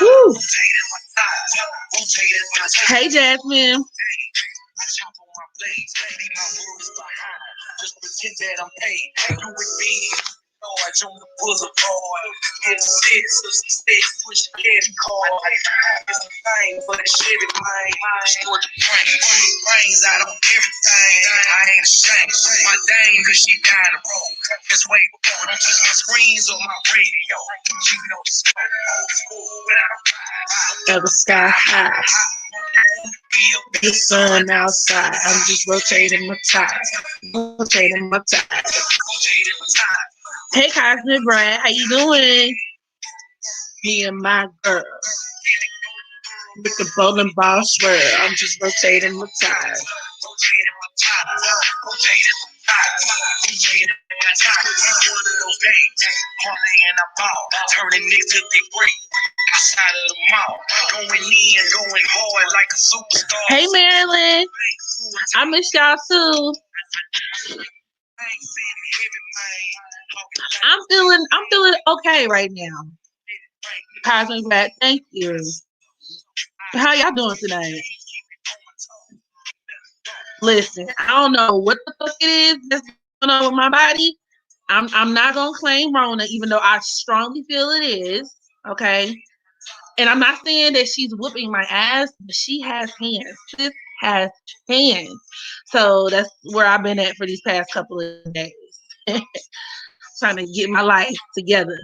Woo. Hey, Jasmine. Of the sky high, the sun outside. I'm just rotating my tires, rotating my tires. Hey, Cosmic Brad, how you doing? Me and my girl with the bowling ball swirl. I'm just rotating my tires. Hey, Marilyn. I miss y'all too. I'm feeling okay right now. Cosmic Brad, thank you. How y'all doing tonight? Listen, I don't know what the fuck it is that's going on with my body. I'm not gonna claim Rona, even though I strongly feel it is. Okay. And I'm not saying that she's whooping my ass, but she has hands. Sis has hands. So that's where I've been at for these past couple of days. Trying to get my life together.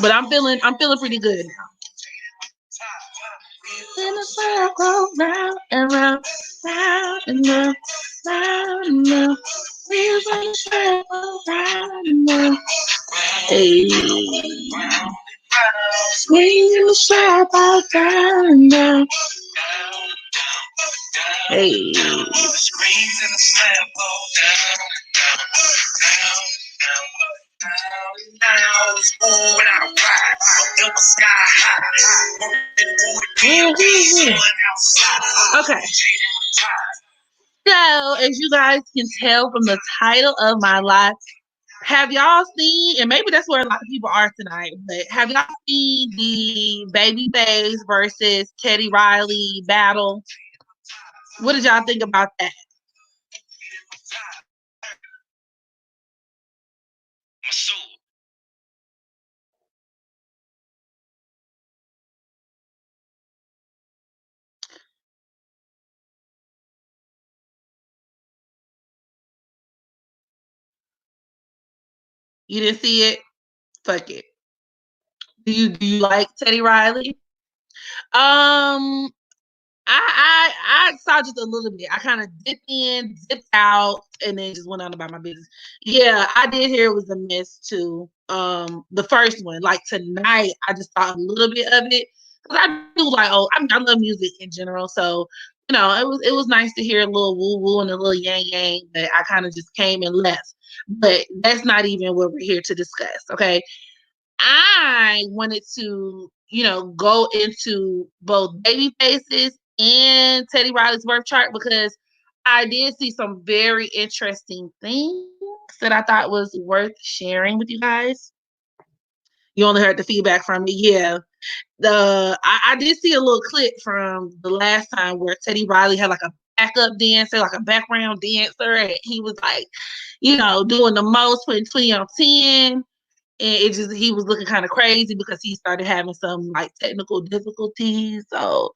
But I'm feeling pretty good now. In a circle, round and round, round and round, round and round. Wheels on a circle, round and round. Hey. Swing in the strap out, round and round. Hey. Okay. So, as you guys can tell from the title of my live, have y'all seen, and maybe that's where a lot of people are tonight, but have y'all seen the Babyface versus Teddy Riley battle? What did y'all think about that? You didn't see it? Fuck it. Do you like Teddy Riley? Um, I saw just a little bit. I kind of dipped in, dipped out, and then just went on about my business. Yeah, I did hear it was a miss too. The first one, like tonight, I just saw a little bit of it because I do like I love music in general, so it was nice to hear a little woo woo and a little yang yang, but I kind of just came and left. But that's not even what we're here to discuss. Okay, I wanted to, go into both Babyface's and Teddy Riley's birth chart because I did see some very interesting things that I thought was worth sharing with you guys. You only heard the feedback from me. Yeah. I did see a little clip from the last time where Teddy Riley had like a backup dancer, like a background dancer, and he was like, doing the most, putting 20 on 10. And he was looking kind of crazy because he started having some like technical difficulties. So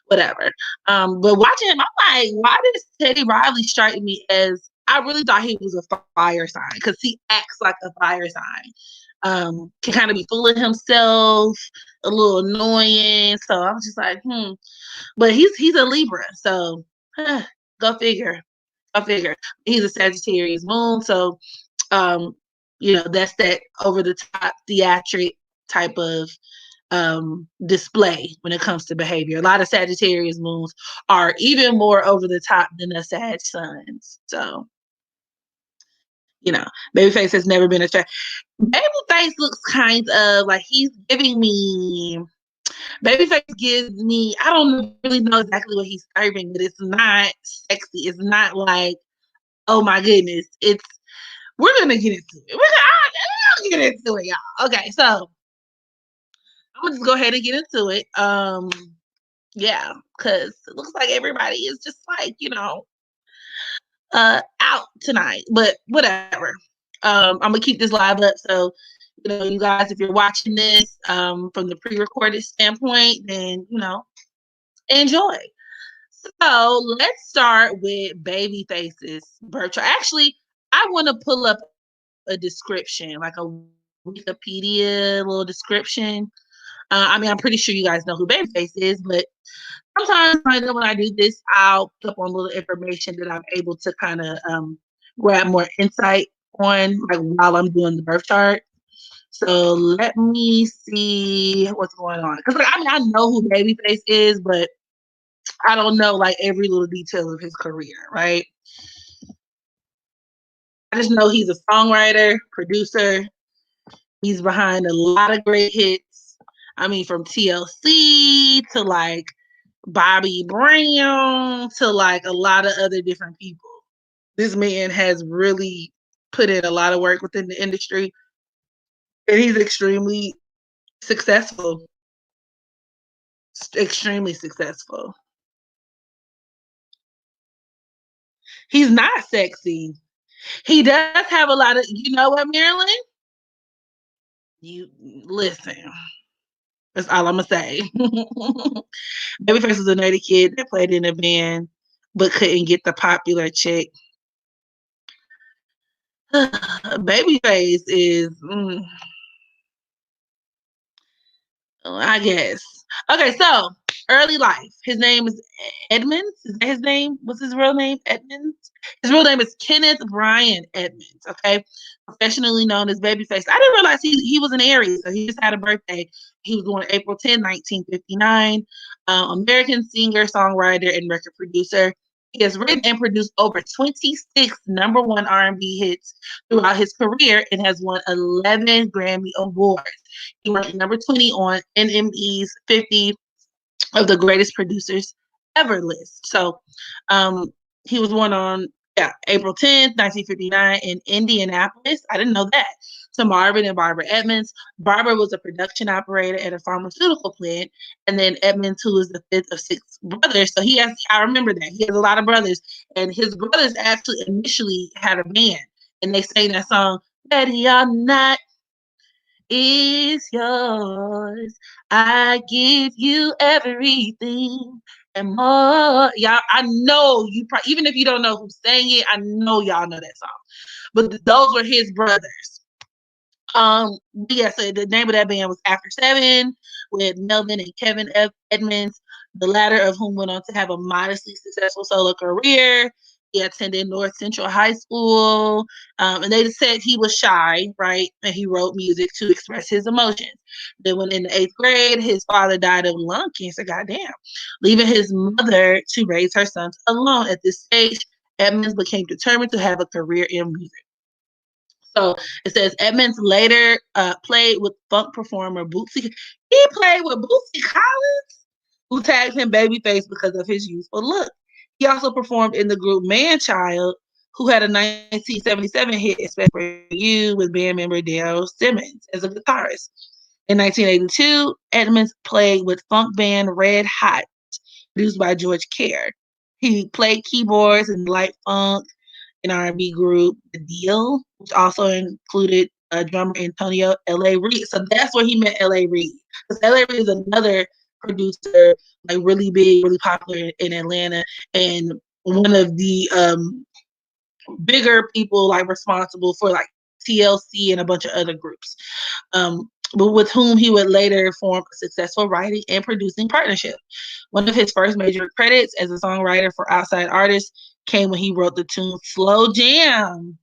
whatever. But watching him, I'm like, why does Teddy Riley strike me as I really thought he was a fire sign because he acts like a fire sign. Can kind of be full of himself, a little annoying. So I was just like, But he's a Libra, so go figure. Go figure. He's a Sagittarius moon, so um, that's that over the top theatric type of display when it comes to behavior. A lot of Sagittarius moons are even more over the top than the Sag suns. So, you know, Babyface has never been a Babyface looks kind of like he's giving me. Babyface gives me. I don't really know exactly what he's serving, but it's not sexy. It's not like, oh my goodness. We're gonna get into it. We're gonna get into it, y'all. Okay, so I'm gonna just go ahead and get into it. Yeah, because it looks like everybody is just like, out tonight. But whatever. I'm gonna keep this live up. So, you guys, if you're watching this from the pre-recorded standpoint, then enjoy. So let's start with Babyface's birth chart. Actually, I want to pull up a description, like a Wikipedia little description. I'm pretty sure you guys know who Babyface is, but sometimes I know when I do this, I'll put up on little information that I'm able to kind of grab more insight on, like while I'm doing the birth chart. So let me see what's going on. Because I know who Babyface is, but I don't know like every little detail of his career, right? I just know he's a songwriter, producer. He's behind a lot of great hits. From TLC to like Bobby Brown to like a lot of other different people. This man has really put in a lot of work within the industry, and he's extremely successful. Extremely successful. He's not sexy. He does have a lot of, you know what, Marilyn? You listen. That's all I'm gonna say. Babyface was a nerdy kid that played in a band, but couldn't get the popular chick. Babyface is, I guess. Okay, so early life. His name is Edmonds. Is that his name? What's his real name? Edmonds. His real name is Kenneth Brian Edmonds. Okay, professionally known as Babyface. I didn't realize he was an Aries, so he just had a birthday. He was born April 10, 1959. American singer, songwriter, and record producer. He has written and produced over 26 number one R&B hits throughout his career and has won 11 Grammy Awards. He ranked number 20 on NME's 50 of the greatest producers ever list. So he was born on April 10th, 1959 in Indianapolis. I didn't know that. To Marvin and Barbara Edmonds. Barbara was a production operator at a pharmaceutical plant. And then Edmonds, who is the fifth of six brothers. So I remember that. He has a lot of brothers. And his brothers actually initially had a band. And they sang that song, Ready or Not, is yours. I give you everything and more. Y'all, I know even if you don't know who sang it, I know y'all know that song. But those were his brothers. So the name of that band was After Seven with Melvin and Kevin Edmonds, the latter of whom went on to have a modestly successful solo career. He attended North Central High School, and they said he was shy, right? And he wrote music to express his emotions. Then, when in the 8th grade, his father died of lung cancer, goddamn, leaving his mother to raise her sons alone. At this stage, Edmonds became determined to have a career in music. So it says Edmonds later played with funk performer Bootsy. He played with Bootsy Collins, who tagged him Babyface because of his youthful look. He also performed in the group Manchild, who had a 1977 hit, Especially for You, with band member Dale Simmons as a guitarist. In 1982, Edmonds played with funk band Red Hot, produced by George Kerr. He played keyboards in light funk and R&B group The Deal, which also included drummer Antonio L.A. Reid. So that's where he met L.A. Reid. Because L.A. Reid is another producer, like really big, really popular in Atlanta, and one of the bigger people like responsible for like TLC and a bunch of other groups. But with whom he would later form a successful writing and producing partnership. One of his first major credits as a songwriter for outside artists came when he wrote the tune Slow Jam.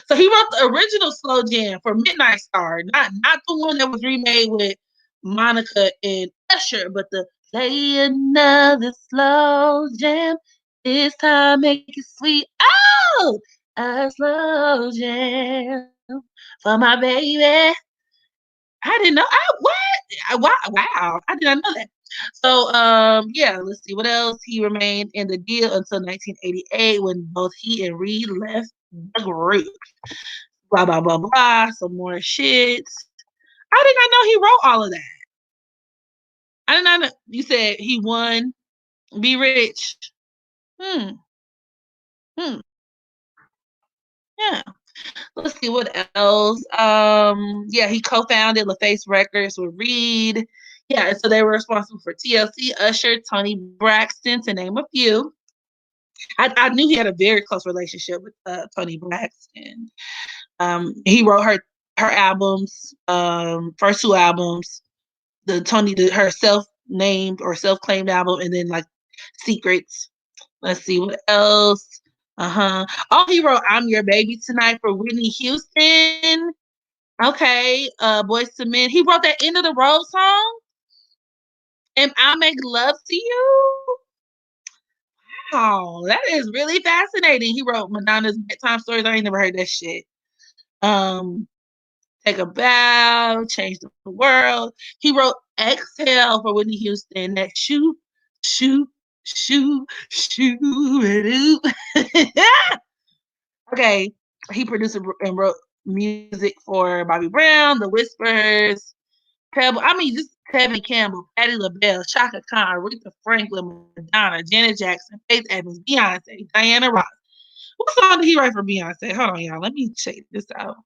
So he wrote the original Slow Jam for Midnight Star, not the one that was remade with Monica and Usher, but the play another slow jam. This time make it sweet. Oh, a slow jam for my baby. I didn't know. Wow. I did not know that. So, yeah, let's see what else. He remained in the deal until 1988 when both he and Reed left the group. Blah, blah, blah, blah. Some more shit. I did not know he wrote all of that. I did not know. You said he won Be Rich. Hmm. Hmm. Yeah. Let's see what else. Yeah, he co-founded LaFace Records with Reed. Yeah, and so they were responsible for TLC, Usher, Tony Braxton, to name a few. I knew he had a very close relationship with Tony Braxton. He wrote her albums, first two albums, her self-named or self-claimed album, and then like Secrets. Let's see what else. Oh, he wrote "I'm Your Baby Tonight" for Whitney Houston. Okay, Boys to Men. He wrote that "End of the Road" song, and "I Make Love to You." Wow, that is really fascinating. He wrote Madonna's bedtime stories. I ain't never heard that shit. Um, Take a Bow, Change the World. He wrote Exhale for Whitney Houston. That shoot, shoot, shoot, shoot. Okay. He produced and wrote music for Bobby Brown, The Whispers, Pebble. I mean, just Kevin Campbell, Patti LaBelle, Chaka Khan, Aretha Franklin, Madonna, Janet Jackson, Faith Evans, Beyonce, Diana Ross. What song did he write for Beyonce? Hold on, y'all. Let me check this out.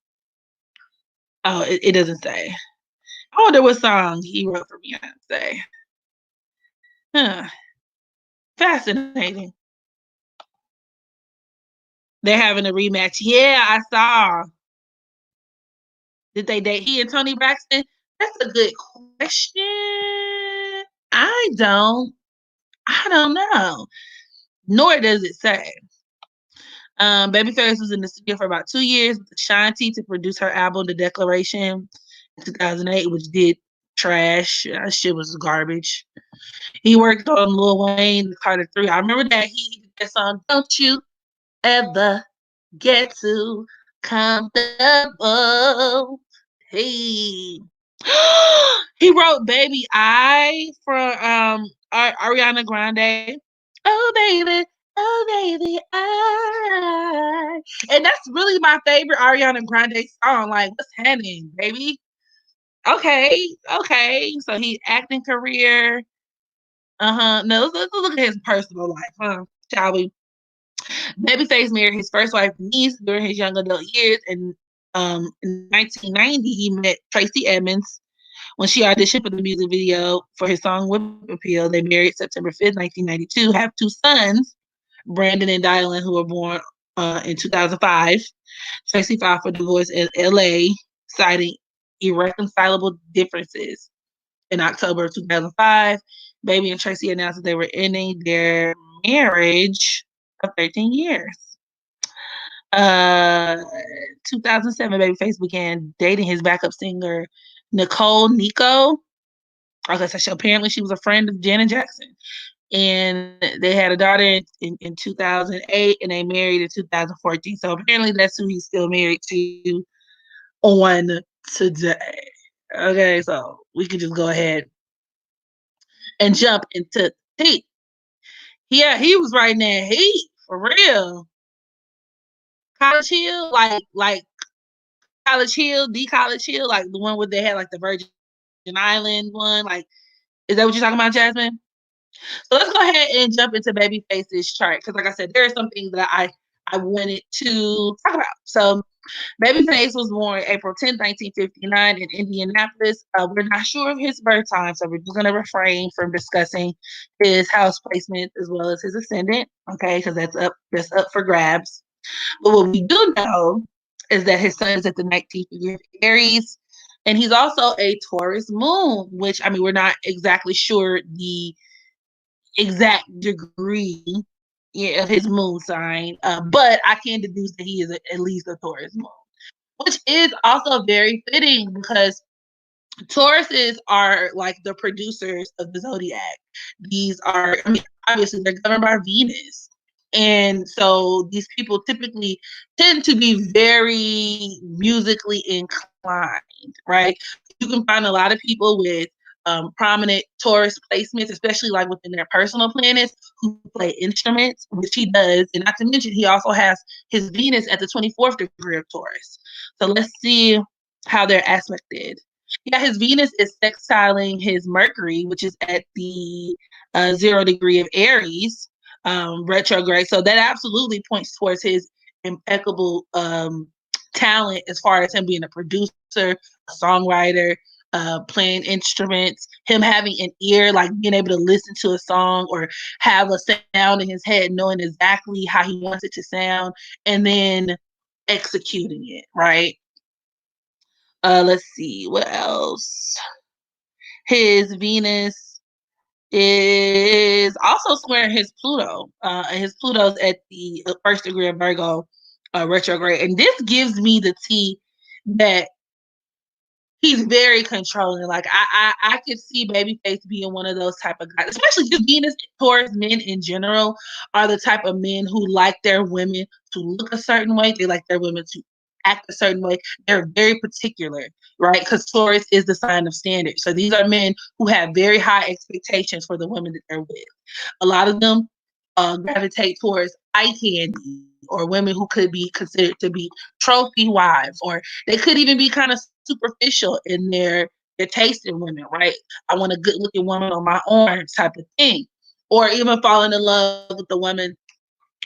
Oh, it doesn't say. I wonder what song he wrote for Beyonce. Huh. Fascinating. They're having a rematch. Yeah, I saw. Did they date he and Tony Braxton? That's a good question. I don't. I don't know. Nor does it say. Babyface was in the studio for about 2 years with Ashanti to produce her album, The Declaration, in 2008, which did trash. That shit was garbage. He worked on Lil Wayne, Carter 3. I remember that he did that song, Don't You Ever Get Too Comfortable. Hey. He wrote Baby I for Ariana Grande. Oh baby, I. And that's really my favorite Ariana Grande song. Like, what's happening, baby? Okay, okay. So he acting career. No, let's look at his personal life, huh? Shall we? Babyface married his first wife, Niece, during his young adult years, and in 1990 he met Tracy Edmonds when she auditioned for the music video for his song Whip Appeal. They married September 5th, 1992, have two sons, Brandon and Dylan, who were born in 2005. Tracy filed for divorce in LA, citing irreconcilable differences. In October of 2005, Baby and Tracy announced that they were ending their marriage of 13 years. Uh, 2007, Babyface began dating his backup singer, Nicole Nico. Okay, so apparently she was a friend of Janet Jackson. And they had a daughter in 2008, and they married in 2014. So apparently that's who he's still married to. on today. Okay, so we can just go ahead and jump into heat. Yeah, he was right there. Heat for real. College Hill, like College Hill, the College Hill, like the one where they had like the Virgin Island one. Like, is that what you're talking about, Jasmine? So let's go ahead and jump into Babyface's chart because, like I said, there are some things that I wanted to talk about. So Babyface was born April 10th, 1959 in Indianapolis. We're not sure of his birth time, so we're just going to refrain from discussing his house placement as well as his ascendant, okay, because that's up for grabs. But what we do know is that his sun is at the 19th year of Aries, and he's also a Taurus moon, which, I mean, we're not exactly sure the exact degree, yeah, of his moon sign, but I can deduce that he is at least a Taurus moon, which is also very fitting because Tauruses are like the producers of the zodiac. These are, I mean, obviously they're governed by Venus. And so these people typically tend to be very musically inclined, right? You can find a lot of people with prominent Taurus placements, especially like within their personal planets, who play instruments, which he does. And not to mention, he also has his Venus at the 24th degree of Taurus. So let's see how they're aspected. Yeah, his Venus is sextiling his Mercury, which is at the 0 degree of Aries, retrograde. So that absolutely points towards his impeccable talent as far as him being a producer, a songwriter, playing instruments, him having an ear, like being able to listen to a song or have a sound in his head, knowing exactly how he wants it to sound, and then executing it, right? Let's see what else. His Venus is also squaring his Pluto. His Pluto's at the 1st degree of Virgo, retrograde, and this gives me the tea that he's very controlling. Like I could see Babyface being one of those type of guys, especially just Venus towards men in general are the type of men who like their women to look a certain way. They like their women to act a certain way. They're very particular, right? Because Taurus is the sign of standard. So these are men who have very high expectations for the women that they're with. A lot of them gravitate towards eye candy or women who could be considered to be trophy wives, or they could even be kind of superficial in their taste in women, right? I want a good looking woman on my arm type of thing. Or even falling in love with the woman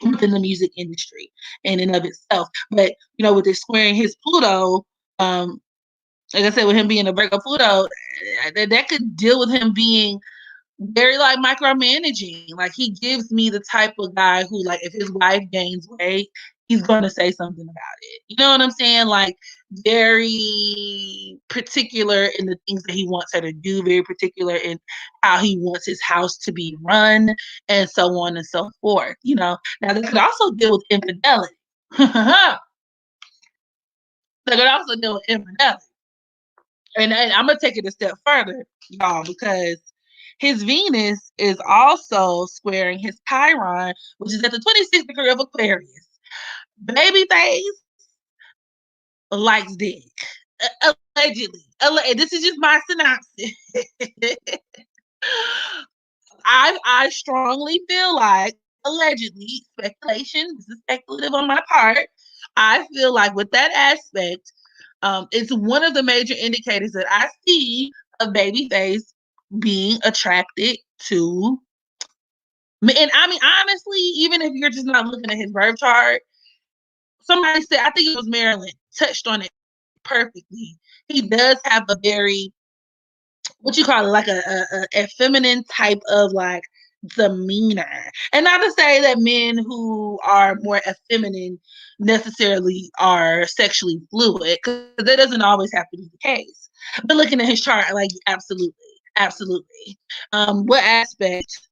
within the music industry in and of itself. But with this squaring his Pluto, like I said, with him being a Virgo Pluto, that could deal with him being very like micromanaging. Like he gives me the type of guy who, like, if his wife gains weight, he's going to say something about it. You know what I'm saying? Like very particular in the things that he wants her to do, very particular in how he wants his house to be run, and so on and so forth. Now they could also deal with infidelity. They could also deal with infidelity. And I'm gonna take it a step further, y'all, because his Venus is also squaring his Chiron, which is at the 26th degree of Aquarius. Babyface likes dick. Allegedly. This is just my synopsis. I strongly feel like, allegedly, speculation, this is speculative on my part. I feel like with that aspect, it's one of the major indicators that I see of Babyface being attracted to me. And I mean, honestly, even if you're just not looking at his birth chart, somebody said, I think it was Marilyn, touched on it perfectly. He does have a very, what you call it, like a feminine type of like demeanor. And not to say that men who are more effeminate necessarily are sexually fluid, because that doesn't always have to be the case. But looking at his chart, like, absolutely, absolutely. What aspect,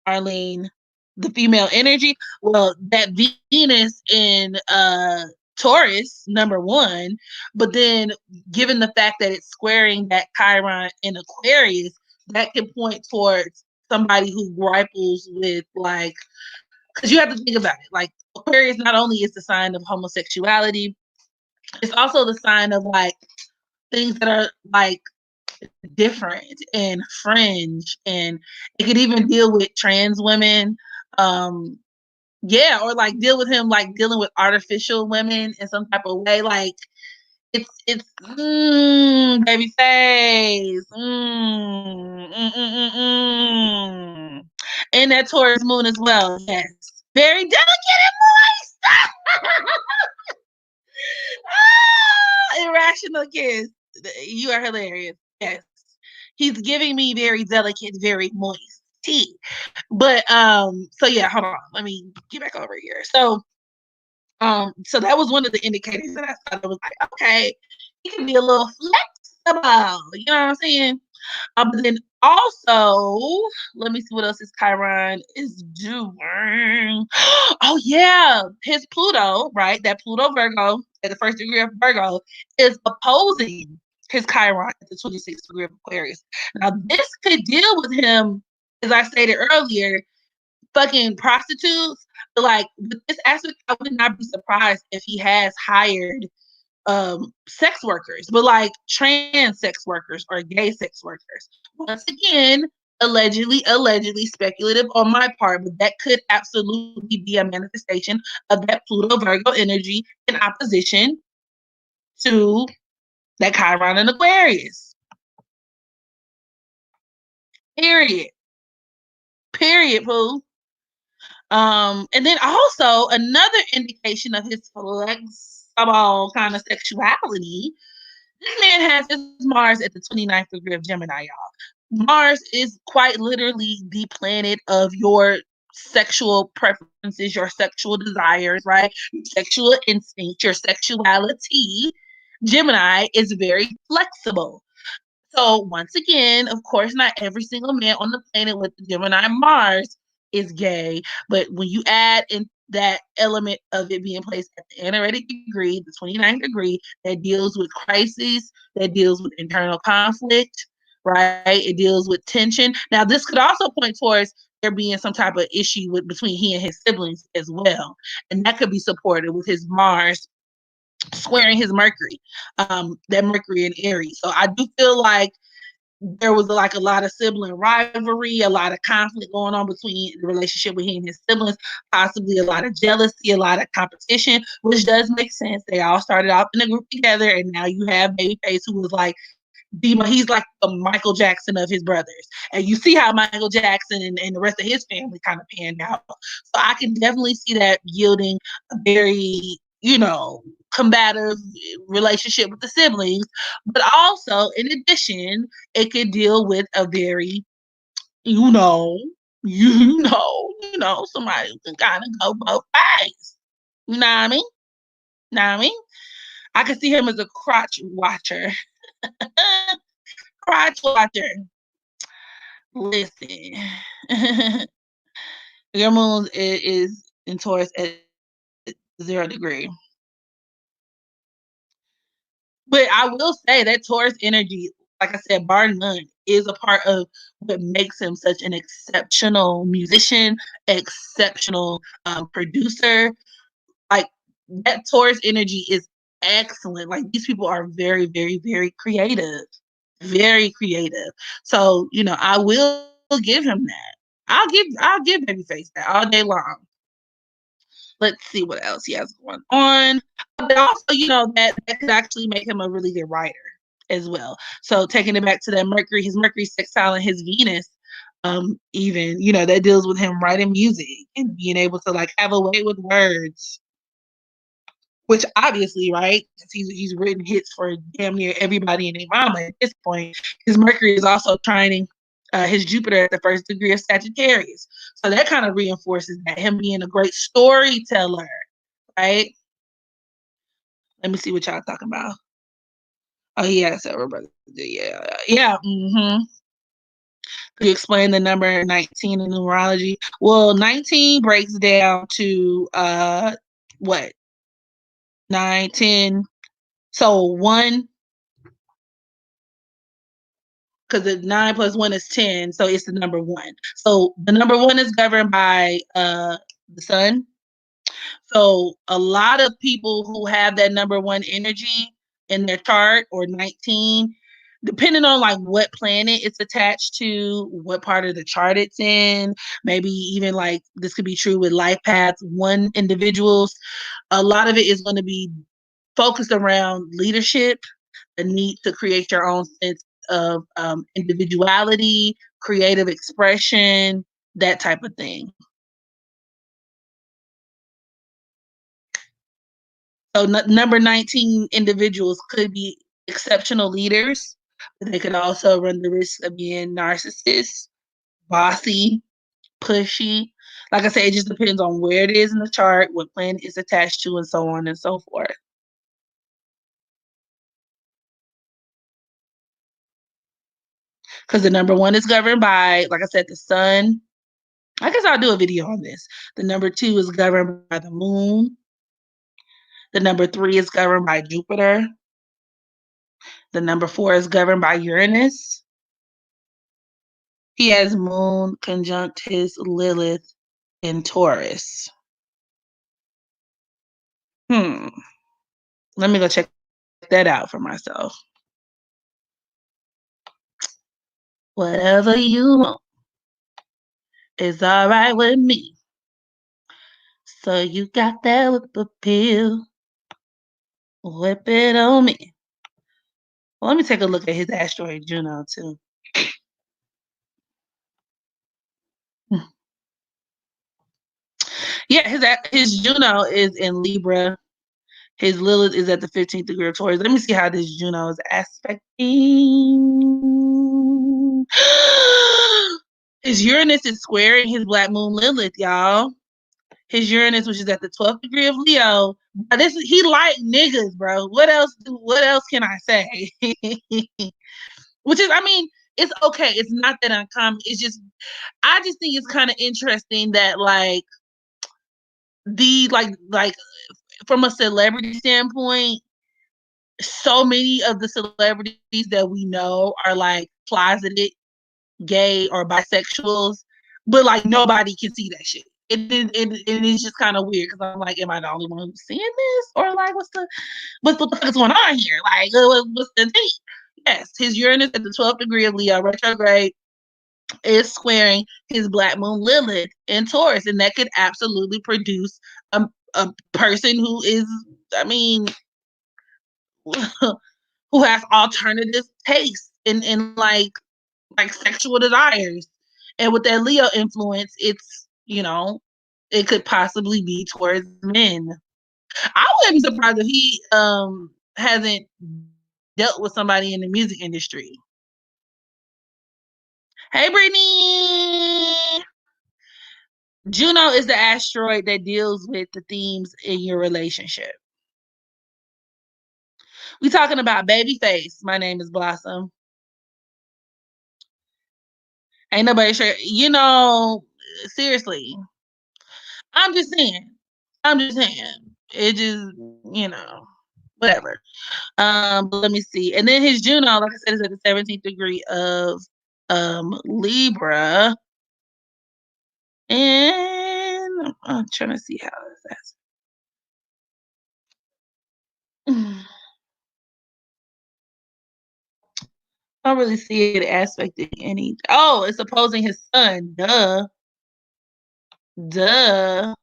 Arlene? The female energy? Well, that Venus in Taurus, number one, but then given the fact that it's squaring that Chiron in Aquarius, that can point towards somebody who grapples with, like, because you have to think about it. Like, Aquarius not only is the sign of homosexuality, It's also the sign of like things that are like different and fringe, and it could even deal with trans women. Yeah, or like deal with him like dealing with artificial women in some type of way. Like it's baby face. And that Taurus moon as well. Yes. Very delicate and moist. Irrational kiss. You are hilarious. Yes. He's giving me very delicate, very moist tea. But so yeah, hold on. Let me get back over here. So that was one of the indicators that I thought I was like, okay, he can be a little flexible. You know what I'm saying? But then also, let me see what else his Chiron is doing. Oh yeah, his Pluto, right? That Pluto Virgo at the first degree of Virgo is opposing his Chiron at the 26th degree of Aquarius. Now this could deal with him, as I stated earlier, fucking prostitutes. But like with this aspect, I would not be surprised if he has hired sex workers, but like trans sex workers or gay sex workers. Once again, allegedly speculative on my part, but that could absolutely be a manifestation of that Pluto Virgo energy in opposition to that Chiron and Aquarius. Period. Period, Pooh. And then also another indication of his flexible kind of sexuality. This man has his Mars at the 29th degree of Gemini, y'all. Mars is quite literally the planet of your sexual preferences, your sexual desires, right? Your sexual instinct, your sexuality. Gemini is very flexible. So once again, of course, not every single man on the planet with the Gemini Mars is gay, but when you add in that element of it being placed at the anaretic degree, the 29th degree, that deals with crises, that deals with internal conflict, right? It deals with tension. Now, this could also point towards there being some type of issue with between he and his siblings as well, and that could be supported with his Mars squaring his Mercury, that Mercury in Aries. So I do feel like there was like a lot of sibling rivalry, a lot of conflict going on between the relationship with him and his siblings, possibly a lot of jealousy, a lot of competition, which does make sense. They all started off in a group together, and now you have Babyface, who was like he's like the Michael Jackson of his brothers. And you see how Michael Jackson and the rest of his family kind of panned out. So I can definitely see that yielding a very, combative relationship with the siblings. But also, in addition, it could deal with a very, you know, somebody who can kind of go both ways. You know what I mean? Know what I mean? I could see him as a crotch watcher. Crotch watcher. Listen, your moon is in Taurus at 0 degree. But I will say that Taurus energy, like I said, bar none, is a part of what makes him such an exceptional musician, exceptional producer. Like that Taurus energy is excellent. Like these people are very, very, very creative. Very creative. So, I will give him that. I'll give Babyface that all day long. Let's see what else he has going on. But also, that could actually make him a really good writer as well. So taking it back to that Mercury, his Mercury sextile and his Venus, even, that deals with him writing music and being able to like have a way with words. Which obviously, right? He's written hits for damn near everybody and their mama at this point. His Mercury is also trining his Jupiter at the first degree of Sagittarius. So that kind of reinforces that him being a great storyteller, right? Let me see what y'all talking about. Oh yeah, several brothers. Yeah. Could you explain the number 19 in numerology? Well, 19 breaks down to what? 9, 10. So 1, because the 9 plus 1 is 10, so it's the number 1. So the number 1 is governed by the sun. So a lot of people who have that number one energy in their chart, or 19, depending on like what planet it's attached to, what part of the chart it's in, maybe even like this could be true with life paths, one individuals, a lot of it is going to be focused around leadership, the need to create your own sense of individuality, creative expression, that type of thing. So number 19 individuals could be exceptional leaders, but they could also run the risk of being narcissists, bossy, pushy. Like I said, it just depends on where it is in the chart, what planet it's attached to, and so on and so forth. Because the number one is governed by, like I said, the sun. I guess I'll do a video on this. The number two is governed by the moon. The number three is governed by Jupiter. The number four is governed by Uranus. He has moon conjunct his Lilith in Taurus. Hmm. Let me go check that out for myself. Whatever you want is all right with me. So you got that whip appeal. Whip it on me. Well, let me take a look at his asteroid Juno too. Yeah, his Juno is in Libra. His Lilith is at the 15th degree of Taurus. Let me see how this Juno is aspecting. His Uranus is squaring his Black Moon Lilith, y'all. His Uranus, which is at the 12th degree of Leo. But he like niggas, bro. What else can I say? Which is, I mean, it's okay. It's not that uncommon. It's just, I just think it's kind of interesting that like from a celebrity standpoint, so many of the celebrities that we know are like closeted gay or bisexuals, but like nobody can see that shit. It's just kind of weird because I'm like, am I the only one who's seeing this, or like, what the fuck is going on here? Like, what's the thing? Yes, his Uranus at the 12th degree of Leo retrograde is squaring his Black Moon Lilith in Taurus, and that could absolutely produce a person who is, I mean, who has alternative tastes in like sexual desires. And with that Leo influence, it's, it could possibly be towards men. I wouldn't be surprised if he hasn't dealt with somebody in the music industry. Hey, Brittany. Juno is the asteroid that deals with the themes in your relationship. We talking about Babyface. My name is Blossom. Ain't nobody sure. Seriously. I'm just saying. I'm just saying. It just, whatever. But let me see. And then his Juno, like I said, is at the 17th degree of Libra. And I'm trying to see how that's. I don't really see it aspecting any. Oh, it's opposing his sun. Duh. Duh.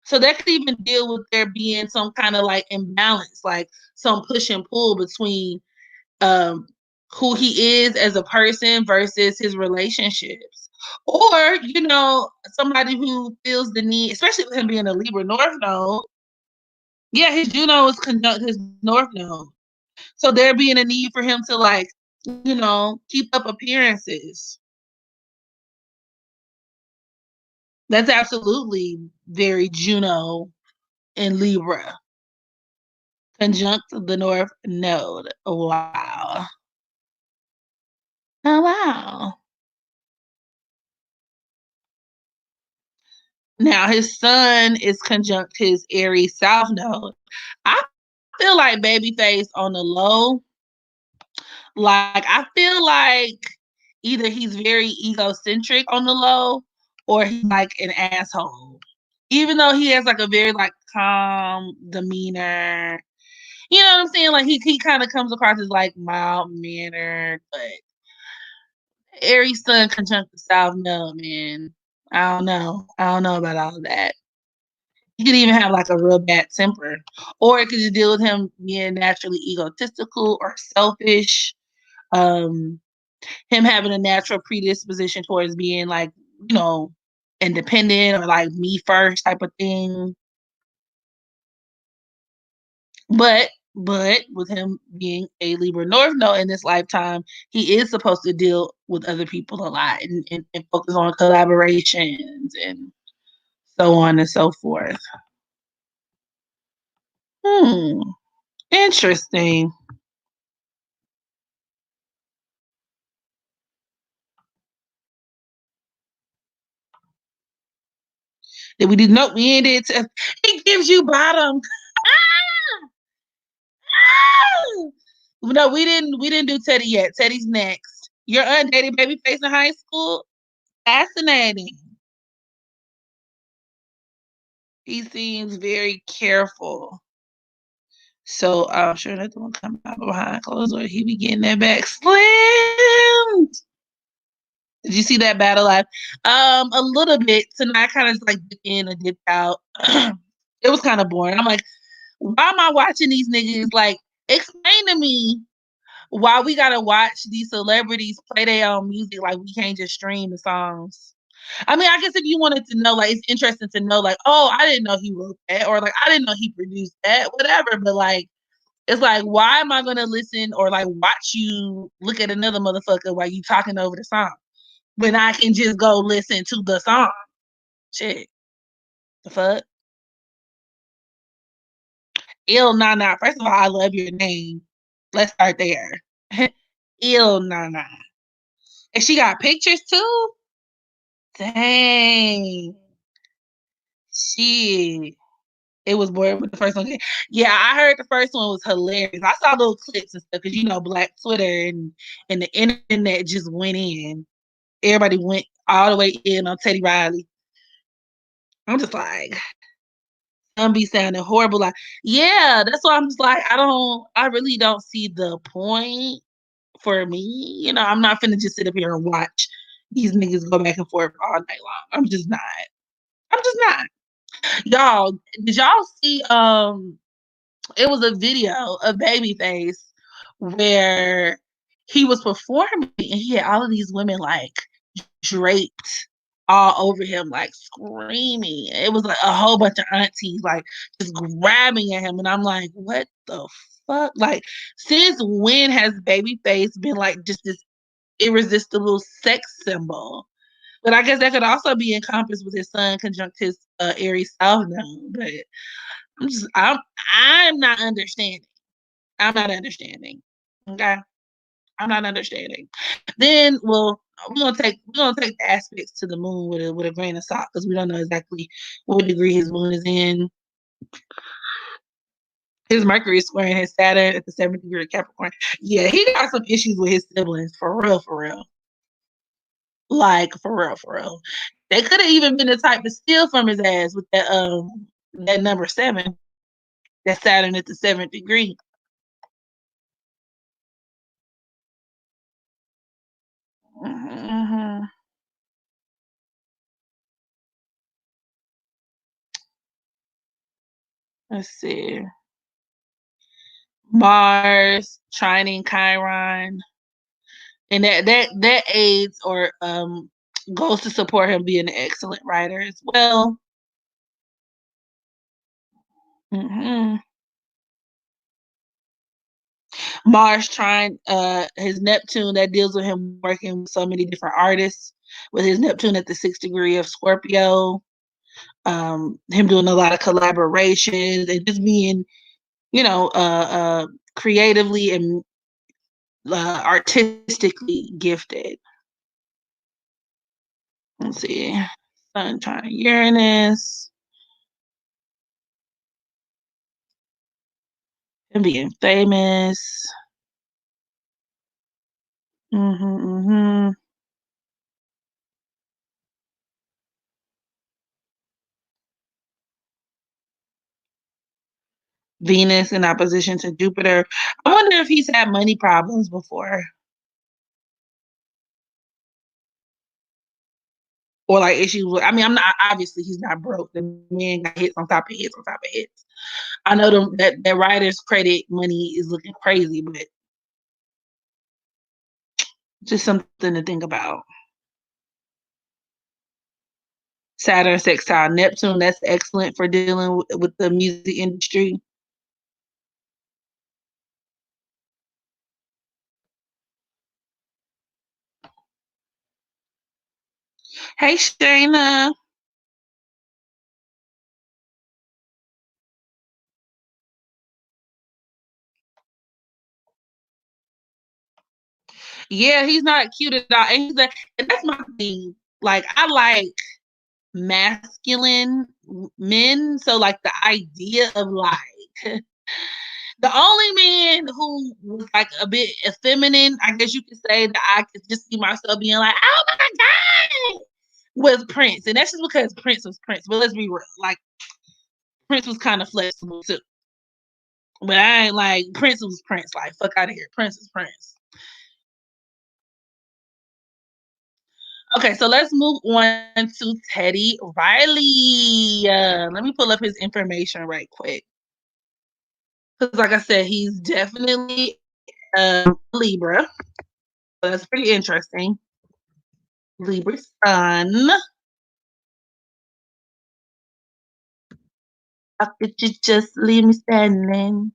So that could even deal with there being some kind of like imbalance, like some push and pull between um who he is as a person versus his relationships. Or, somebody who feels the need, especially with him being a Libra North Node. Yeah, his Juno is conjunct his North Node. So there being a need for him to like, keep up appearances. That's absolutely very Juno in Libra. Conjunct the North Node. Wow. Oh, wow. Now his sun is conjunct his Aries South Node. I feel like Babyface on the low. Like, I feel like either he's very egocentric on the low, or he's like an asshole. Even though he has like a very like calm demeanor. You know what I'm saying? Like he kind of comes across as like mild mannered, but Aries Sun conjunct the South Node, man. I don't know. I don't know about all of that. He could even have like a real bad temper, or it could just deal with him being naturally egotistical or selfish. Um, him having a natural predisposition towards being like, you know, independent or like me first type of thing. But with him being a Libra North Node in this lifetime, he is supposed to deal with other people a lot and focus on collaborations and so on and so forth. Hmm. Interesting. That we did not we ain't did test. It gives you bottom. No, we didn't do Teddy yet. Teddy's next. Your aunt dated Babyface in high school? Fascinating. He seems very careful. So I'm sure that the one coming out behind closed door, he be getting that back slammed. Did you see that battle live? A little bit. Tonight kind of like dipped in and dipped out. It was kind of boring. I'm like, why am I watching these niggas? Like, explain to me why we gotta watch these celebrities play their own music. Like, we can't just stream the songs. I mean, I guess if you wanted to know, like, it's interesting to know, like, oh, I didn't know he wrote that, or like, I didn't know he produced that, whatever. But like, it's like, why am I gonna listen or like watch you look at another motherfucker while you talking over the song when I can just go listen to the song? Shit, the fuck. Ill Nana. First of all, I love your name. Let's start there. Ill Nana. And she got pictures too? Dang. Shit. It was boring with the first one. Yeah, I heard the first one was hilarious. I saw little clips and stuff because you know Black Twitter and the internet just went in. Everybody went all the way in on Teddy Riley. I'm just like, I'm be sounding horrible. Like, yeah, that's why I'm just like, I really don't see the point for me. You know, I'm not finna just sit up here and watch these niggas go back and forth all night long. I'm just not. I'm just not. Y'all, did y'all see it was a video of Babyface where he was performing and he had all of these women like draped all over him, like screaming. It was like a whole bunch of aunties like just grabbing at him. And I'm like, what the fuck? Like, since when has Babyface been like just this irresistible sex symbol? But I guess that could also be encompassed with his son conjunct his Aries South Node. But I'm not understanding. I'm not understanding. Okay. I'm not understanding. Then, well, we're gonna take the aspects to the moon with a grain of salt because we don't know exactly what degree his moon is in. His Mercury is squaring his Saturn at the 7th degree of Capricorn. Yeah, he got some issues with his siblings for real, for real. Like for real, for real. They could have even been the type to steal from his ass with that number 7, that Saturn at the 7th degree. Mm-hmm. Let's see. Mars, trining Chiron, and that aids or goes to support him being an excellent writer as well. Hmm. Mars trine his Neptune that deals with him working with so many different artists with his Neptune at the 6th degree of Scorpio. Him doing a lot of collaborations and just being, you know, creatively and artistically gifted. Let's see. Sun trine Uranus. And being famous. Mhm, mhm. Venus in opposition to Jupiter. I wonder if he's had money problems before. Or like issues with, I mean, I'm not, obviously he's not broke. The man got hits on top of hits on top of hits. I know them that writer's credit money is looking crazy, but just something to think about. Saturn sextile Neptune, that's excellent for dealing with the music industry. Hey Shayna. Yeah, he's not cute at all. And that's my thing. Like I like masculine men. So like the idea of like the only man who was like a bit effeminate, I guess you could say, that I could just see myself being like, oh my god, was Prince. And that's just because Prince was Prince. But let's be real, like Prince was kind of flexible too. But I ain't like Prince was Prince. Like fuck out of here. Prince is Prince. Okay, so let's move on to Teddy Riley. Let me pull up his information right quick. Because, like I said, he's definitely Libra. So that's pretty interesting. Libra sun. How could you just leave me standing?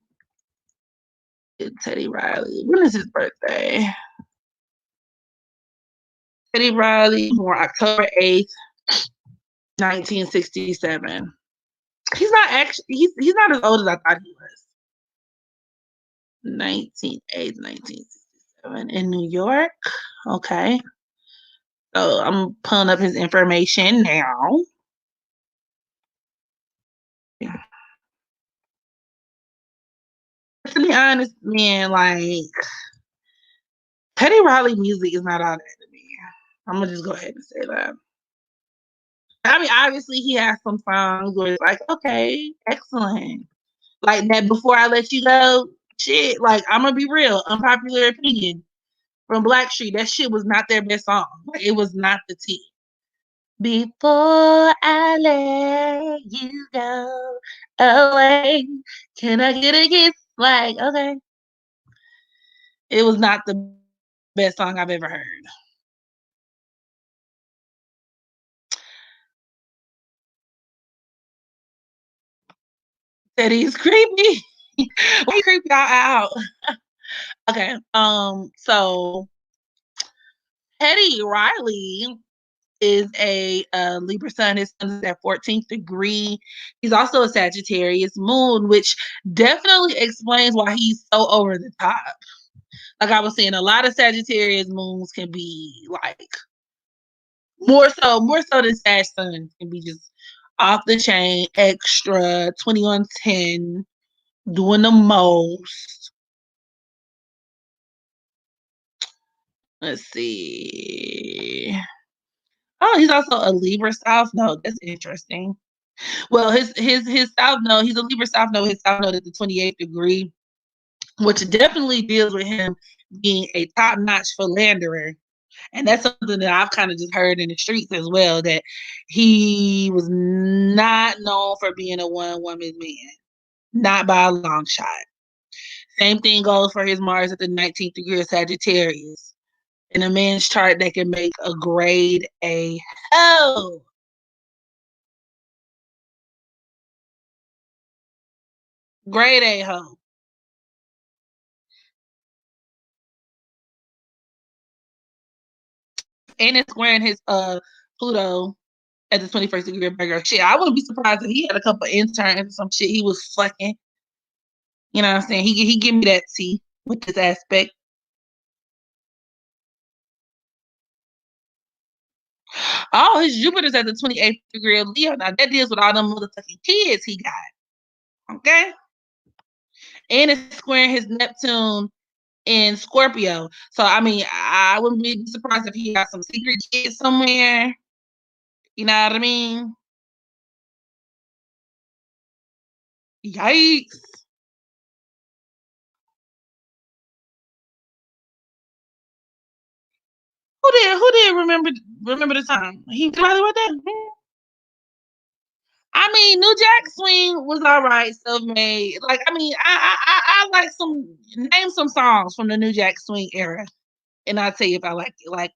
Teddy Riley. When is his birthday? Teddy Riley, born October 8th, 1967. He's not actually, he's not as old as I thought he was. 1967 in New York. Okay. So I'm pulling up his information now. Yeah. To be honest, man, like Teddy Riley music is not all that to me. I'm gonna just go ahead and say that. I mean, obviously he has some songs where it's like, okay, excellent. Like that Before I Let You Go, shit, like I'm gonna be real, unpopular opinion from Blackstreet, that shit was not their best song. Like, it was not the T. Before I let you go away, can I get a kiss? Like, okay. It was not the best song I've ever heard. That is creepy. Why you creep y'all out? Okay. So Teddy Riley is a Libra sun. His sun is at 14th degree. He's also a Sagittarius moon, which definitely explains why he's so over the top. Like I was saying, a lot of Sagittarius moons can be like more so than Sag suns can be just off the chain, extra, 20 on 10, doing the most. Let's see. Oh, he's also a Libra South Node. That's interesting. Well, his South Node, he's a Libra South Node. His South Node is the 28th degree, which definitely deals with him being a top-notch philanderer. And that's something that I've kind of just heard in the streets as well, that he was not known for being a one-woman man, not by a long shot. Same thing goes for his Mars at the 19th degree of Sagittarius. In a man's chart that can make a grade A hoe. Grade A hoe. And it's wearing his Pluto at the 21st degree of Virgo. Shit, I wouldn't be surprised if he had a couple interns or some shit he was fucking. You know what I'm saying? He give me that T with this aspect. Oh, his Jupiter's at the 28th degree of Leo. Now that deals with all them motherfucking kids he got. Okay? And it's squaring his Neptune in Scorpio. So I mean, I wouldn't be surprised if he got some secret kids somewhere. You know what I mean? Yikes. Who did remember the time? He probably wrote that. I mean, New Jack Swing was all right, self made. Like, I mean, I like name some songs from the New Jack Swing era, and I'll tell you if I like it. Like,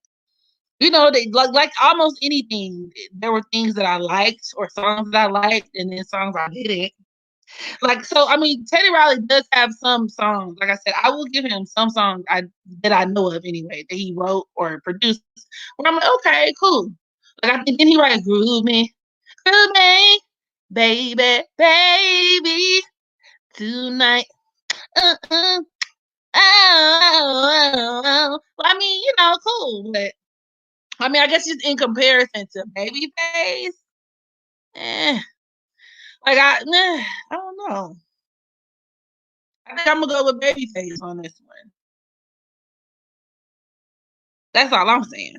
they like almost anything. There were things that I liked or songs that I liked, and then songs I didn't. Like, so I mean, Teddy Riley does have some songs. Like I said, I will give him some songs that I know of anyway that he wrote or produced. Where I'm like, okay, cool. Like I think then he write Groove Me, baby, baby, tonight. Uh, uh, oh, oh, oh. Well, I mean, cool, but I mean, I guess just in comparison to Babyface, eh, like I don't know. I think I'm gonna go with Babyface on this one. That's all I'm saying.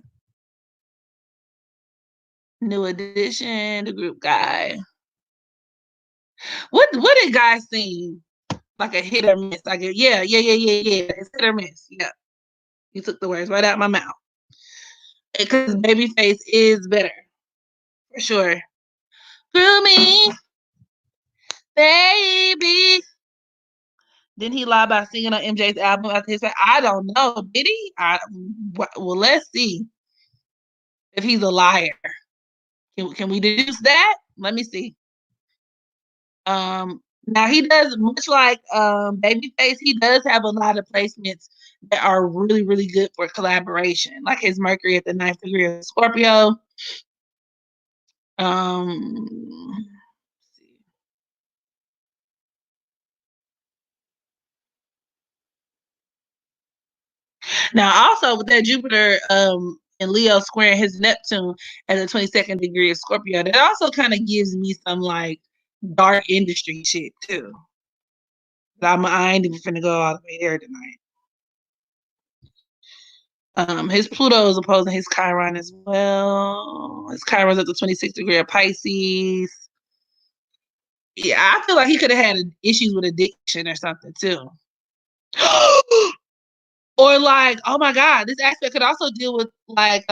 New Edition, the group guy. What did guy sing? Like a hit or miss? Like yeah. It's hit or miss. Yeah, you took the words right out of my mouth. Because Babyface is better for sure. Through me, baby. Didn't he lie about singing on MJ's album after his? I don't know. Did he? Well, let's see if he's a liar. Can we deduce that? Let me see. Now he does much like Babyface. He does have a lot of placements that are really, really good for collaboration, like his Mercury at the ninth degree of Scorpio. Um, Now, also with that Jupiter in Leo squaring his Neptune at the 22nd degree of Scorpio, that also kind of gives me some like dark industry shit too. I ain't even finna go all the way there tonight. His Pluto is opposing his Chiron as well. His Chiron's at the 26th degree of Pisces. Yeah, I feel like he could have had issues with addiction or something too. Or like, oh my God, this aspect could also deal with like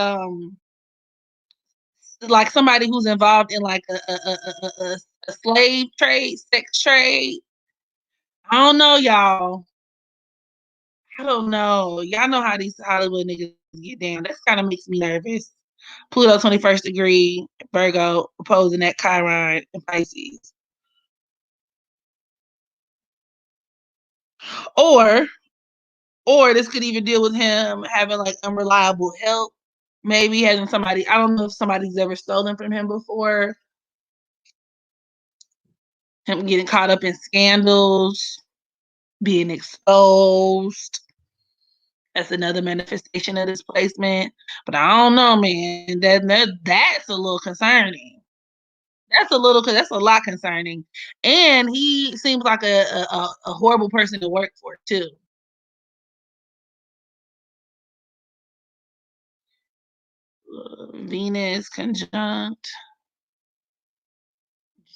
somebody who's involved in like a slave trade, sex trade. I don't know, y'all. I don't know. Y'all know how these Hollywood niggas get down. That kind of makes me nervous. Pluto 21st degree, Virgo, opposing that Chiron and Pisces. Or or this could even deal with him having like unreliable help. Maybe having somebody, I don't know if somebody's ever stolen from him before. Him getting caught up in scandals, being exposed. That's another manifestation of this placement. But I don't know, man. That's a little concerning. That's a lot concerning. And he seems like a horrible person to work for too. Venus conjunct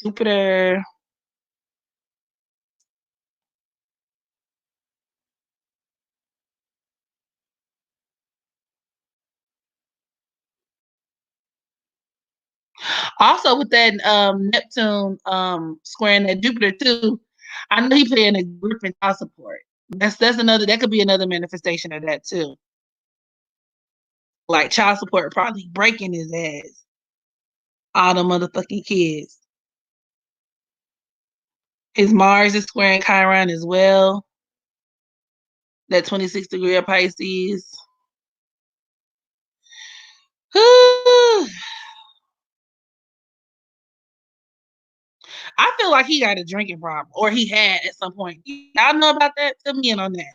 Jupiter. Also with that Neptune squaring that Jupiter too, I know he playing a group in child support. That's another, that could be another manifestation of that too. Like child support probably breaking his ass. All the motherfucking kids. His Mars is squaring Chiron as well. That 26th degree of Pisces. I feel like he got a drinking problem, or he had at some point. Y'all know about that? Fill me in on that.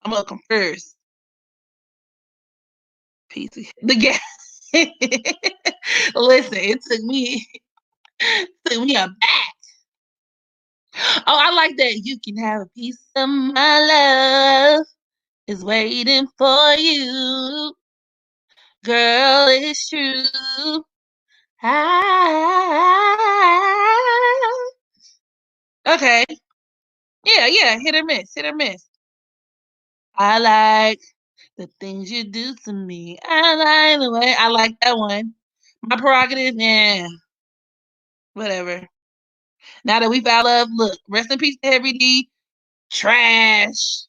I'm gonna come first. Piece of the gas. Listen, it took me a back. Oh, I like that. You can have a piece of my love is waiting for you. Girl, it's true. Ah. Okay. Yeah, hit or miss, hit or miss. I like the things you do to me. I like the way. I like that one. My prerogative, yeah, whatever. Now that we found love, look, rest in peace to Heavy D. Trash.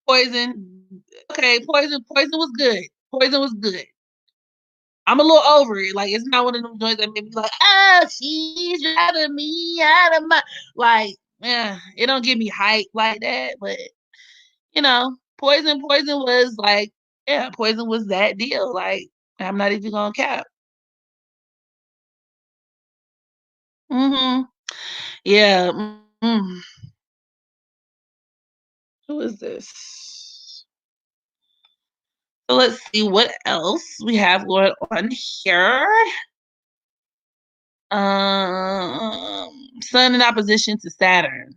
Poison. Okay, Poison. Poison was good. Poison was good. I'm a little over it. Like, it's not one of them joints that made me like, oh, she's driving me out of my like. Yeah, it don't give me hype like that. But Poison was like, yeah, Poison was that deal. Like, I'm not even gonna cap. Mm-hmm. Yeah. Mm-hmm. Who is this? So let's see what else we have going on here. Sun in opposition to Saturn.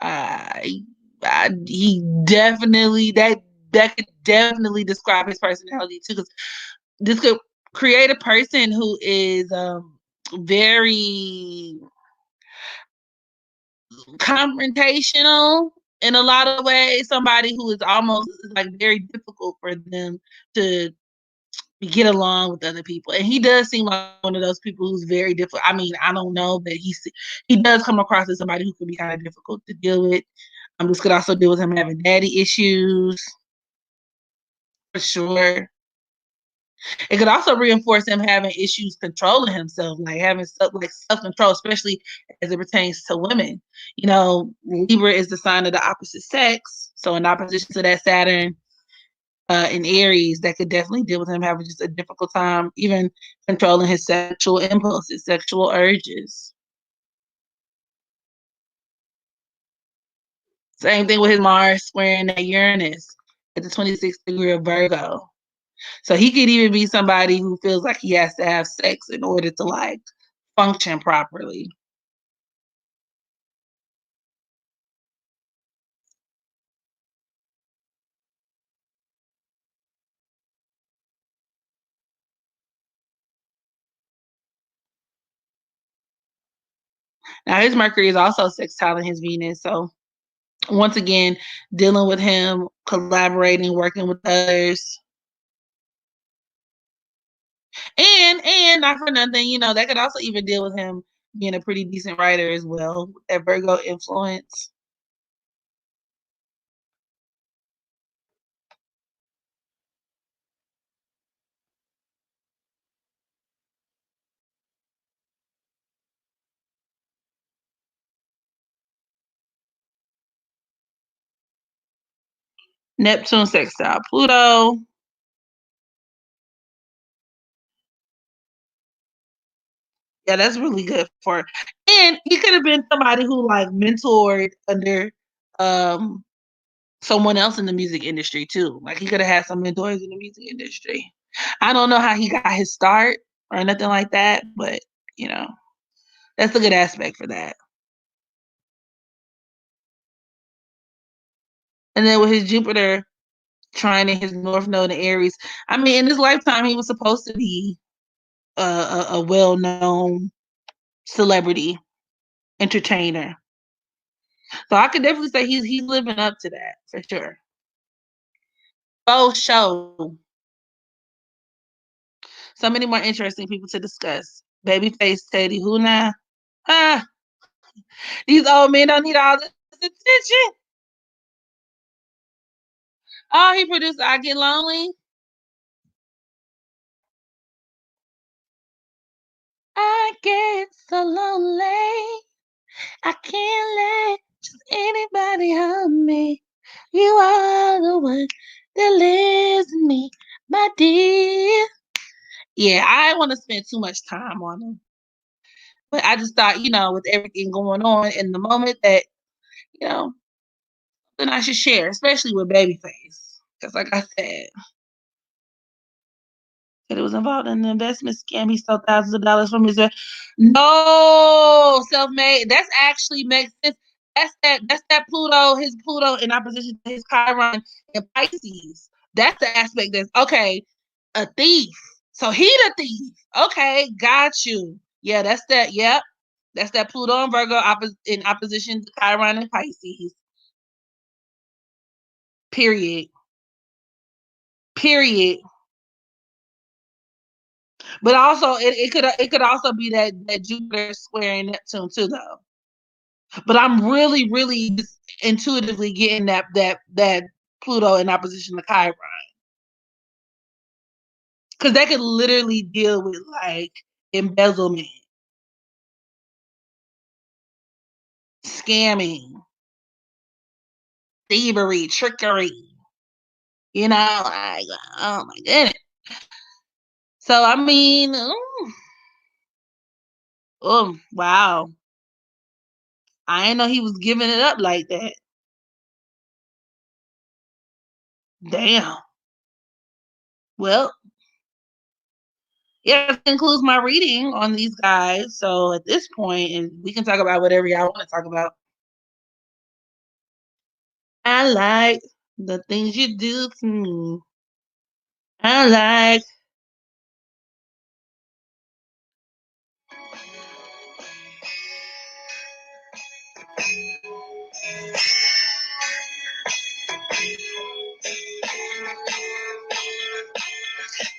I, he definitely that could definitely describe his personality too. Because this could create a person who is very confrontational in a lot of ways. Somebody who is almost like very difficult for them to get along with other people. And he does seem like one of those people who's very difficult. I mean, I don't know, but he does come across as somebody who can be kind of difficult to deal with. This could also deal with him having daddy issues for sure. It could also reinforce him having issues controlling himself, like having self control, especially as it pertains to women. Libra is the sign of the opposite sex, so in opposition to that Saturn in Aries, that could definitely deal with him having just a difficult time even controlling his sexual impulses, sexual urges. Same thing with his Mars squaring that Uranus at the 26th degree of Virgo. So he could even be somebody who feels like he has to have sex in order to like function properly. Now his Mercury is also sextiling his Venus. So once again, dealing with him, collaborating, working with others. And not for nothing, that could also even deal with him being a pretty decent writer as well, that Virgo influence. Neptune sextile Pluto. Yeah, that's really good for. And he could have been somebody who like mentored under um someone else in the music industry too. Like he could have had some mentors in the music industry. I don't know how he got his start or nothing like that, but you know, that's a good aspect for that. And then with his Jupiter trying in his North Node in Aries, I mean, in his lifetime, he was supposed to be a well-known celebrity entertainer. So I could definitely say he's living up to that for sure. Both show so many more interesting people to discuss. Babyface, Teddy, who now? Ah, these old men don't need all this attention. Oh, he produced I Get Lonely. I get so lonely. I can't let just anybody help me. You are the one that lives in me, my dear. Yeah, I want to spend too much time on him. But I just thought, with everything going on in the moment that, you know, then I should share, especially with Babyface. Because like I said it was involved in an investment scam. He stole thousands of dollars from his no self-made. That's actually makes sense. That's that Pluto, his Pluto in opposition to his Chiron and Pisces. That's the aspect that's okay. A thief. So he the thief. Okay, got you. Yeah, that's that. Yep. That's that Pluto and Virgo in opposition to Chiron and Pisces. Period. Period. But also, it could also be that Jupiter squaring Neptune too, though. But I'm really just intuitively getting that Pluto in opposition to Chiron, because that could literally deal with like embezzlement, scamming, thievery, trickery. Like, oh my goodness. So I mean, oh wow, I didn't know he was giving it up like that. Damn. Well, yeah, that concludes my reading on these guys. So at this point, and we can talk about whatever y'all want to talk about. I like the things you do to me. I like.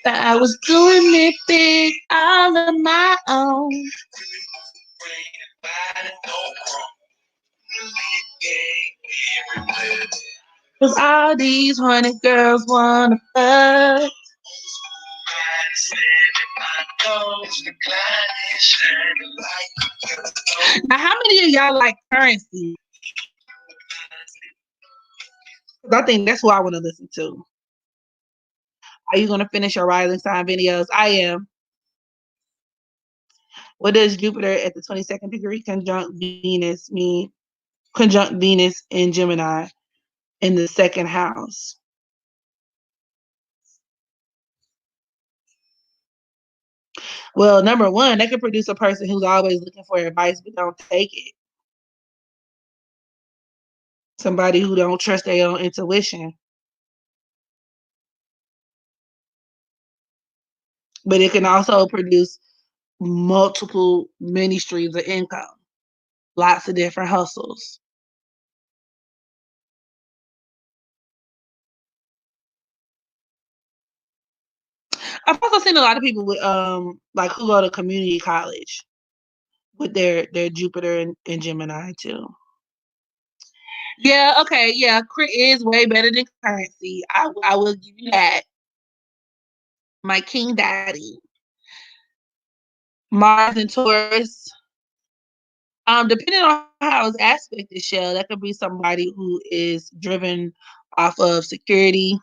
That I was doing it big all of my own. Cause all these horny girls wanna fuck. Now, how many of y'all like Currency? I think that's what I want to listen to. Are you gonna finish your rising sign videos? I am. What does Jupiter at the 22nd degree conjunct Venus mean? Conjunct Venus in Gemini in the second house. Well, number one, that could produce a person who's always looking for advice but don't take it. Somebody who don't trust their own intuition. But it can also produce many streams of income. Lots of different hustles. I've also seen a lot of people with like who go to community college with their Jupiter and Gemini too. Yeah, okay, yeah. Crit is way better than Currency. I will give you that. My King Daddy. Mars and Taurus. Depending on how it's aspected, Shell, that could be somebody who is driven off of security,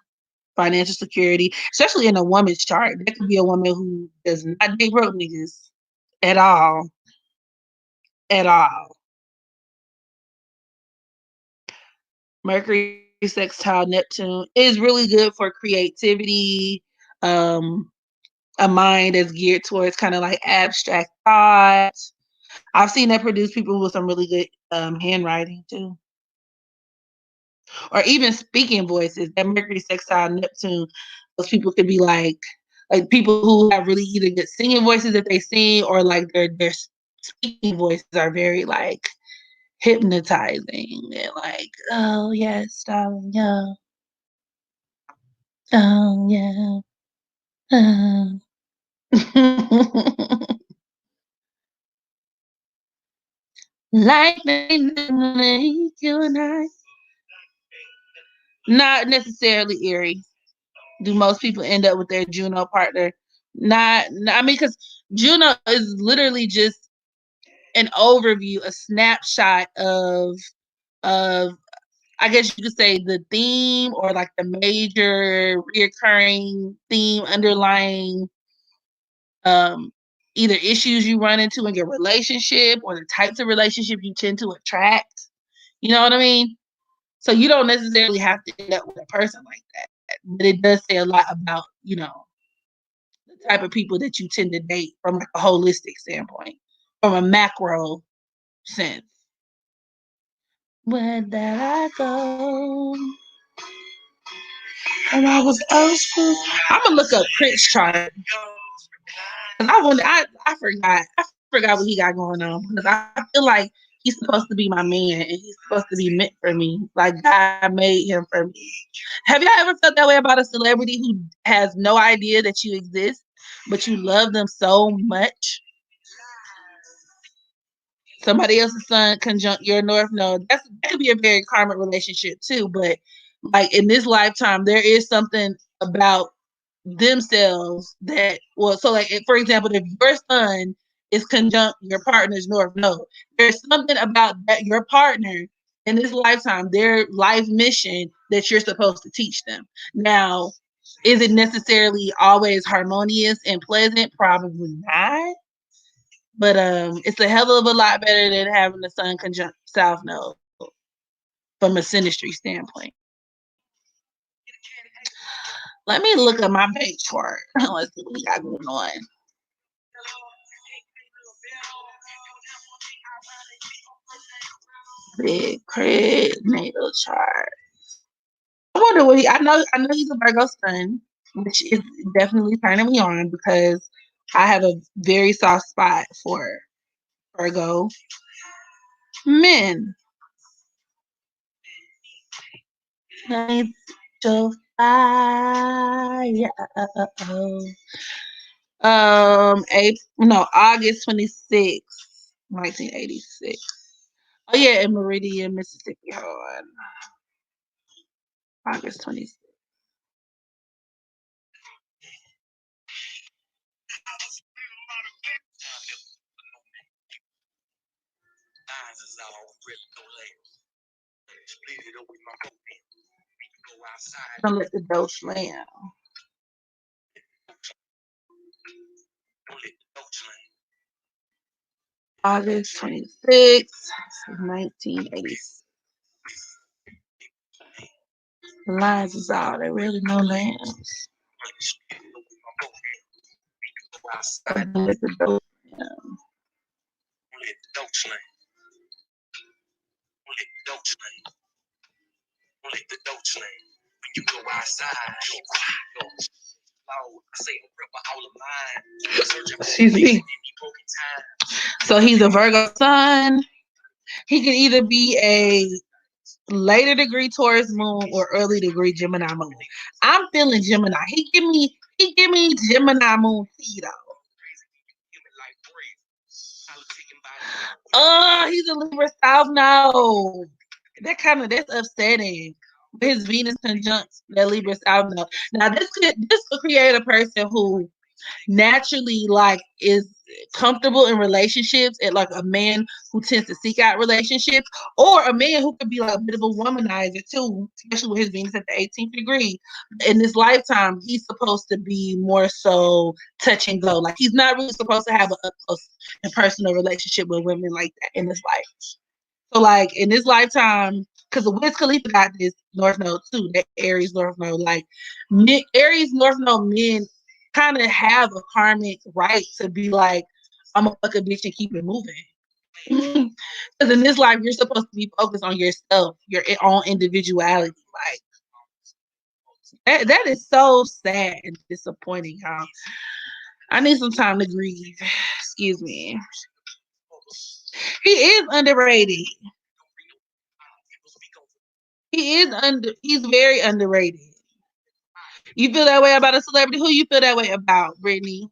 financial security, especially in a woman's chart. That could be a woman who does not date broke niggas at all. At all. Mercury sextile Neptune is really good for creativity, a mind that's geared towards kind of like abstract thoughts. I've seen that produce people with some really good handwriting too, or even speaking voices. That Mercury sextile Neptune, those people could be like people who have really either good singing voices that they sing, or like their speaking voices are very like hypnotizing and like, oh yes, darling, yeah, oh yeah. Like they make you and I. Not necessarily eerie. Do most people end up with their Juno partner? I mean, because Juno is literally just an overview, a snapshot of I guess you could say the theme, or like the major reoccurring theme underlying um either issues you run into in your relationship, or the types of relationship you tend to attract. You know what I mean? So you don't necessarily have to end up with a person like that. But it does say a lot about, the type of people that you tend to date from like a holistic standpoint, from a macro sense. Where did I go? And I was old school. I'm gonna look up Prince chart. I forgot. forgot what he got going on because I feel like he's supposed to be my man and he's supposed to be meant for me. Like God made him for me. Have y'all ever felt that way about a celebrity who has no idea that you exist, but you love them so much? Somebody else's sun conjunct your north node. That could be a very karmic relationship too. But like in this lifetime, there is something about themselves that so like for example, if your sun is conjunct your partner's north node, there's something about that your partner in this lifetime, their life mission that you're supposed to teach them. Now, is it necessarily always harmonious and pleasant? Probably not. But it's a hell of a lot better than having the sun conjunct south node from a synastry standpoint. Let me look at my base chart. Let's see what we got going on. Big cred natal chart. I wonder what I know he's a Virgo sun, which is definitely turning me on because I have a very soft spot for Virgo men. So fire. August 26th, 1986. Oh yeah, in Meridian, Mississippi. Hold on. August 26th. Don't let the dough slam. August 26th, 1986. The lines is all. There really no lands. Don't let the dough slam. Excuse me. So he's a Virgo sun. He can either be a later degree Taurus moon or early degree Gemini moon. I'm feeling Gemini. He give me Gemini moon Tito. Oh, he's a Libra South node. That's upsetting. His Venus conjunct that Libra South node. Now this could create a person who naturally like is comfortable in relationships and like a man who tends to seek out relationships, or a man who could be like a bit of a womanizer too, especially with his Venus at the 18th degree. In this lifetime, he's supposed to be more so touch and go. Like he's not really supposed to have an up close and personal relationship with women like that in this life. So like in this lifetime, because Wiz Khalifa got this North Node too, that Aries North Node. Like Aries North Node men kind of have a karmic right to be like, I'm a fuck a bitch and keep it moving. Because in this life, you're supposed to be focused on yourself, your own individuality. Like that is so sad and disappointing. How I need some time to grieve. Excuse me. He is underrated. He's very underrated. You feel that way about a celebrity? Who you feel that way about, Brittany?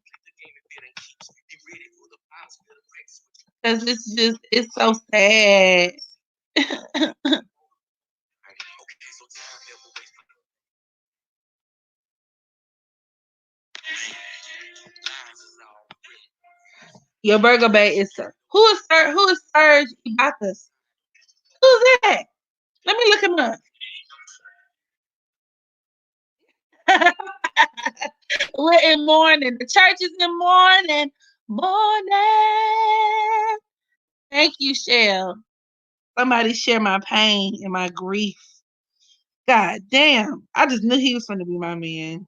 Because it's so sad. Your Virgo Bay is Sir. Who is Serge Ibaka? Who's that? Let me look him up. We're in mourning. The church is in mourning. Mourning. Thank you, Shell. Somebody share my pain and my grief. God damn. I just knew he was going to be my man.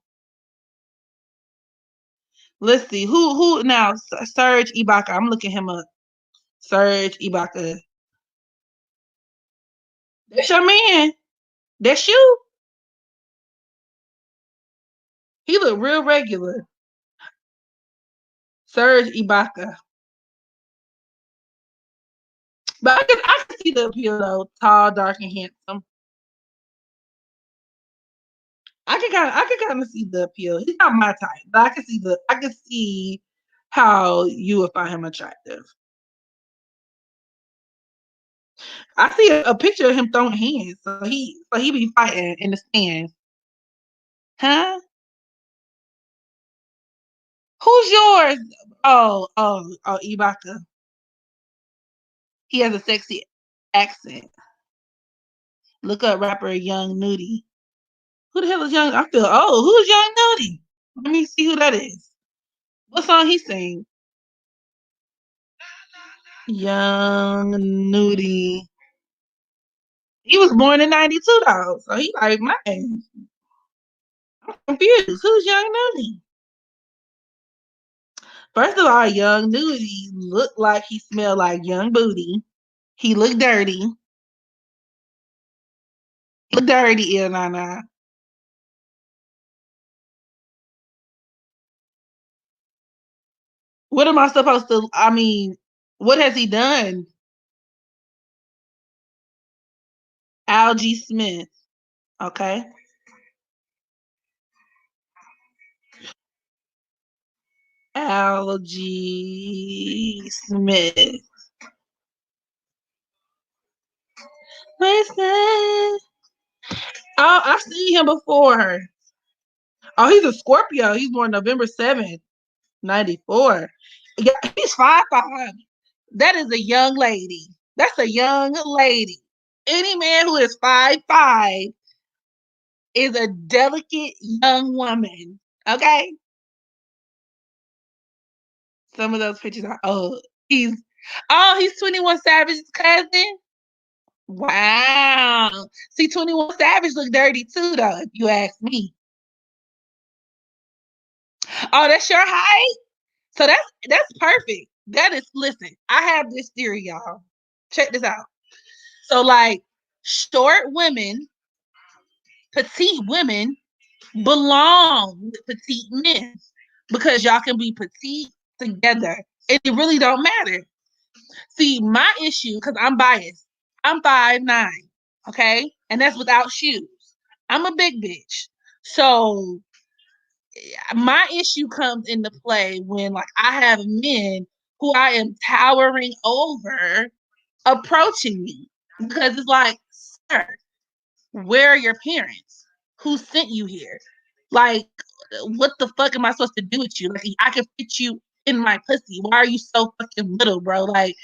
Let's see. Who now? Serge Ibaka. I'm looking him up. Serge Ibaka. That's your man. That's you. He look real regular. Serge Ibaka. But I can see the appeal though. Tall, dark, and handsome. I can kind of see the appeal. He's not my type, but I can see how you would find him attractive. I see a picture of him throwing hands, so he be fighting in the stands. Huh? Who's yours? Oh, Ibaka. He has a sexy accent. Look up rapper Young Nudie. Who the hell is Young? I feel old. Who's Young Nudie? Let me see who that is. What song he sing? Young Nudie. He was born in '92 though, so he like my age. I'm confused. Who's Young Nudie? First of all, Young Nudie looked like he smelled like young booty. He looked dirty. He looked dirty, Nana. What am I supposed to? I mean, what has he done? Algie Smith. Okay. Algie Smith. Listen. Oh, I've seen him before. Oh, he's a Scorpio. He's born November 7th, 94. Yeah, he's 5'5". That is a young lady. That's a young lady. Any man who is 5'5" is a delicate young woman. Okay? Some of those pictures are old. He's 21 Savage's cousin. Wow. See, 21 Savage look dirty too, though, if you ask me. Oh, that's your height? So that's perfect. That is listen, I have this theory, y'all. Check this out. So like short women, petite women belong with petite men because y'all can be petite together. And it really don't matter. See, my issue, because I'm biased, I'm 5'9", okay? And that's without shoes. I'm a big bitch. So my issue comes into play when like I have men who I am towering over approaching me. Because it's like, sir, where are your parents? Who sent you here? Like, what the fuck am I supposed to do with you? Like, I can fit you in my pussy. Why are you so fucking little, bro? Like,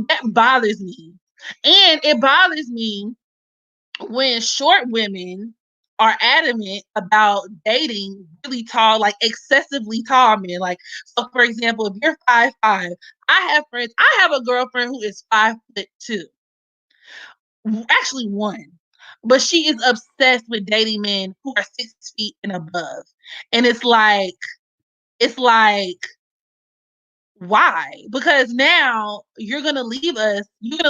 that bothers me. And it bothers me when short women are adamant about dating really tall, like excessively tall men. Like, so for example, if you're 5'5", I have a girlfriend who is 5'2", actually one. But she is obsessed with dating men who are 6 feet and above. And it's like, why? Because now you're gonna leave us with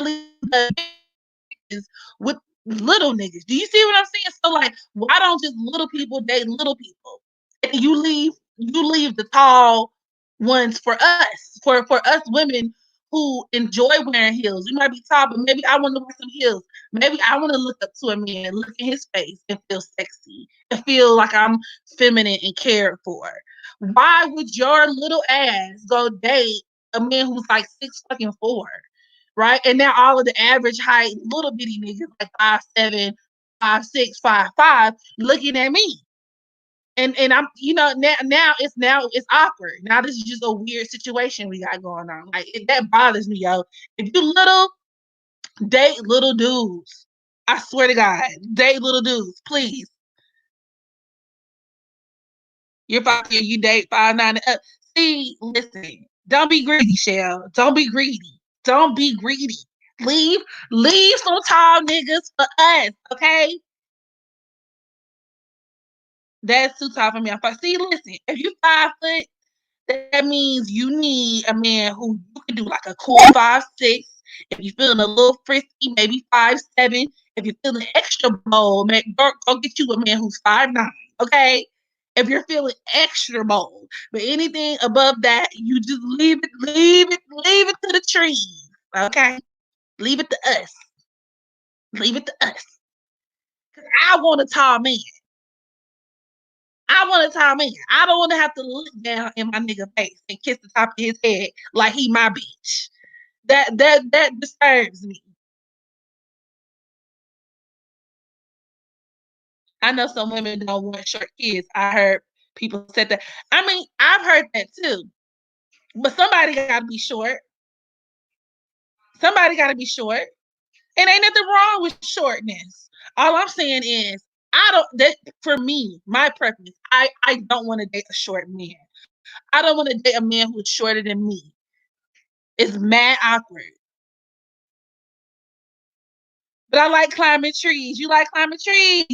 little niggas. Do you see what I'm saying? So like, why don't just little people date little people? And you leave the tall ones for us, for us women who enjoy wearing heels. We might be tall, but maybe I want to wear some heels. Maybe I want to look up to a man, look in his face, and feel sexy, and feel like I'm feminine and cared for. Why would your little ass go date a man who's like 6 fucking 4? Right? And now all of the average height little bitty niggas like 5'7", 5'6", 5'5", looking at me. And I'm now it's awkward. Now this is just a weird situation we got going on. Like that bothers me, yo. If you little, date little dudes. I swear to God, date little dudes, please. You're 5 you date 5'9" and up. See, listen, don't be greedy, Shell. Don't be greedy. Don't be greedy. Leave, leave some tall niggas for us, okay? That's too tall for me. See, listen, if you 5 foot, that means you need a man who you can do like a cool 5'6". If you're feeling a little frisky, maybe 5'7". If you're feeling extra bold, man, go get you a man who's 5'9". Okay. If you're feeling extra bold, but anything above that, you just leave it to the trees. Okay. Leave it to us. Leave it to us. Cause I want a tall man. I want a tall man. I don't want to have to look down in my nigga face and kiss the top of his head like he my bitch. That disturbs me. I know some women don't want short kids. I heard people said that. I mean, I've heard that too. But somebody gotta be short. Somebody gotta be short. And ain't nothing wrong with shortness. All I'm saying is I don't that for me, my preference, I don't want to date a short man. I don't want to date a man who's shorter than me. It's mad awkward. But I like climbing trees. You like climbing trees?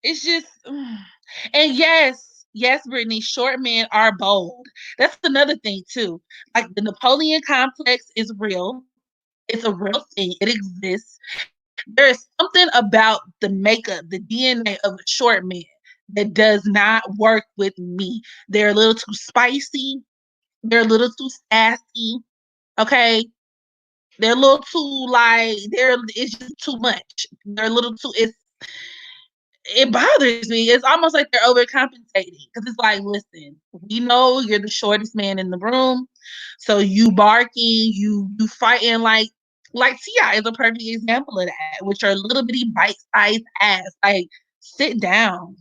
It's just, and yes, Brittany, short men are bold. That's another thing too. Like the Napoleon complex is real. It's a real thing. It exists. There is something about the makeup, the DNA of a short man that does not work with me. They're a little too spicy. They're a little too sassy. Okay. They're a little too like it's just too much. They're a little too it bothers me. It's almost like they're overcompensating because it's like, listen, we know you're the shortest man in the room, so you barking, you fighting like Ti is a perfect example of that, which are little bitty bite sized ass. Like, sit down.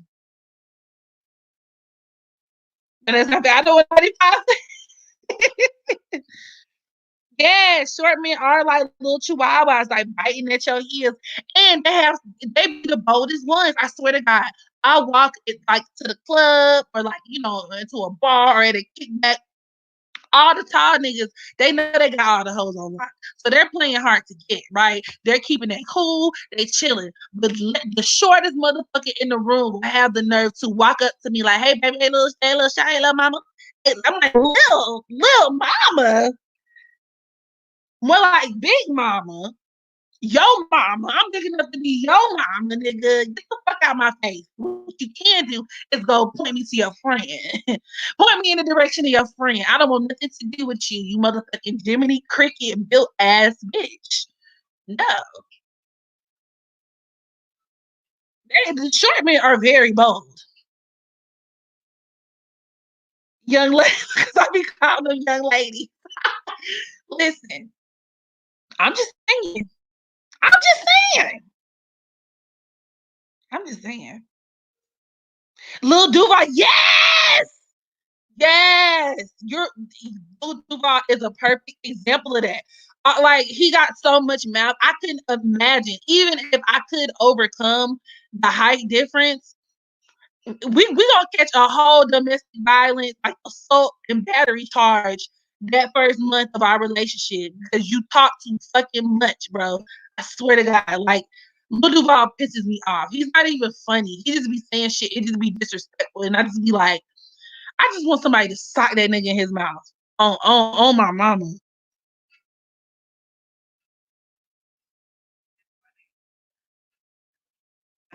And it's not bad. I know what yeah, short men are like little chihuahuas, like biting at your heels, and they be the boldest ones. I swear to God, I walk it like to the club or like into a bar or at a kickback. All the tall niggas, they know they got all the hoes on lock, so they're playing hard to get. Right, they're keeping it cool, they chilling. But the shortest motherfucker in the room will have the nerve to walk up to me like, "Hey, baby, hey, little shy, hey, little mama." I'm like, little mama. More like big mama, yo mama. I'm big enough to be yo mama, nigga. Get the fuck out my face. What you can do is go point me to your friend. Point me in the direction of your friend. I don't want nothing to do with you, you motherfucking Jiminy Cricket built ass bitch. No. The short men are very bold. Young ladies, because I be calling them young ladies. Listen, I'm just saying. I'm just saying. I'm just saying. Lil Duval, yes! Yes, Lil Duval is a perfect example of that. Like he got so much mouth. I couldn't imagine, even if I could overcome the height difference, we gonna catch a whole domestic violence, like assault and battery charge that first month of our relationship because you talk too fucking much, bro. I swear to God, like Lil Duval pisses me off. He's not even funny. He just be saying shit. It just be disrespectful, and I just be like, I just want somebody to sock that nigga in his mouth on my mama.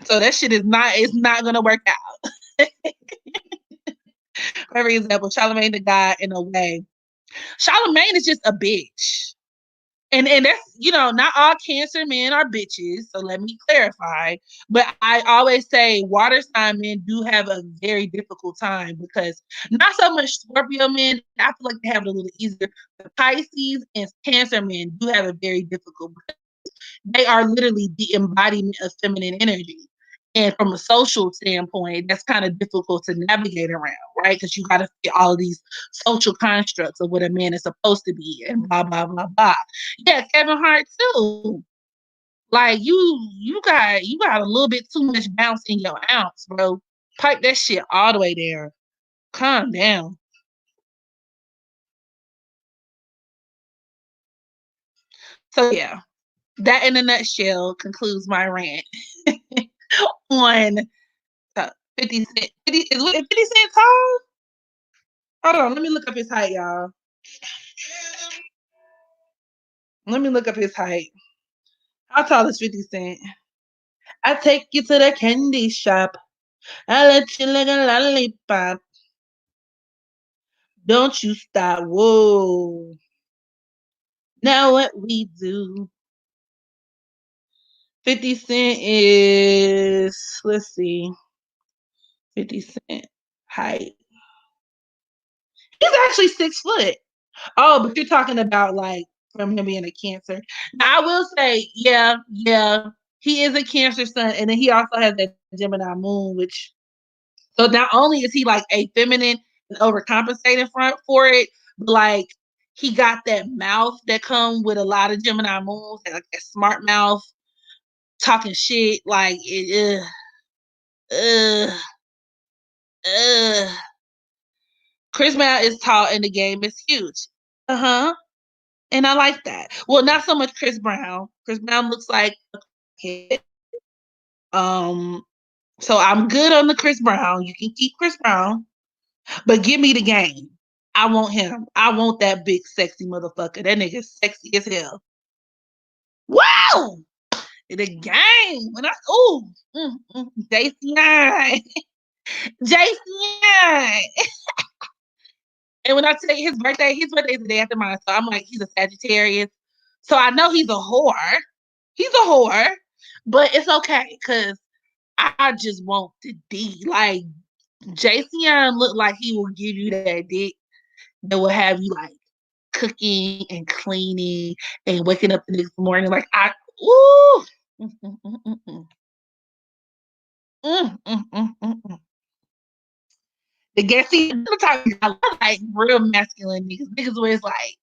So that shit is not it's not gonna work out. For example, Charlamagne the God in a way. Charlamagne is just a bitch. And that's not all cancer men are bitches, so let me clarify. But I always say water sign men do have a very difficult time because not so much Scorpio men, I feel like they have it a little easier. The Pisces and Cancer men do have a very difficult, they are literally the embodiment of feminine energy. And from a social standpoint, that's kind of difficult to navigate around, right? Because you got to fit all of these social constructs of what a man is supposed to be and blah, blah, blah, blah. Yeah, Kevin Hart too. Like you got a little bit too much bounce in your ounce, bro. Pipe that shit all the way there. Calm down. So yeah, that in a nutshell concludes my rant on 50 Cent. 50, is 50 Cent tall? Hold on, let me look up his height, y'all. Let me look up his height. How tall is 50 Cent? I take you to the candy shop. I let you lick a lollipop. Don't you stop. Whoa. Now what we do. 50 Cent is, let's see, 50 Cent height. He's actually 6 foot. Oh, but you're talking about like from him being a Cancer. Now, I will say, yeah, he is a Cancer sun, and then he also has that Gemini moon, which so not only is he like a feminine and overcompensating for it, but like he got that mouth that come with a lot of Gemini moons, like a smart mouth, talking shit, like it. Uh, uh. Chris Brown is tall and the game is huge. Uh huh. And I like that. Well, not so much Chris Brown. Chris Brown looks like a kid. Um, so I'm good on the Chris Brown. You can keep Chris Brown, but give me the game. I want him. I want that big sexy motherfucker. That nigga's sexy as hell. Wow! The game. When I JCI. JCI. And when I tell you his birthday is the day after mine. So I'm like, he's a Sagittarius. So I know he's a whore. He's a whore. But it's okay because I just want the D. Like Jason looked like he will give you that dick that will have you like cooking and cleaning and waking up the next morning. Like I ooh. Mm, mm, mm, mm, mm. Mm, mm, mm, mm, mm. The gassy the type I like real masculine niggas where it's like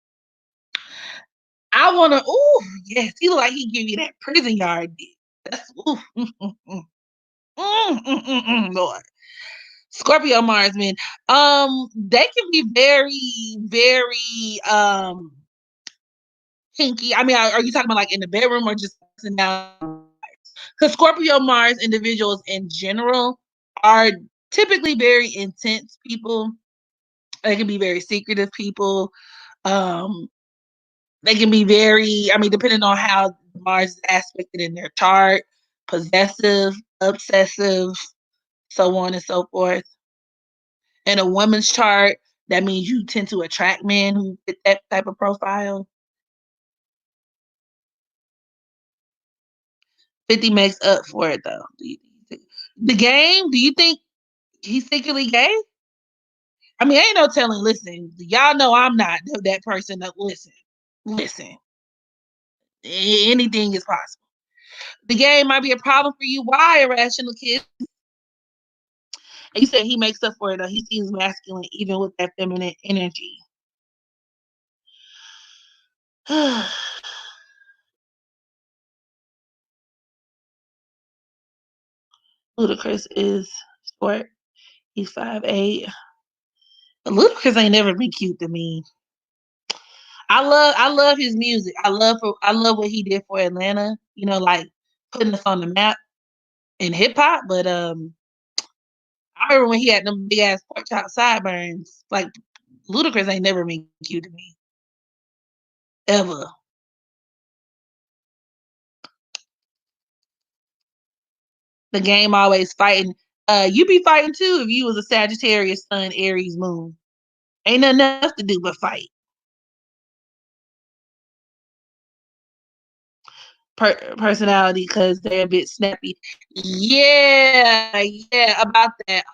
I wanna ooh, yes, he look like he give you that prison yard dick. That's ooh, Lord. Scorpio Mars men. They can be very, very kinky. I mean, are you talking about like in the bedroom or just now? Because Scorpio Mars individuals in general are typically very intense people. They can be very secretive people. Um, they can be very, I mean, depending on how Mars is aspected in their chart, possessive, obsessive, so on and so forth. In a woman's chart, that means you tend to attract men who fit that type of profile. 50 makes up for it though. The game, do you think he's secretly gay? I mean, ain't no telling. Listen, y'all know I'm not that person that listen. Anything is possible. The game might be a problem for you. Why, irrational kid? And you said he makes up for it though. He seems masculine even with that feminine energy. Ludacris is short. He's 5'8". Ludacris ain't never been cute to me. I love his music. I love what he did for Atlanta. You know, like putting us on the map in hip hop. But I remember when he had them big ass pork chop sideburns. Like Ludacris ain't never been cute to me ever. The game always fighting. You be fighting too if you was a Sagittarius Sun Aries Moon. Ain't nothing else to do but fight. Personality because they're a bit snappy. Yeah, about that.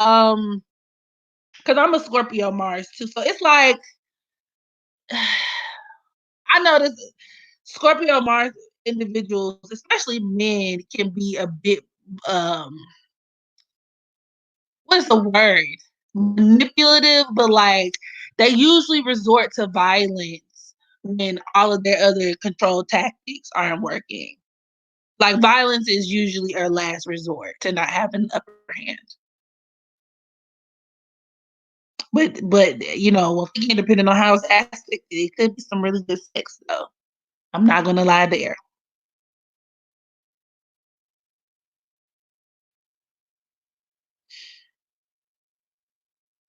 Because I'm a Scorpio Mars too, so it's like I notice Scorpio Mars individuals, especially men, can be a bit what's the word? Manipulative, but like they usually resort to violence when all of their other control tactics aren't working. Like violence is usually our last resort to not have an upper hand. But you know, well, again, depending on how it's aspected, it could be some really good sex though. I'm not gonna lie there.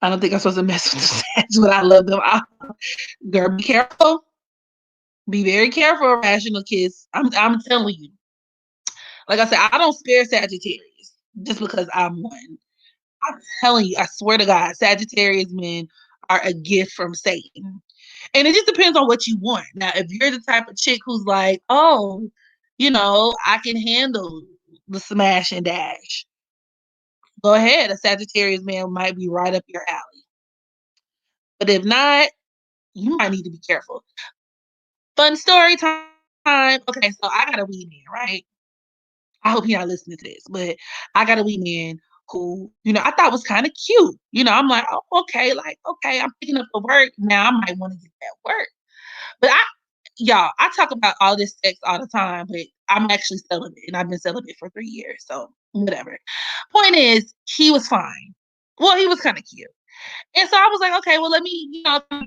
I don't think I'm supposed to mess with the sex, but I love them. Girl, be careful. Be very careful, rational kids. I'm telling you. Like I said, I don't spare Sagittarius just because I'm one. I'm telling you, I swear to God, Sagittarius men are a gift from Satan. And it just depends on what you want. Now, if you're the type of chick who's like, oh, I can handle the smash and dash, go ahead. A Sagittarius man might be right up your alley. But if not, you might need to be careful. Fun story time. Okay, so I got a weed man, right? I hope you're not listening to this, but I got a weed man who, I thought was kind of cute. I'm like, oh, okay, okay, I'm picking up the work. Now I might want to get that work. But y'all, I talk about all this sex all the time, but I'm actually celibate and I've been celibate for 3 years. So whatever. Point is, he was fine. Well, he was kind of cute. And so I was like, okay, well, let me,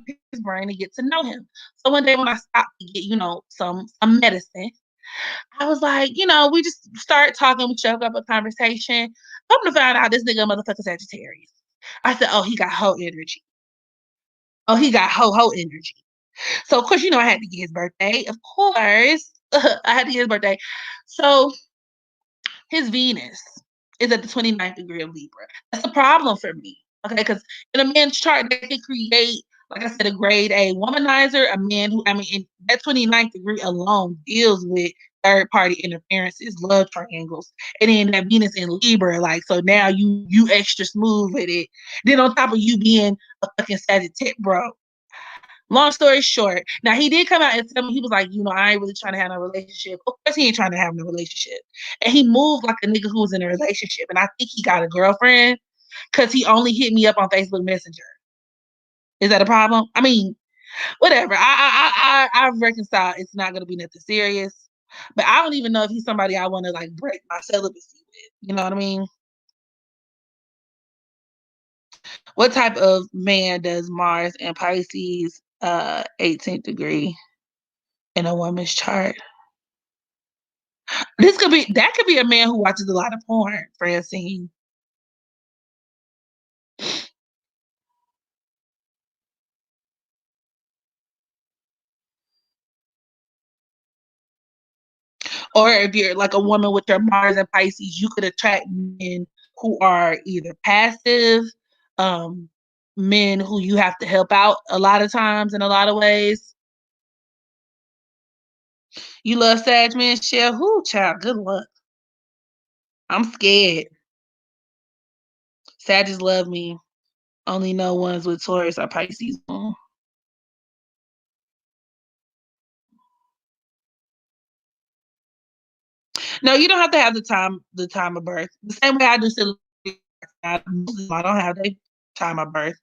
pick his brain and get to know him. So one day when I stopped to get, some medicine, I was like, we just start talking, we struck up a conversation. I'm gonna find out this nigga motherfucker Sagittarius. I said, oh, he got hoe energy. Oh, he got ho energy. So of course, I had to get his birthday. Of course, I had to get his birthday. So his Venus is at the 29th degree of Libra. That's a problem for me. Okay, because in a man's chart, they can create, like I said, a grade A womanizer, a man who, in that 29th degree alone deals with third party interferences, love triangles, and then that Venus in Libra, like, so now you extra smooth with it. Then on top of you being a fucking Sagittarius, bro. Long story short, now he did come out and tell me, he was like, I ain't really trying to have no relationship. Of course, he ain't trying to have no relationship. And he moved like a nigga who was in a relationship. And I think he got a girlfriend because he only hit me up on Facebook Messenger. Is that a problem? Whatever. I've reconciled. It's not gonna be nothing serious. But I don't even know if he's somebody I want to like break my celibacy with. You know what I mean? What type of man does Mars and Pisces 18th degree in a woman's chart? That could be a man who watches a lot of porn, Francine. Or if you're like a woman with your Mars and Pisces, you could attract men who are either passive, um, men who you have to help out a lot of times in a lot of ways. You love Sag men, Shell? Who, child? Good luck. I'm scared. Sagittarius love me. Only know ones with Taurus or Pisces. No, you don't have to have the time of birth. The same way I do I don't have the time of birth.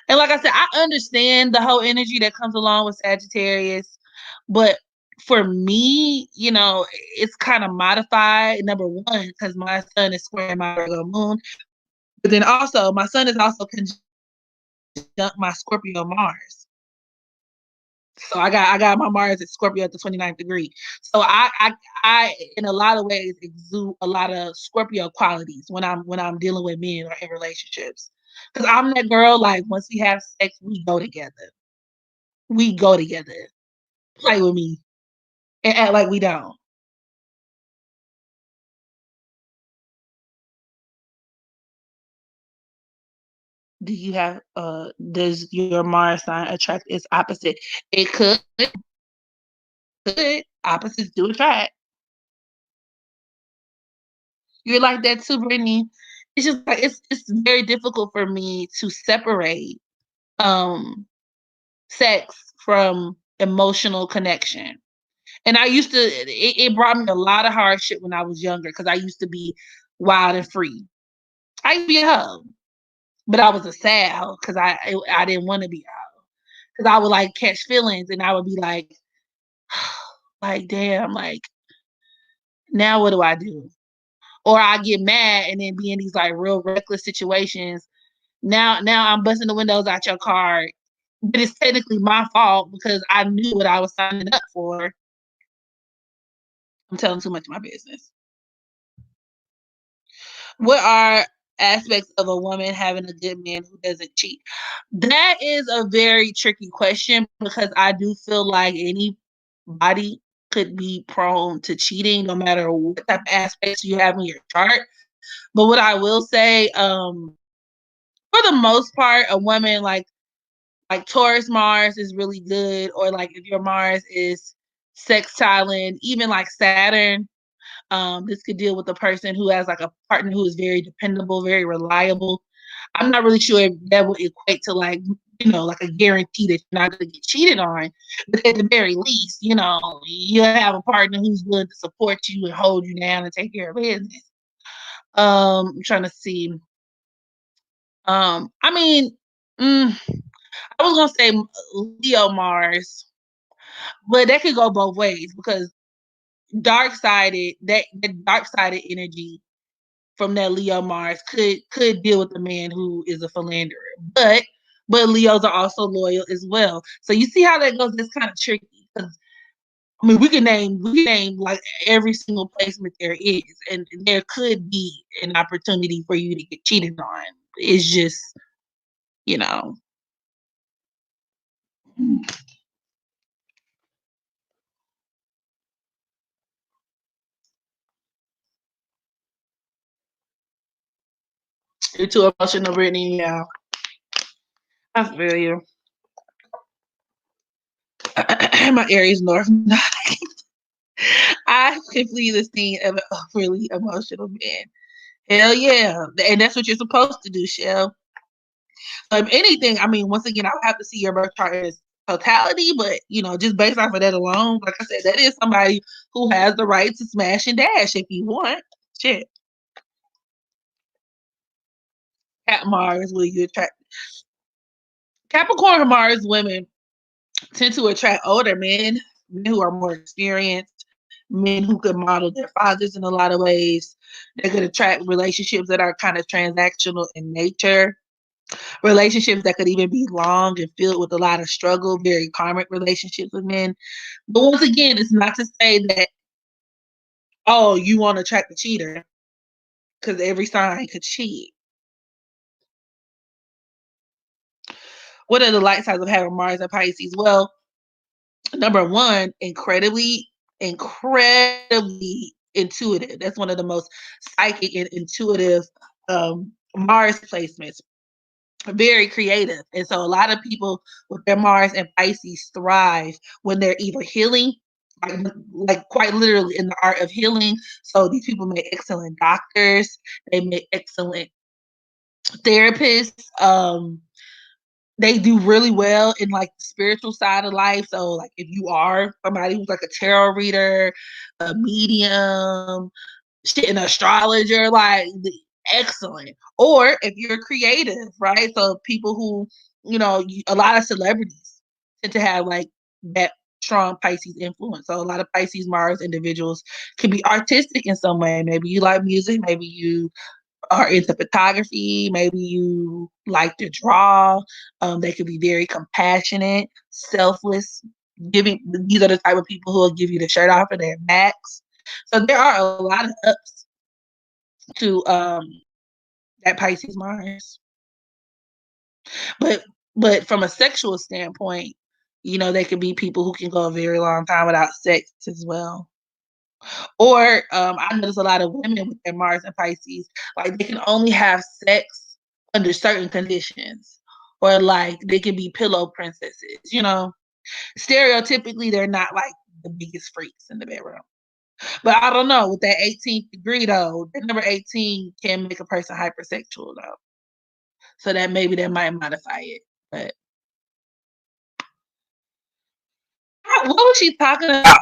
And like I said, I understand the whole energy that comes along with Sagittarius, but for me, it's kind of modified. Number one, because my sun is square my Virgo moon, but then also my sun is also conjunct my Scorpio Mars. So I got my Mars at Scorpio at the 29th degree. So I in a lot of ways exude a lot of Scorpio qualities when I'm dealing with men or in relationships. Because I'm that girl, like once we have sex, we go together. We go together. Play with me and act like we don't. Does your Mars sign attract its opposite? It could. Opposites do attract. You're like that too, Brittany. It's just like it's very difficult for me to separate um sex from emotional connection. And I used to it brought me a lot of hardship when I was younger because I used to be wild and free. I used to be a hoe, but I was a sad hoe because I didn't want to be a hoe because I would like catch feelings and I would be like damn, like now what do I do? Or I get mad and then be in these like real reckless situations. Now I'm busting the windows out your car, but it's technically my fault because I knew what I was signing up for. I'm telling too much of my business. What are aspects of a woman having a good man who doesn't cheat? That is a very tricky question because I do feel like anybody could be prone to cheating no matter what type of aspects you have in your chart. But what I will say, for the most part, a woman like Taurus Mars is really good, or like if your Mars is sextile, even like Saturn. This could deal with a person who has like a partner who is very dependable, very reliable. I'm not really sure if that would equate to like, like a guarantee that you're not going to get cheated on. But at the very least, you have a partner who's willing to support you and hold you down and take care of business. I'm trying to see. I mean, I was gonna say Leo Mars, but that could go both ways because that dark sided energy from that Leo Mars could deal with a man who is a philanderer. But Leos are also loyal as well. So you see how that goes? It's kind of tricky because I mean we can name like every single placement there is, and there could be an opportunity for you to get cheated on. It's just, you know. You're too emotional, Brittany. Yeah, I feel you. My Aries North. I completely seen of a really emotional man. Hell yeah. And that's what you're supposed to do, Shell. If anything, I mean, once again, I would have to see your birth chart as totality, but just based off of that alone, like I said, that is somebody who has the right to smash and dash if you want. Shit. Cat Mars, will you attract Capricorn Mars women tend to attract older men who are more experienced, men who could model their fathers in a lot of ways. They could attract relationships that are kind of transactional in nature, relationships that could even be long and filled with a lot of struggle, very karmic relationships with men. But once again, it's not to say that, oh, you want to attract a cheater because every sign could cheat. What are the light sides of having Mars and Pisces? Well, number one, incredibly intuitive. That's one of the most psychic and intuitive Mars placements. Very creative. And so a lot of people with their Mars and Pisces thrive when they're either healing, like quite literally in the art of healing. So these people make excellent doctors, they make excellent therapists. They do really well in like the spiritual side of life. So like if you are somebody who's like a tarot reader, a medium, shit, an astrologer, like excellent. Or if you're creative, right? So people who, a lot of celebrities tend to have like that strong Pisces influence. So a lot of Pisces Mars individuals can be artistic in some way. Maybe you like music, maybe you are into photography, maybe you like to draw. They could be very compassionate, selfless, giving. These are the type of people who will give you the shirt off of their backs. So there are a lot of ups to that Pisces Mars. But from a sexual standpoint, they could be people who can go a very long time without sex as well. Or I notice a lot of women with their Mars and Pisces, like they can only have sex under certain conditions, or like they can be pillow princesses. Stereotypically, they're not like the biggest freaks in the bedroom. But I don't know, with that 18th degree though, the number 18 can make a person hypersexual though. So that maybe that might modify it. But what was she talking about?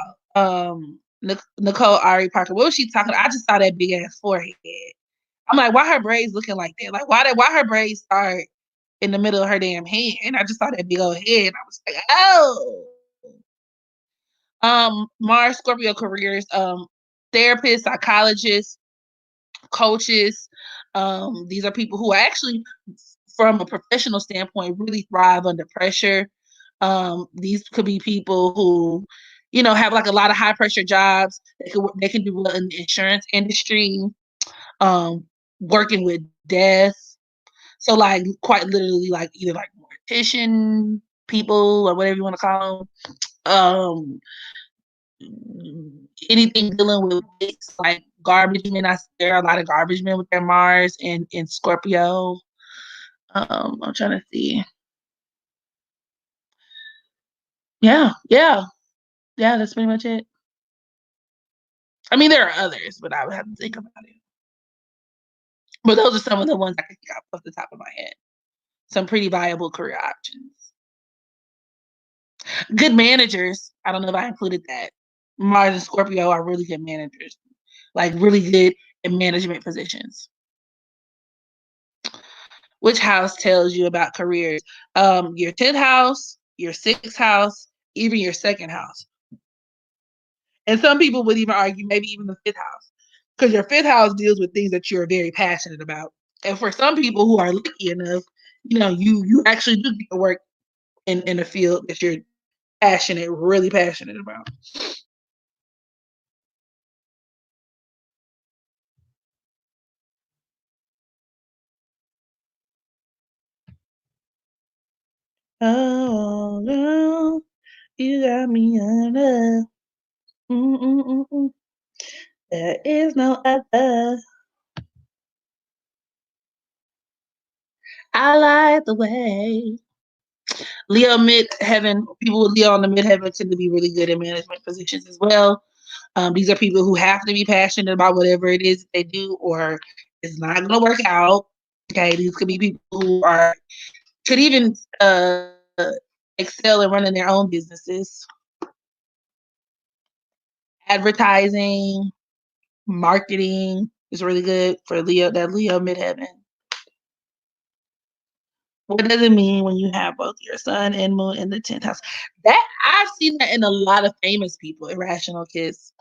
Nicole Ari Parker. What was she talking about? I just saw that big ass forehead. I'm like, why her braids looking like that? Like, why her braids start in the middle of her damn head? And I just saw that big old head. And I was like, oh. Mars Scorpio careers, therapists, psychologists, coaches. These are people who are actually, from a professional standpoint, really thrive under pressure. These could be people who, have like a lot of high pressure jobs. They can do well in the insurance industry, working with death. So like quite literally like either like mortician people or whatever you want to call them. Anything dealing with waste, like garbage men. There are a lot of garbage men with their Mars and Scorpio. I'm trying to see. Yeah, yeah, yeah. That's pretty much it. I mean, there are others, but I would have to think about it. But those are some of the ones I could think off the top of my head. Some pretty viable career options. Good managers. I don't know if I included that. Mars and Scorpio are really good managers, like really good in management positions. Which house tells you about careers? Your 10th house, your 6th house, even your 2nd house. And some people would even argue maybe even the 5th house, because your 5th house deals with things that you're very passionate about. And for some people who are lucky enough, you actually do get to work in a field that you're really passionate about. Oh, girl, you got me under. Mm-mm-mm-mm. There is no other. I like the way Leo midheaven, people with Leo on the midheaven tend to be really good in management positions as well. These are people who have to be passionate about whatever it is they do, or it's not going to work out. Okay, these could be people who could even excel in running their own businesses, advertising, marketing is really good for Leo. That Leo midheaven. What does it mean when you have both your sun and moon in the 10th house? That I've seen that in a lot of famous people, irrational kids.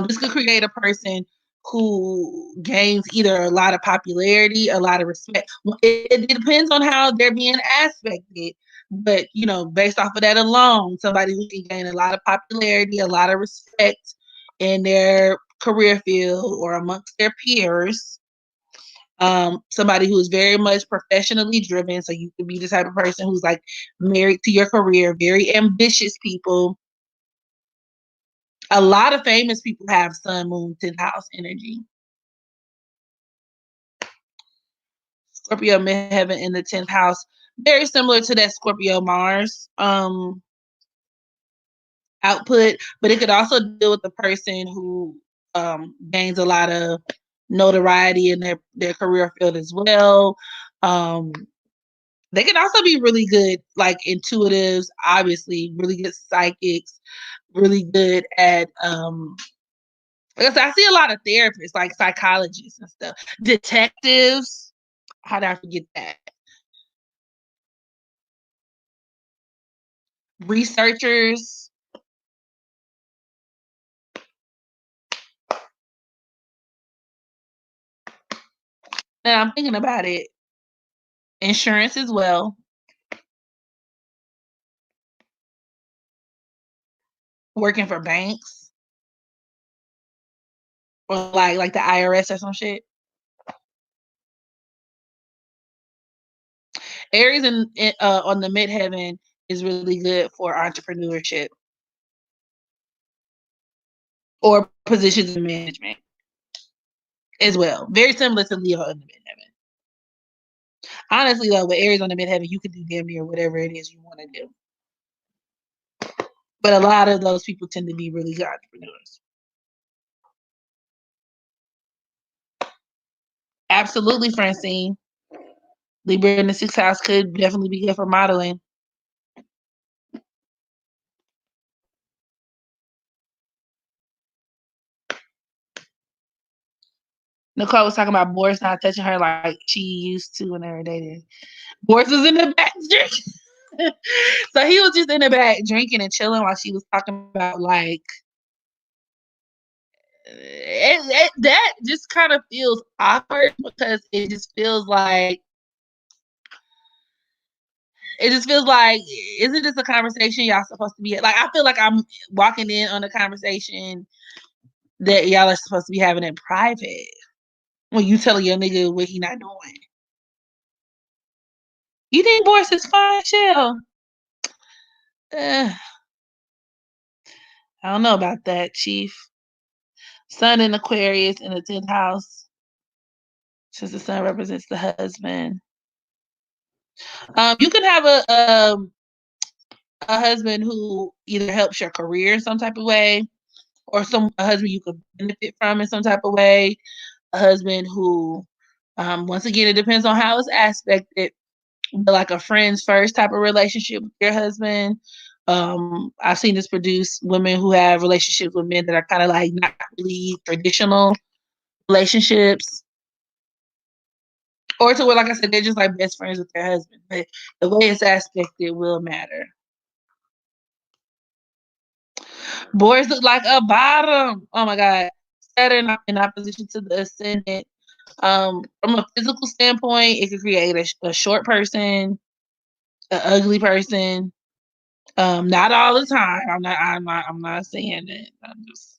This could create a person who gains either a lot of popularity, a lot of respect. It depends on how they're being aspected. But, based off of that alone, somebody who can gain a lot of popularity, a lot of respect in their career field or amongst their peers. Somebody who is very much professionally driven. So you could be the type of person who's like married to your career, very ambitious people. A lot of famous people have sun, moon, 10th house energy. Scorpio midheaven in the 10th house, very similar to that Scorpio Mars output, but it could also deal with the person who gains a lot of notoriety in their career field as well. They can also be really good, like intuitives, obviously, really good psychics, really good at because I see a lot of therapists, like psychologists and stuff. Detectives. How did I forget that? Researchers. And I'm thinking about it. Insurance as well. Working for banks or like the IRS or some shit. Aries on the midheaven is really good for entrepreneurship or positions in management as well. Very similar to Leo in the midheaven. Honestly, though, with Aries on the midheaven, you can do damn near whatever it is you want to do. But a lot of those people tend to be really good entrepreneurs. Absolutely, Francine. Libra in the 6th house could definitely be good for modeling. Nicole was talking about Boris not touching her like she used to when they were dating. Boris was in the back drinking. So he was just in the back drinking and chilling while she was talking about like that just kind of feels awkward because it just feels like isn't this a conversation y'all supposed to be like I feel like I'm walking in on a conversation that y'all are supposed to be having in private when you telling your nigga what he not doing. You think Boris is fine, Shell? Uh, I don't know about that, Chief. Sun in Aquarius in the 10th house, since the sun represents the husband. You can have a husband who either helps your career in some type of way, or a husband you could benefit from in some type of way. A husband who, once again, it depends on how it's aspected, but like a friends first type of relationship with your husband. I've seen this produce women who have relationships with men that are kind of like not really traditional relationships, or to where, like I said, they're just like best friends with their husband. But the way it's aspected will matter. Boys look like a bottom. Oh my God. Saturn in opposition to the ascendant. From a physical standpoint, it could create a short person, an ugly person. Not all the time. I'm not saying that. I'm just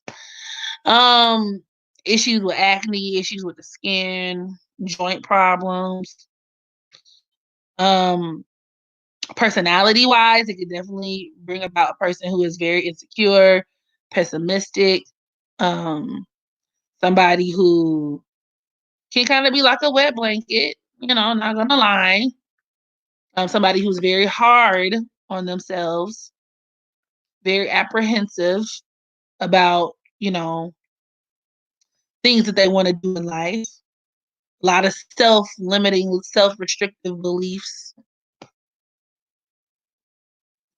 um issues with acne, issues with the skin, joint problems. Um, Personality wise, it could definitely bring about a person who is very insecure, pessimistic, um, somebody who can kind of be like a wet blanket, not gonna lie. Somebody who's very hard on themselves, very apprehensive about, things that they want to do in life. A lot of self-limiting, self-restrictive beliefs.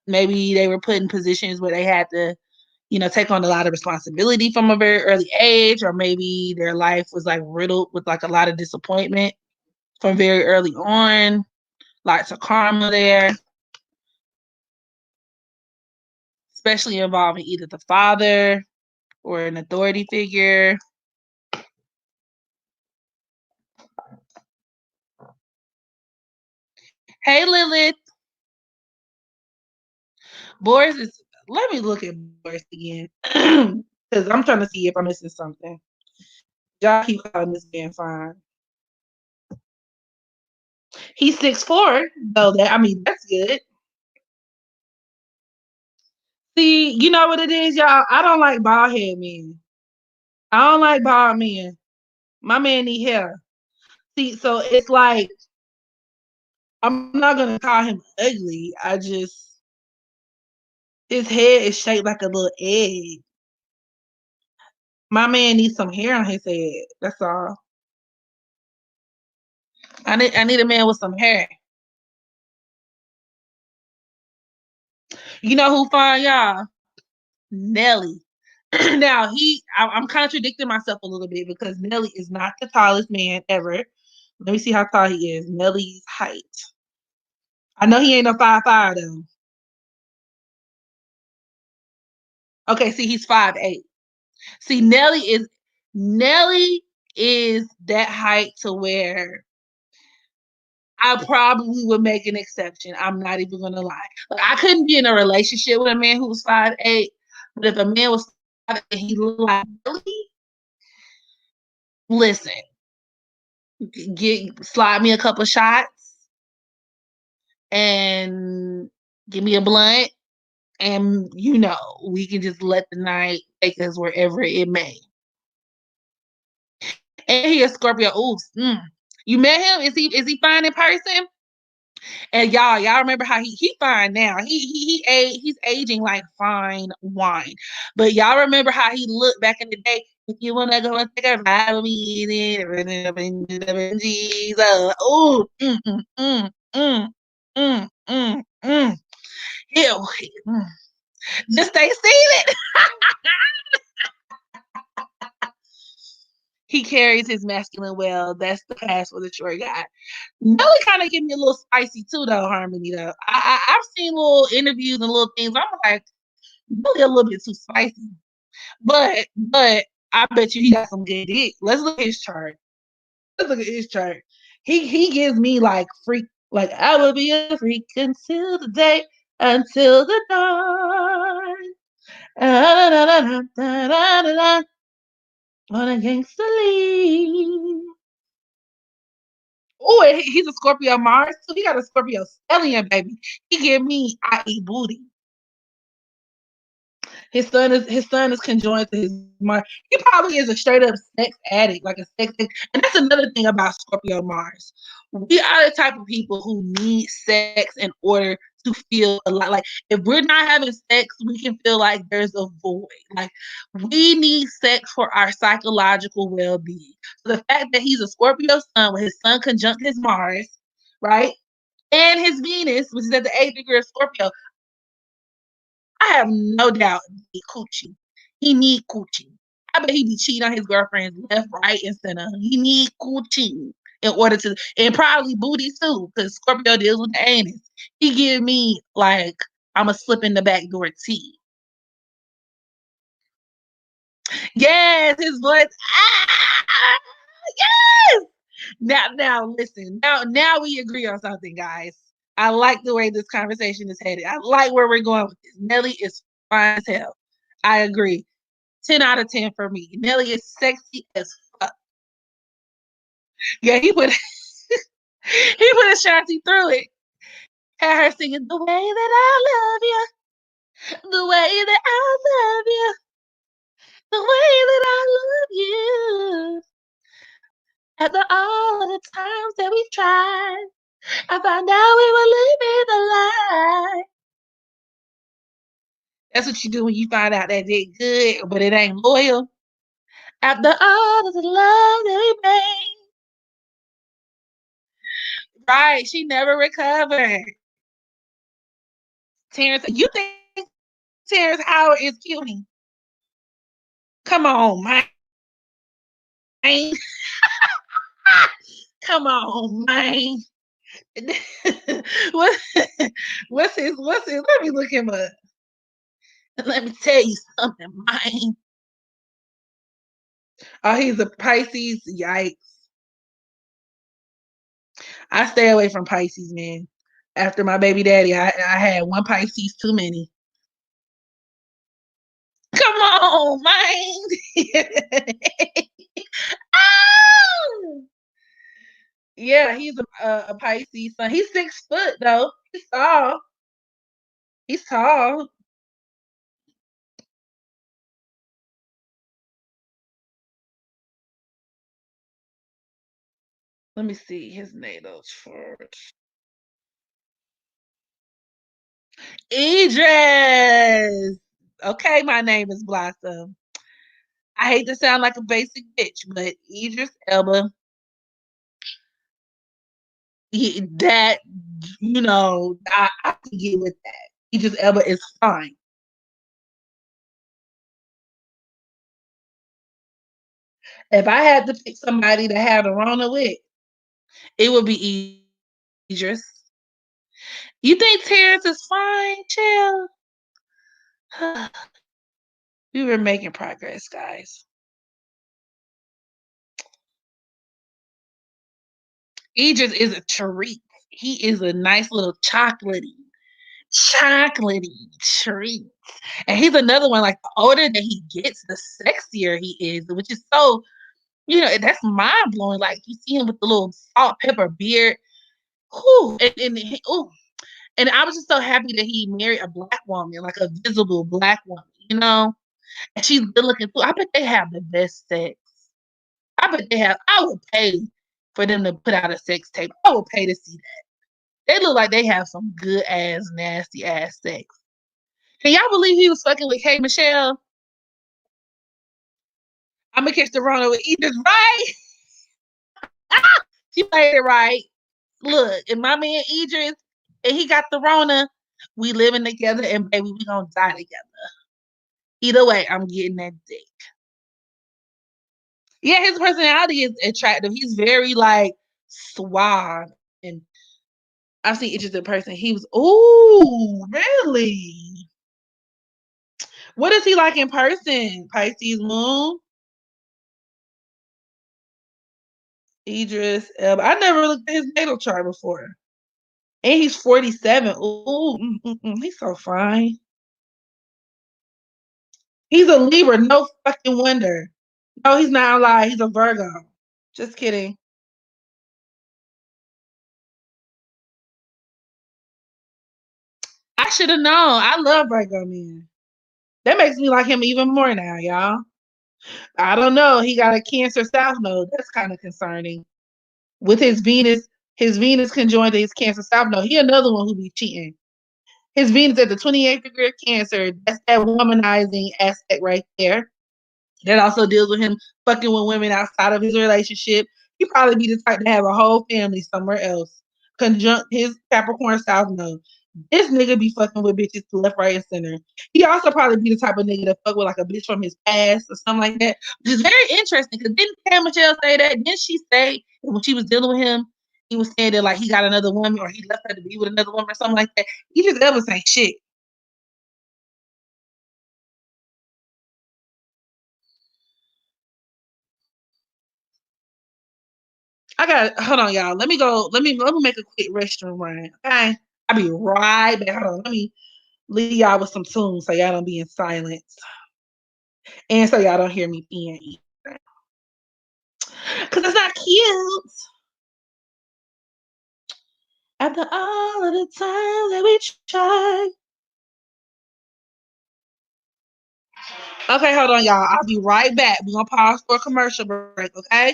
Maybe they were put in positions where they had to, take on a lot of responsibility from a very early age, or maybe their life was like riddled with like a lot of disappointment from very early on. Lots of karma there, especially involving either the father or an authority figure. Hey, Lilith. Boris is. Let me look at Boris again, because I'm trying to see if I'm missing something. Y'all keep calling this man fine. He's 6'4", though. That's good. See, you know what it is, y'all. I don't like bald head men. I don't like bald men. My man need hair. See, so it's like I'm not gonna call him ugly. I just his head is shaped like a little egg. My man needs some hair on his head. That's all. I need a man with some hair. You know who fine, y'all? Nelly. Now I'm contradicting myself a little bit because Nelly is not the tallest man ever. Let me see how tall he is. Nelly's height. I know he ain't no 5'5" though. Okay, see, he's 5'8". See, Nelly is that height to where I probably would make an exception. I'm not even gonna lie. Like, I couldn't be in a relationship with a man who was 5'8", but if a man was 5'8", he looked like Nelly. Listen, slide me a couple shots and give me a blunt, and we can just let the night take us wherever it may. And he a Scorpio. Ooh, you met him? Is he fine in person? And y'all remember how he fine now. He's aging like fine wine. But y'all remember how he looked back in the day. If you wanna go and take a ride with me, then Jesus. Oh, mm, mm. Ew. Just stay seated. He carries his masculine well. That's the pass for the short guy. Nelly kind of give me a little spicy too, though, Harmony. Though I've seen little interviews and little things. I'm like, Nelly a little bit too spicy, but I bet you he got some good dick. Let's look at his chart. Let's look at his chart. He gives me like freak. Like I will be a freak until the day, until the dawn. On a gangster league. Oh, he's a Scorpio Mars too. He got a Scorpio stellium, baby. He give me I eat booty. His son is conjoined to his Mars. He probably is a straight up sex addict, like a sex addict. And that's another thing about Scorpio Mars. We are the type of people who need sex in order to feel a lot. Like if we're not having sex, we can feel like there's a void. Like we need sex for our psychological well-being. So the fact that he's a Scorpio sun with his sun conjunct his Mars, right? And his Venus, which is at the 8th degree of Scorpio, I have no doubt he coochie. He need coochie. I bet he be cheating on his girlfriends left, right, and center. He need coochie in order to, and probably booty too, because Scorpio deals with the anus. He give me like I'm a slip in the back door tea. Yes, his voice. Ah, yes. Now, listen. Now we agree on something, guys. I like the way this conversation is headed. I like where we're going with this. Nelly is fine as hell. I agree. 10 out of 10 for me. Nelly is sexy as fuck. Yeah, he put he put Ashanti through it. Had her singing the way that I love you, the way that I love you, the way that I love you. After all of the times that we tried, I found out we were living the lie. That's what you do when you find out that they good, but it ain't loyal. After all of the love that we made, right? She never recovered. Terrence, you think Terrence Howard is cutie? Come on, man. Come on, man. what, what's his? Let me look him up. Let me tell you something, man. Oh, he's a Pisces. Yikes. I stay away from Pisces, man. After my baby daddy, I had one Pisces too many. Come on, man. Oh! Yeah, he's a Pisces son. He's 6 foot though. He's tall. He's tall. Let me see his natal chart. Idris. Okay, my name is Blossom. I hate to sound like a basic bitch, but Idris Elba, that I can get with that. Idris Elba is fine. If I had to pick somebody to have the Rona with, it would be Idris. You think Terrence is fine, chill? We were making progress, guys. Idris is a treat. He is a nice little chocolatey treat. And he's another one, like the older that he gets, the sexier he is, which is so, that's mind blowing. Like you see him with the little salt pepper beard. Whew, ooh. And I was just so happy that he married a black woman, like a visible black woman, And she's good looking too. I bet they have the best sex. I bet they have. I would pay for them to put out a sex tape. I would pay to see that. They look like they have some good ass, nasty ass sex. Can y'all believe he was fucking with K Michelle? I'm gonna catch the Rona with Edith, right? She played it right. Look, and my man Idris, and he got the Rona. We living together, and baby, we gonna die together. Either way, I'm getting that dick. Yeah, his personality is attractive. He's very like suave, and I've seen Idris in person. He was, ooh, really? What is he like in person? Pisces moon, Idris Elba. I never looked at his natal chart before. And he's 47. Ooh, he's so fine. He's a Libra, no fucking wonder. No, he's not alive. He's a Virgo. Just kidding. I should have known. I love Virgo men. That makes me like him even more now, y'all. I don't know. He got a Cancer South node. That's kind of concerning. With his Venus conjoined to his Cancer South node. He another one who be cheating. His Venus at the 28th degree of Cancer. That's that womanizing aspect right there. That also deals with him fucking with women outside of his relationship. He'd probably be the type to have a whole family somewhere else. Conjunct his Capricorn South node. This nigga be fucking with bitches to left, right, and center. He also probably be the type of nigga that fuck with like a bitch from his past or something like that. Which is very interesting because didn't Sarah Michelle say that? Didn't she say that when she was dealing with him, he was saying that like he got another woman or he left her to be with another woman or something like that? He just ever saying shit. I got hold on, y'all. Let me go. Let me make a quick restroom run. Okay. I'll be right back. Hold on. Let me leave y'all with some tunes so y'all don't be in silence. And so y'all don't hear me being either. Cause it's not cute. After all of the times that we tried. Okay, hold on, y'all. I'll be right back. We're gonna pause for a commercial break, okay?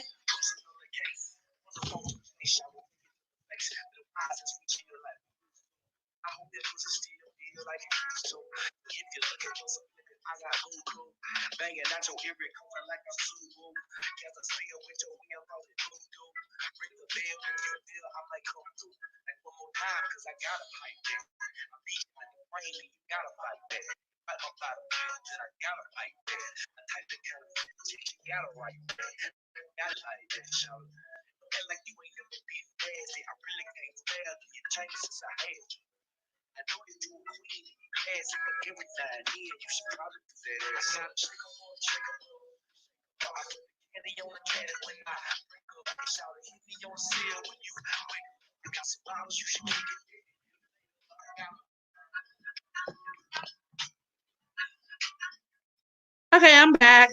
Okay, I'm back.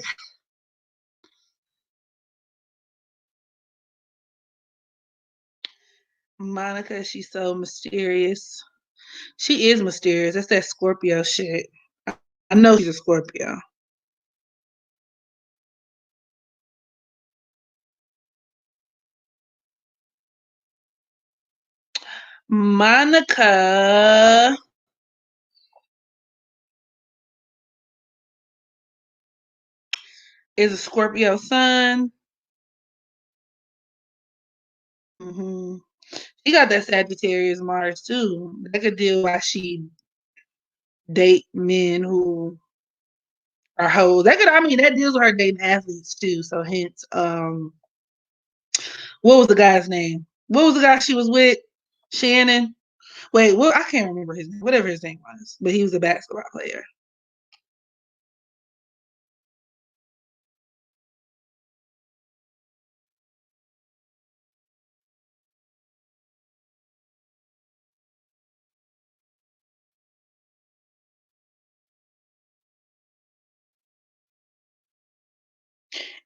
Monica, she's so mysterious. She is mysterious. That's that Scorpio shit. I know she's a Scorpio. Monica is a Scorpio sun. Hmm. She got that Sagittarius Mars too. That could deal why she date men who are hoes. That could, I mean, that deals with her dating athletes too. So hence, what was the guy's name? What was the guy she was with? Shannon. Wait, well, I can't remember his name. Whatever his name was, but he was a basketball player.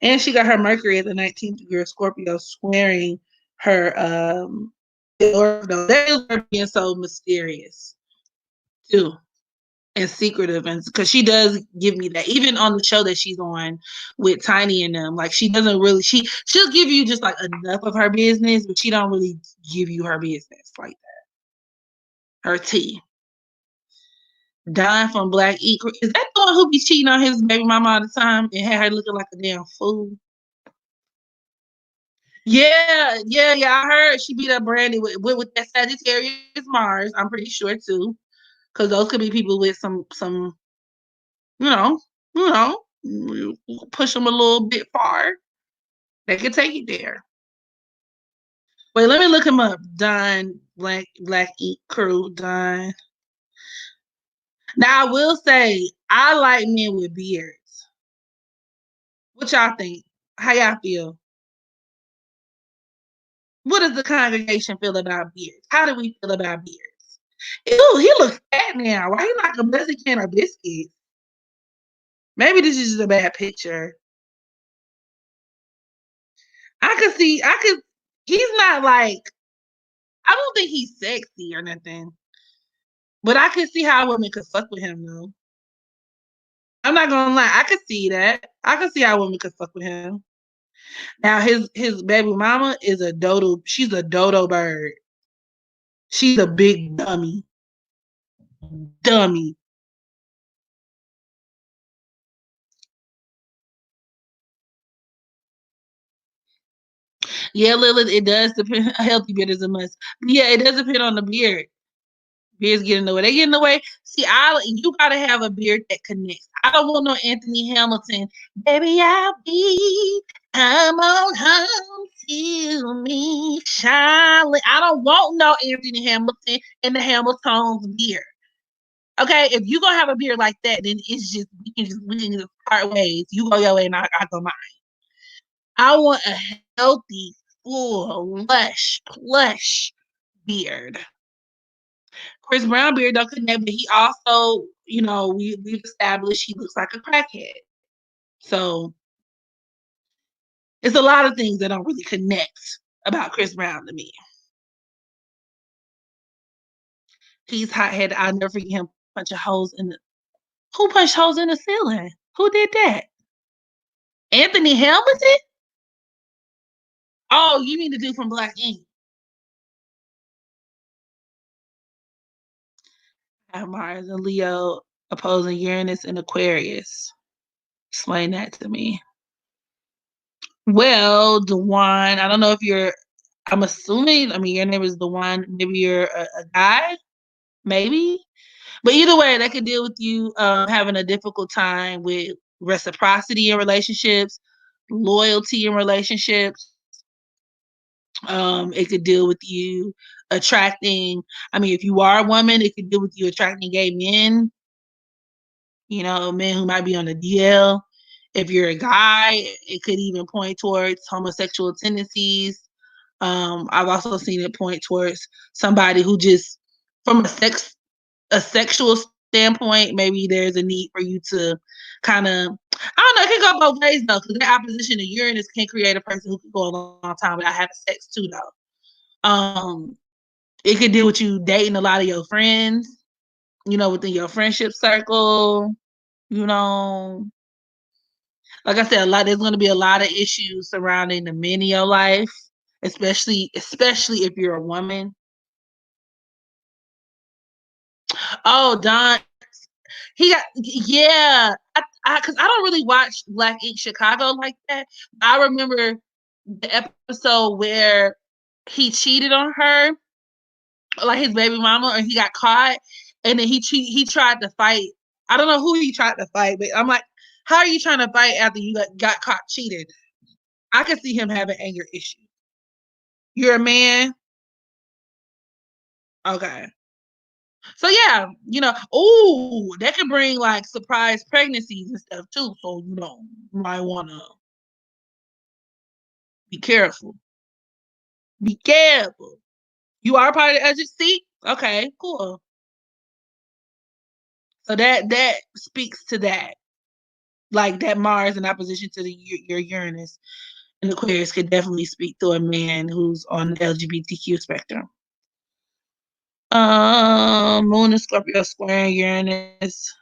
And she got her Mercury at the 19th degree of Scorpio, squaring her that is her being so mysterious too and secretive, and because she does give me that even on the show that she's on with Tiny and them, like she doesn't really she'll give you just like enough of her business, but she don't really give you her business like that. Her tea. Don from Black Eagle. Is that the one who be cheating on his baby mama all the time and had her looking like a damn fool? Yeah, yeah, yeah. I heard she beat up Brandy with that Sagittarius Mars. I'm pretty sure too, because those could be people with some you know you know push them a little bit far. They could take it there. Wait, let me look him up. Don Black Ink Crew. Don. Now I will say I like men with beards. What y'all think? How y'all feel? What does the congregation feel about beards? How do we feel about beards? Ew, he looks fat now. Why he like a Mexican or biscuit? Maybe this is just a bad picture. I could, he's not like, I don't think he's sexy or nothing, but I could see how women could fuck with him though. I'm not gonna lie, I could see that. I could see how women could fuck with him. Now his baby mama is a dodo. She's a dodo bird. She's a big dummy. Dummy. Yeah, Lilith, it does depend. A healthy beard is a must. But yeah, it does depend on the beard. Beards get in the way. They get in the way. See, you gotta have a beard that connects. I don't want no Anthony Hamilton. Baby, I'll be come on home to me, Charlotte. I don't want no Anthony Hamilton and the Hamiltons beard. Okay, if you gonna have a beard like that, then it's just we can just part ways. You go your way and I go mine. I want a healthy, full, lush, plush beard. Chris Brown beard don't connect, but he also, we've established he looks like a crackhead. So it's a lot of things that don't really connect about Chris Brown to me. He's hot headed. I'll never forget him punching holes in the who punched holes in the ceiling? Who did that? Anthony Hamilton? Oh, you mean the dude from Black Ink. I have Mars and Leo opposing Uranus and Aquarius. Explain that to me. Well, Dewan, I don't know if I'm assuming, I mean, your name is Dewan. Maybe you're a guy, maybe. But either way, that could deal with you having a difficult time with reciprocity in relationships, loyalty in relationships. It could deal with you attracting, I mean, if you are a woman, it could deal with you attracting gay men, men who might be on the DL. If you're a guy, it could even point towards homosexual tendencies. I've also seen it point towards somebody who just, from a sexual standpoint, maybe there's a need for you to kind of, I don't know, it can go both ways though, because the opposition to Uranus can create a person who can go a long time without having sex too though. It could deal with you dating a lot of your friends, within your friendship circle, you know. Like I said, there's gonna be a lot of issues surrounding the men in your life, especially if you're a woman. Oh, Don, yeah. Because I don't really watch Black Ink Chicago like that. I remember the episode where he cheated on her, like his baby mama, or he got caught, and then he tried to fight. I don't know who he tried to fight, but I'm like, how are you trying to fight after you got caught cheating? I can see him having anger issues. You're a man, okay. So yeah, that can bring like surprise pregnancies and stuff too. So you might want to be careful. Be careful. You are part of the agency. Okay, cool. So that speaks to that. Like that Mars in opposition to your Uranus and Aquarius could definitely speak to a man who's on the LGBTQ spectrum. Moon and Scorpio square Uranus.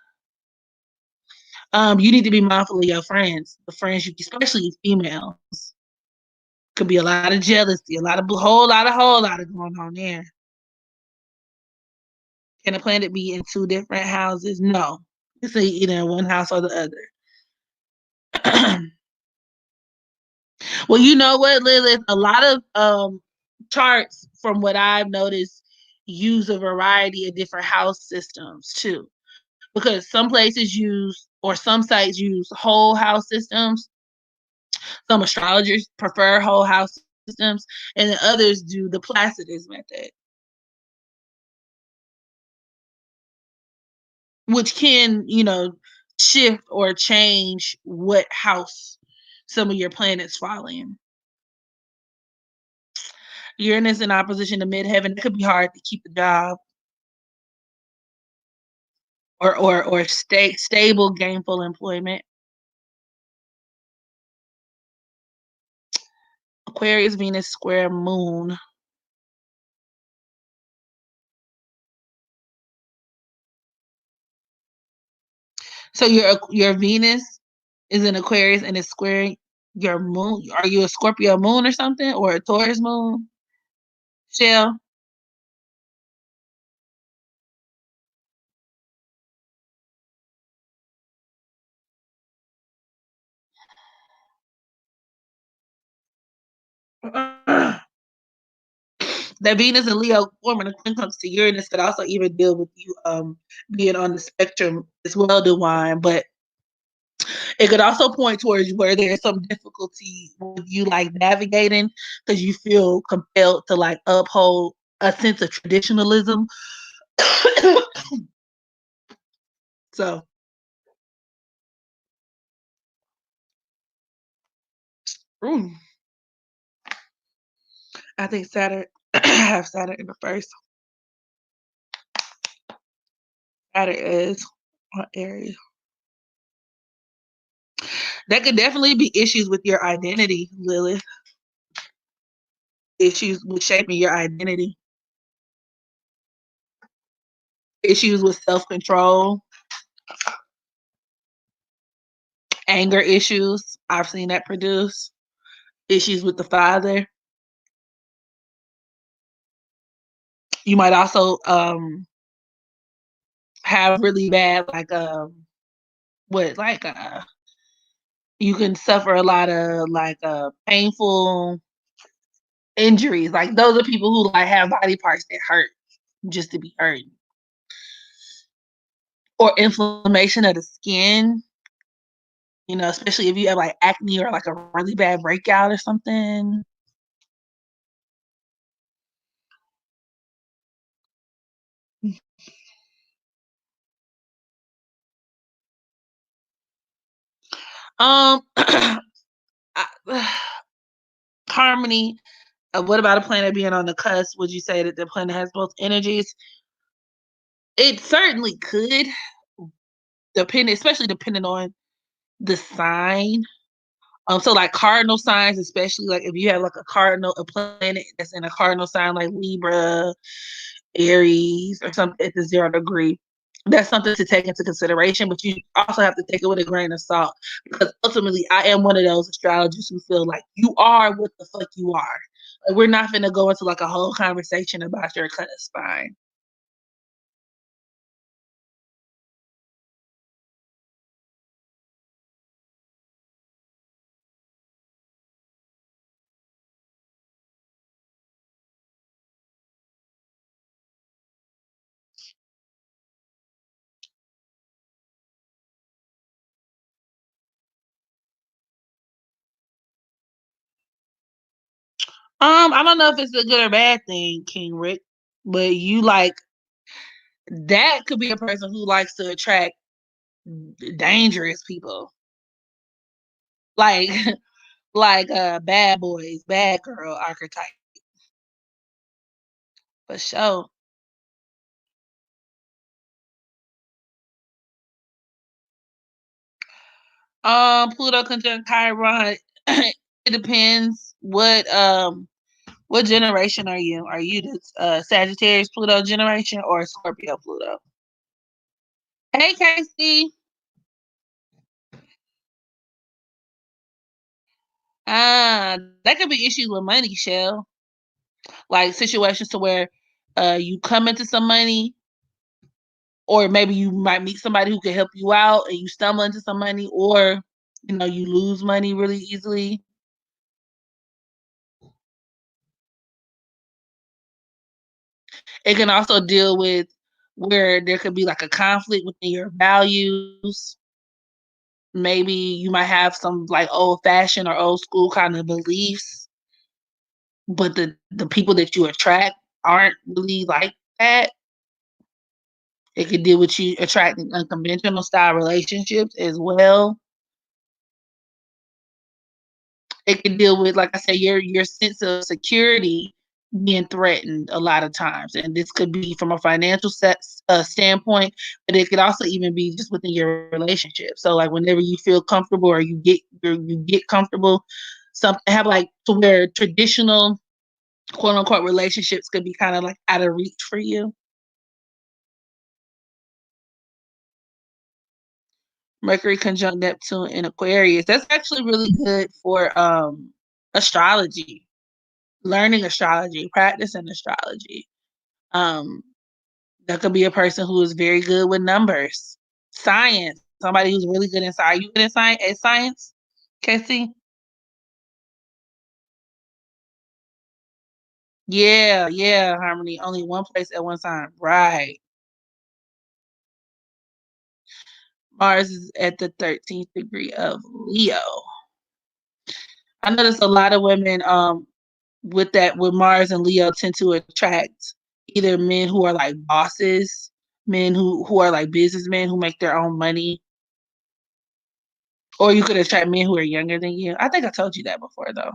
You need to be mindful of your friends, the friends you, especially females. Could be a lot of jealousy, whole lot of going on there. Can a planet be in two different houses? No. It's either in one house or the other. Well, you know what, Lilith? A lot of charts, from what I've noticed, use a variety of different house systems too. Because some places use, or some sites use whole house systems. Some astrologers prefer whole house systems, and then others do the Placidus method, which can, shift or change what house some of your planets fall in. Uranus in opposition to midheaven, it could be hard to keep a job or stable, gainful employment. Aquarius, Venus square moon. So your Venus is in Aquarius and it's squaring your moon. Are you a Scorpio moon or something, or a Taurus moon? Shell. That Venus and Leo forming a comes to Uranus could also even deal with you being on the spectrum as well, Divine, but it could also point towards where there's some difficulty with you like navigating because you feel compelled to like uphold a sense of traditionalism. So mm, I think Saturn I have Saturn in the first. Saturn is on Aries. That could definitely be issues with your identity, Lilith. Issues with shaping your identity. Issues with self-control, anger issues. I've seen that produce issues with the father. You might also have really bad what like you can suffer a lot of painful injuries. Like those are people who like have body parts that hurt just to be hurt, or inflammation of the skin. You know, especially if you have like acne or like a really bad breakout or something. I, harmony. What about a planet being on the cusp? Would you say that the planet has both energies? It certainly could, especially depending on the sign. So like cardinal signs, especially like if you have like a planet that's in a cardinal sign like Libra, Aries, or something at the 0 degree, that's something to take into consideration. But you also have to take it with a grain of salt because ultimately, I am one of those astrologers who feel like you are what the fuck you are. Like, we're not gonna go into like a whole conversation about your cut of spine. I don't know if it's a good or bad thing, King Rick, but you like that could be a person who likes to attract dangerous people, like bad boys, bad girl archetype for sure. Pluto conjunct Chiron. It depends what generation are you? Are you the Sagittarius Pluto generation or Scorpio Pluto? Hey, Casey. That could be issues with money, Shell. Like situations to where you come into some money, or maybe you might meet somebody who can help you out and you stumble into some money, or you lose money really easily. It can also deal with where there could be like a conflict within your values. Maybe you might have some like old fashioned or old school kind of beliefs, but the people that you attract aren't really like that. It could deal with you attracting unconventional style relationships as well. It can deal with, like I said, your sense of security being threatened a lot of times, and this could be from a financial standpoint, but it could also even be just within your relationship. So, like whenever you feel comfortable or you get comfortable, something have like to where traditional quote unquote relationships could be kind of like out of reach for you. Mercury conjunct Neptune in Aquarius. That's actually really good for astrology, learning astrology, practicing astrology. Um, that could be a person who is very good with numbers, science. Somebody who's really good in science. Are you good in science, Casey? Yeah, yeah, Harmony. Only one place at one time. Right. Mars is at the 13th degree of Leo. I notice a lot of women with Mars and Leo tend to attract either men who are like bosses, men who are like businessmen who make their own money, or you could attract men who are younger than you. I think I told you that before though.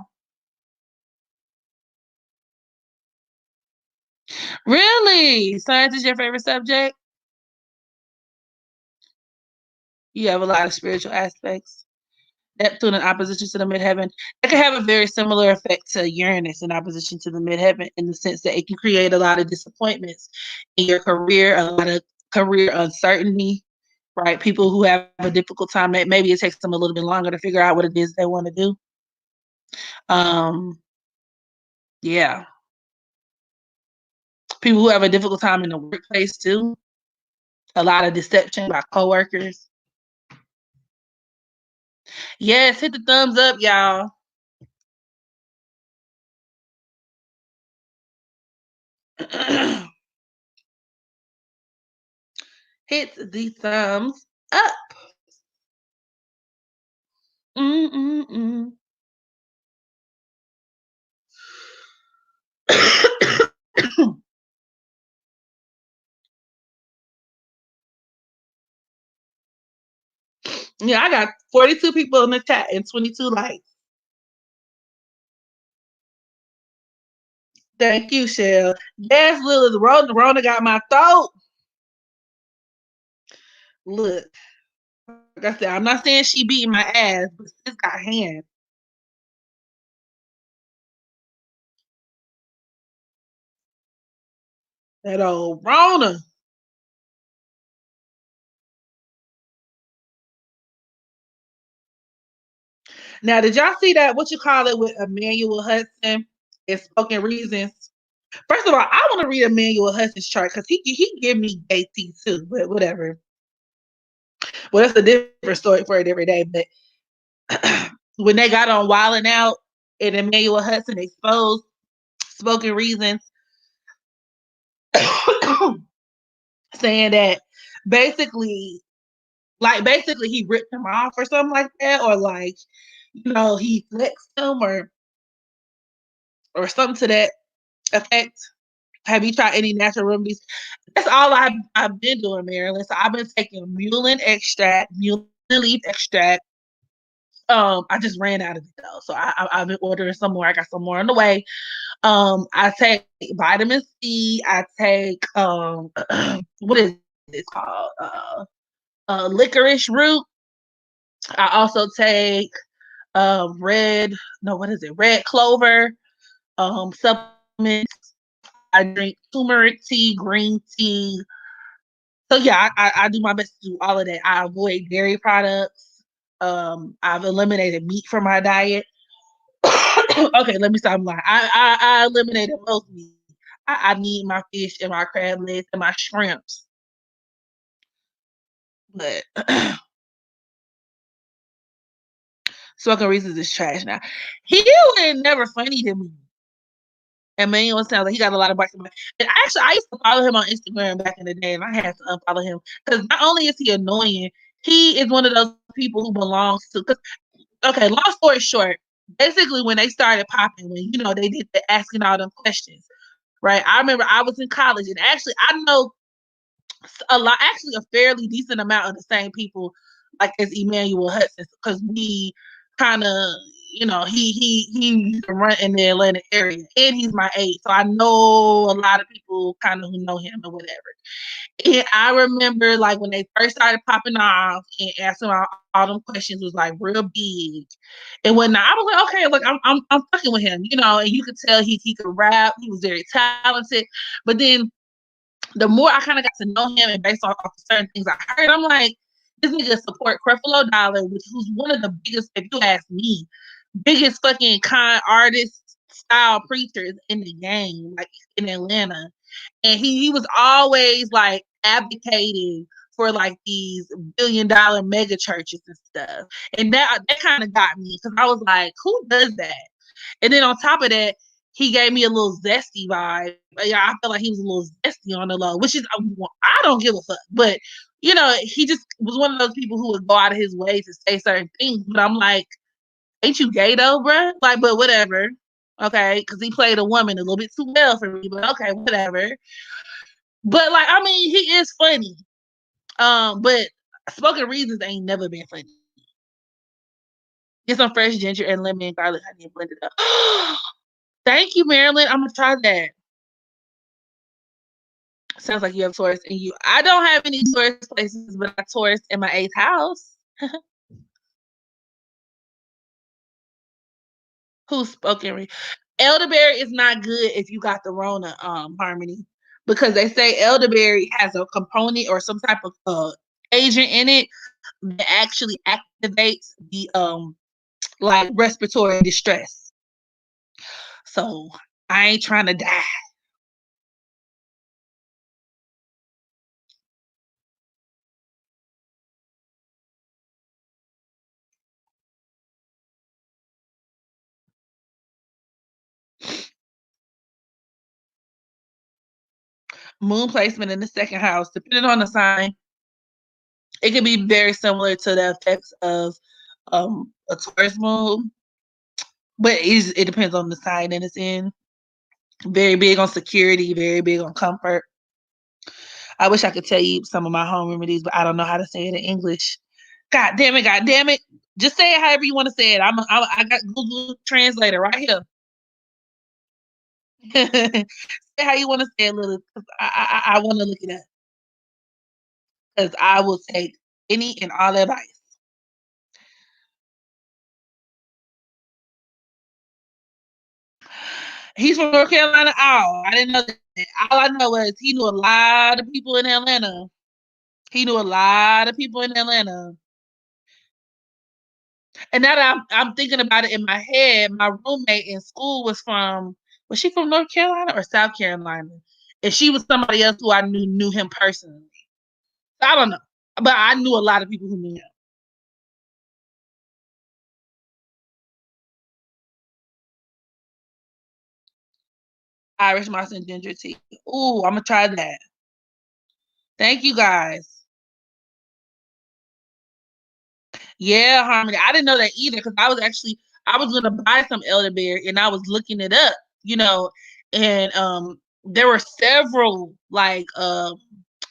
Really? Science is your favorite subject? You have a lot of spiritual aspects. Neptune in opposition to the midheaven. It can have a very similar effect to Uranus in opposition to the midheaven in the sense that it can create a lot of disappointments in your career, a lot of career uncertainty, right? People who have a difficult time, maybe it takes them a little bit longer to figure out what it is they want to do. Um, yeah. People who have a difficult time in the workplace too. A lot of deception by coworkers. Yes, hit the thumbs up, y'all. Hit the thumbs up. Mm-mm-mm. Yeah, I got 42 people in the chat and 22 likes. Thank you, Shell. Yes, Lily, the Rona got my throat. Look, like I said, I'm not saying she beating my ass, but she's got hands. That old Rona. Now, did y'all see that? What you call it with Emmanuel Hudson and Spoken Reasons? First of all, I want to read Emmanuel Hudson's chart because he give me gay tea too, but whatever. Well, that's a different story for a different day. But when they got on Wildin' Out and Emmanuel Hudson exposed Spoken Reasons, saying that basically, basically he ripped him off or something like that, or like, he flexed him or something to that effect. Have you tried any natural remedies? That's all I've been doing, Marilyn. So I've been taking mullein leaf extract. I just ran out of it though, so I've been ordering some more. I got some more on the way. I take vitamin C. I take what is it called? Licorice root. I also take red. No, what is it? Red clover. Supplements. I drink turmeric tea, green tea. So yeah, I do my best to do all of that. I avoid dairy products. I've eliminated meat from my diet. Okay, let me stop lying. I eliminated most meat. I need my fish and my crab legs and my shrimps. But Smoking Reasons is trash now. He was never funny to me. And Manuel sounds like he got a lot of bites. And actually, I used to follow him on Instagram back in the day, and I had to unfollow him because not only is he annoying, he is one of those people who belongs to. Cause, okay, long story short, basically when they started popping, when they did the asking all them questions, right? I remember I was in college, and actually I know actually a fairly decent amount of the same people like as Emmanuel Hudson because we kind of, he used to run in the Atlanta area and he's my age, so I know a lot of people kind of who know him or whatever. And I remember like when they first started popping off and asking all them questions was like real big and whatnot. I was like, okay, look, I'm fucking with him, and you could tell he could rap, he was very talented, but then the more I kind of got to know him and based off certain things I heard, I'm like, This nigga support Creflo Dollar, who's one of the biggest, if you ask me, biggest fucking con artist style preachers in the game, like in Atlanta. And he was always like advocating for like these $1 billion mega churches and stuff. And that kind of got me because I was like, who does that? And then on top of that, he gave me a little zesty vibe. Yeah, I felt like he was a little zesty on the low, which is I don't give a fuck. But you know, he just was one of those people who would go out of his way to say certain things. But I'm like, ain't you gay though, bruh? Like, but whatever. Okay, because he played a woman a little bit too well for me. But okay, whatever. But like, I mean, he is funny. But Spoken Reasons ain't never been funny. Get some fresh ginger and lemon, garlic, honey, and blend it up. Thank you, Marilyn. I'm gonna try that. Sounds like you have Taurus in you. I don't have any Taurus places, but I Taurus in my 8th house. Who's spoken? Elderberry is not good if you got the Rona Harmony, because they say elderberry has a component or some type of agent in it that actually activates the like respiratory distress. So I ain't trying to die. Moon placement in the 2nd house, depending on the sign, it can be very similar to the effects of a Taurus moon, but it depends on the sign that it's in. Very big on security, very big on comfort. I wish I could tell you some of my home remedies, but I don't know how to say it in English. God damn it, God damn it. Just say it however you want to say it. I got Google Translator right here. Say how you want to say it, Lily. I want to look it up because I will take any and all advice. He's from North Carolina. Oh, I didn't know that. All I know is he knew a lot of people in Atlanta. He knew a lot of people in Atlanta. And now that I'm thinking about it in my head, my roommate in school was she from North Carolina or South Carolina? And she was somebody else who I knew him personally. So I don't know. But I knew a lot of people who knew him. Irish moss and ginger tea. Ooh, I'm gonna try that. Thank you guys. Yeah, Harmony. I didn't know that either because I was gonna buy some elderberry and I was looking it up, and there were several like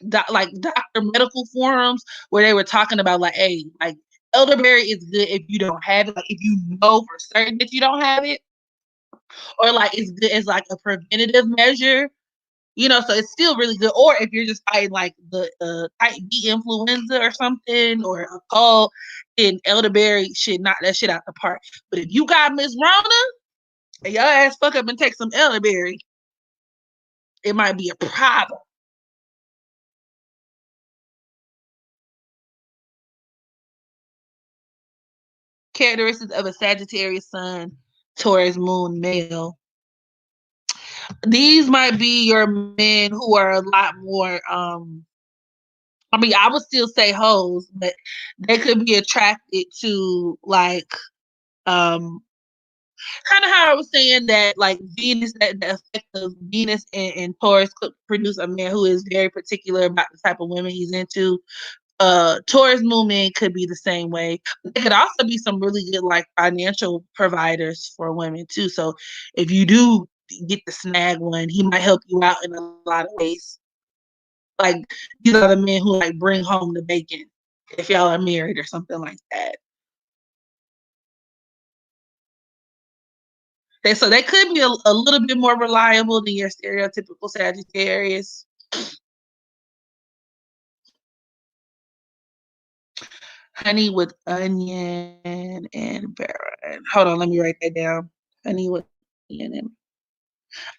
doctor medical forums where they were talking about like, hey, like elderberry is good if you don't have it, like if you know for certain that you don't have it, or like it's good as like a preventative measure. So it's still really good. Or if you're just fighting like the type B influenza or something or a cold, then elderberry should knock that shit out the park. But if you got Miss Rona and your ass fuck up and take some elderberry, it might be a problem. Characteristics of a Sagittarius sun, Taurus moon male. These might be your men who are a lot more I mean, I would still say hoes, but they could be attracted to like um kind of how I was saying that like Venus, that the effect of Venus and Taurus could produce a man who is very particular about the type of women he's into. Taurus movement could be the same way. But it could also be some really good like financial providers for women too. So if you do get the snag one, he might help you out in a lot of ways. Like these are the men who like bring home the bacon if y'all are married or something like that. So they could be a little bit more reliable than your stereotypical Sagittarius. Honey with onion and baron. Hold on, let me write that down. Honey with onion and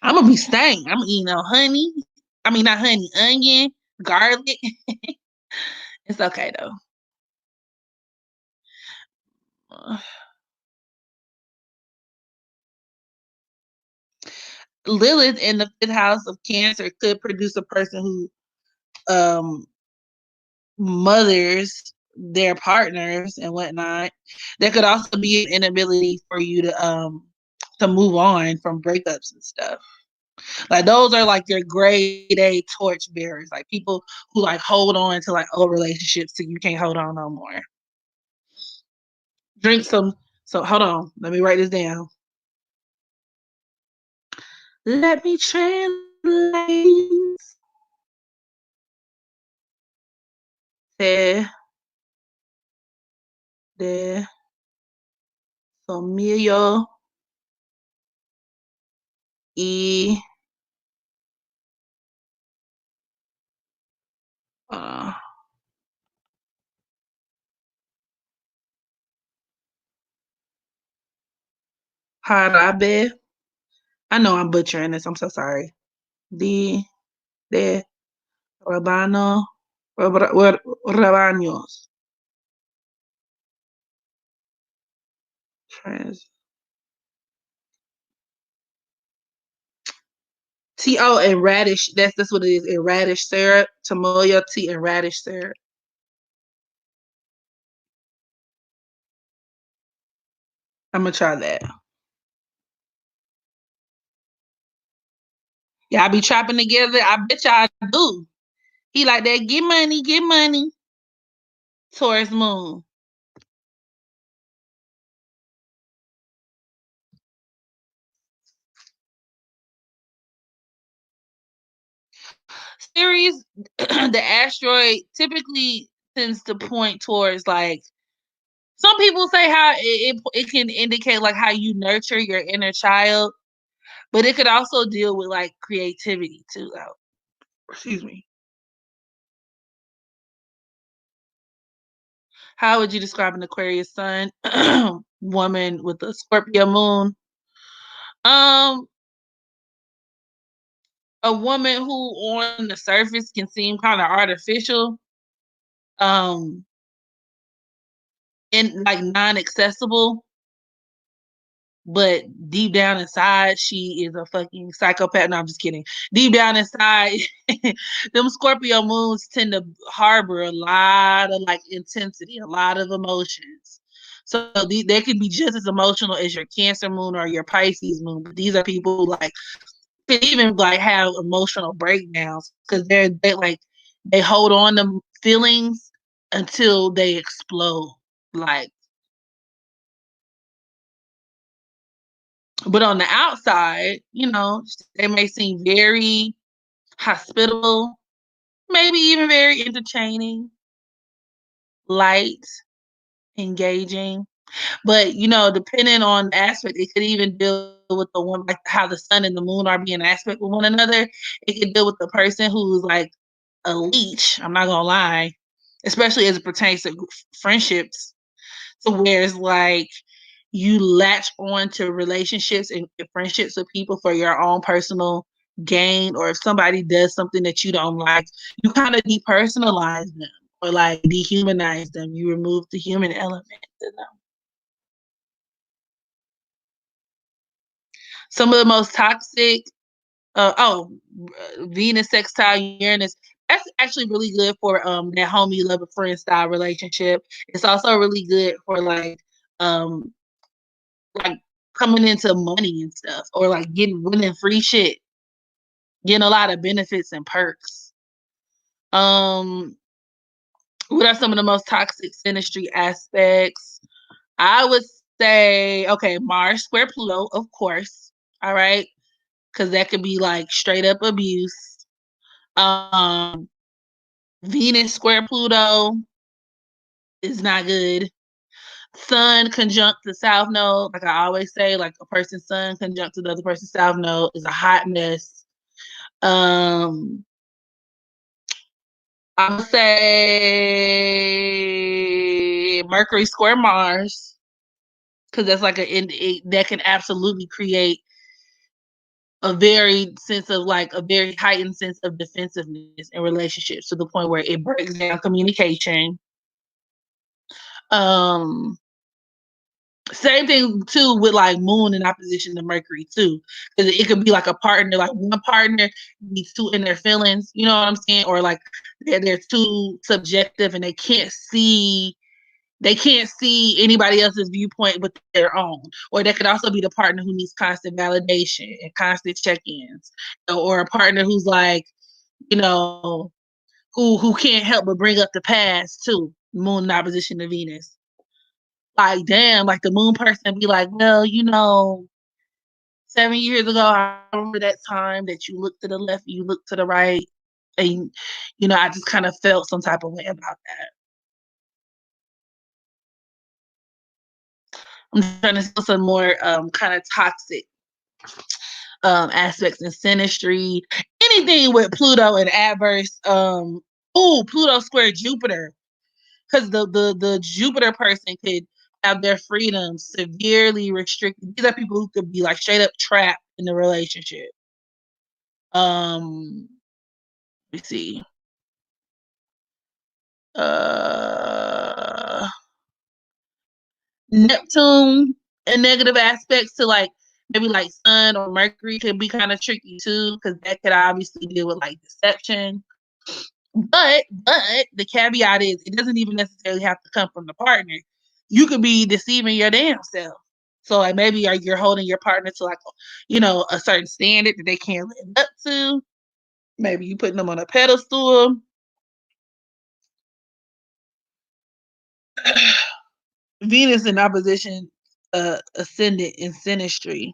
I'm gonna be staying. I'm eating on honey. I mean not honey, onion, garlic. It's okay though. Lilith in the 5th house of Cancer could produce a person who mothers their partners and whatnot. There could also be an inability for you to move on from breakups and stuff. Like those are like your grade A torch bearers, like people who like hold on to like old relationships so you can't hold on no more. Drink some. So hold on, let me write this down. Let me translate. De, de familia y uh, jarabe. I know I'm butchering this. I'm so sorry. De rabano rabanos. Trans T.O. and radish. That's what it is. And radish syrup, tamoya tea and radish syrup. I'm gonna try that. Y'all be trapping together. I bet y'all do. He like that. Get money, get money. Taurus moon. Series, the asteroid typically tends to point towards like some people say how it can indicate like how you nurture your inner child, but it could also deal with like creativity too. Though. Excuse me. How would you describe an Aquarius sun? Woman with a Scorpio moon. Um, a woman who on the surface can seem kind of artificial, um, and like non-accessible, but deep down inside, she is a fucking psychopath. No, I'm just kidding. Deep down inside, them Scorpio moons tend to harbor a lot of like intensity, a lot of emotions. So they could be just as emotional as your Cancer moon or your Pisces moon. But these are people who like could even like have emotional breakdowns because they like they hold on to feelings until they explode. Like, but on the outside, they may seem very hospitable, maybe even very entertaining, light, engaging. But depending on the aspect, it could even deal with the one like how the sun and the moon are being aspect with one another. It could deal with the person who's like a leech. I'm not gonna lie, especially as it pertains to friendships. So where it's like you latch on to relationships and friendships with people for your own personal gain, or if somebody does something that you don't like, you kind of depersonalize them or like dehumanize them. You remove the human element in them. Some of the most toxic, Venus sextile Uranus. That's actually really good for that homie love a friend style relationship. It's also really good for like coming into money and stuff, or like winning free shit, getting a lot of benefits and perks. Um, what are some of the most toxic synastry aspects? I would say, okay, Mars square Pluto, of course. All right, because that could be like straight up abuse. Um, Venus square Pluto is not good. Sun conjunct the South Node, like I always say, like a person's sun conjunct to the other person's South Node is a hot mess. Um, I would say Mercury square Mars, because that's like that can absolutely create a very heightened sense of defensiveness in relationships to the point where it breaks down communication. Um, Same thing too with like Moon in opposition to Mercury too, because it could be like a partner, like one partner needs too in their feelings, you know what I'm saying, or like they're too subjective and they can't see anybody else's viewpoint but their own. Or that could also be the partner who needs constant validation and constant check-ins, or a partner who's like, you know, who can't help but bring up the past too. Moon in opposition to Venus. Like, damn, like the moon person be like, well, 7 years ago, I remember that time that you looked to the left, you looked to the right, and I just kind of felt some type of way about that. I'm trying to see some more kind of toxic aspects in synastry. Anything with Pluto and adverse. Pluto square Jupiter, because the Jupiter person could have their freedom severely restricted. These are people who could be like straight up trapped in the relationship. Let me see. Uh, Neptune and negative aspects to like maybe like Sun or Mercury could be kind of tricky too, because that could obviously deal with like deception. But the caveat is it doesn't even necessarily have to come from the partner. You could be deceiving your damn self. So like maybe you're holding your partner to like a certain standard that they can't live up to. Maybe you putting them on a pedestal. Venus in opposition ascendant in synastry.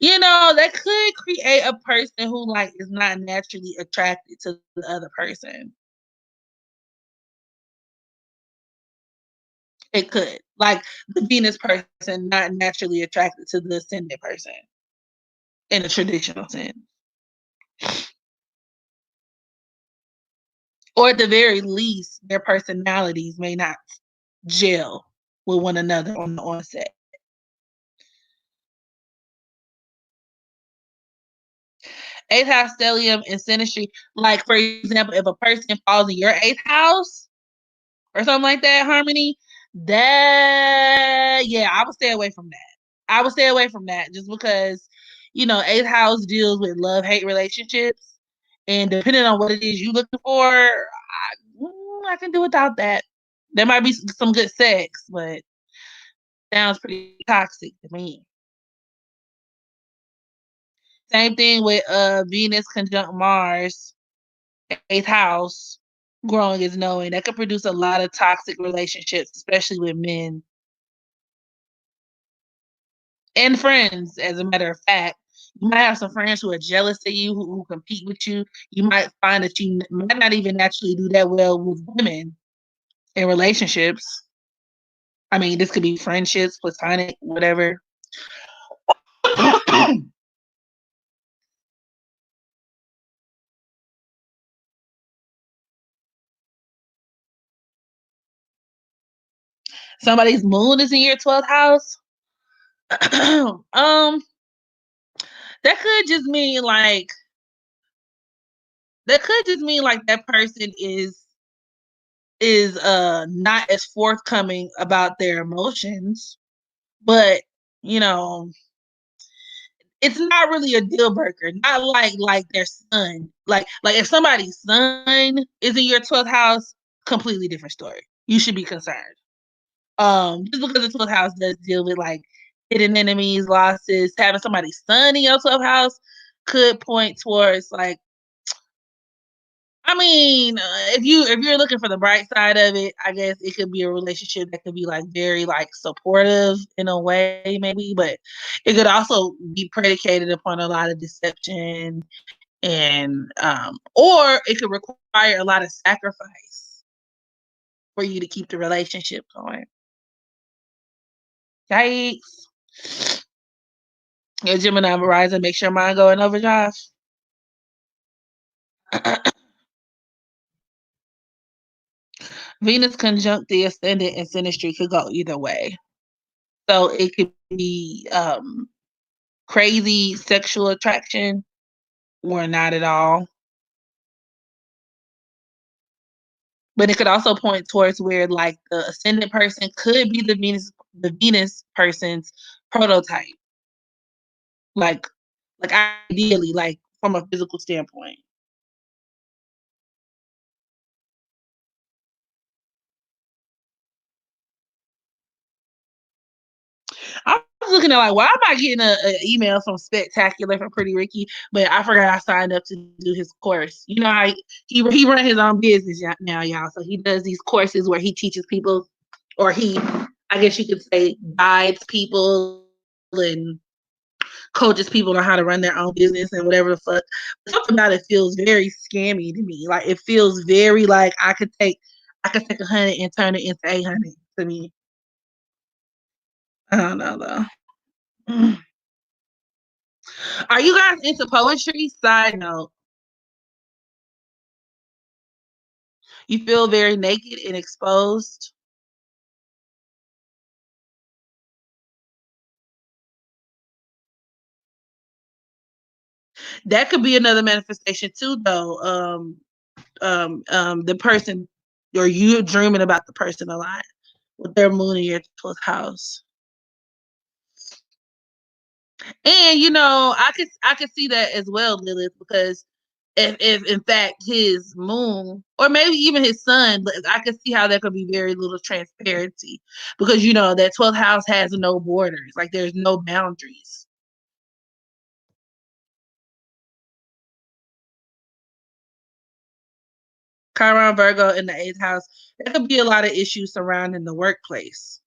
That could create a person who like is not naturally attracted to the other person. It could. Like the Venus person not naturally attracted to the ascendant person in a traditional sense. Or at the very least, their personalities may not gel with one another on the onset. Eighth house stellium and synastry, like for example, if a person falls in your eighth house or something like that, harmony, that yeah, I would stay away from that. I would stay away from that just because, eighth house deals with love hate relationships. And depending on what it is you're looking for, I can do without that. There might be some good sex, but sounds pretty toxic to me. Same thing with Venus conjunct Mars, eighth house, growing is knowing. That could produce a lot of toxic relationships, especially with men and friends, as a matter of fact. You might have some friends who are jealous of you, who compete with you. You might find that you might not even naturally do that well with women in relationships. I mean, this could be friendships, platonic, whatever. Somebody's moon is in your 12th house. That could just mean like that person is not as forthcoming about their emotions, but you know it's not really a deal breaker. Not like their sun. Like if somebody's sun is in your 12th house, completely different story. You should be concerned. Just because the 12th house does deal with like hidden enemies, losses, having somebody's sun in your 12th house could point towards like, I mean, if you're looking for the bright side of it, I guess it could be a relationship that could be like very like supportive in a way, maybe, but it could also be predicated upon a lot of deception and or it could require a lot of sacrifice for you to keep the relationship going. Yikes. Your Gemini rising makes your mind go in overdrive. Venus conjunct the ascendant and synastry could go either way. So it could be crazy sexual attraction or not at all. But it could also point towards where like the ascendant person could be the Venus the Venus person's prototype, like like ideally, like from a physical standpoint. I was looking at like, why am I getting a email from Spectacular from Pretty Ricky? But I forgot I signed up to do his course. You know, he run his own business now, y'all. So he does these courses where he teaches people, or he, I guess you could say, guides people and coaches people on how to run their own business and whatever the fuck. Something about it feels very scammy to me. Like it feels very like I could take 100 and turn it into 800 to me. I don't know though. Are you guys into poetry? Side note, you feel very naked and exposed. That could be another manifestation too, though. The person, or you dreaming about the person a lot with their moon in your 12th house. And I could see that as well, Lilith, because if in fact his moon, or maybe even his sun, but I could see how there could be very little transparency, because that 12th house has no borders, like there's no boundaries. Chiron Virgo in the 8th house, there could be a lot of issues surrounding the workplace,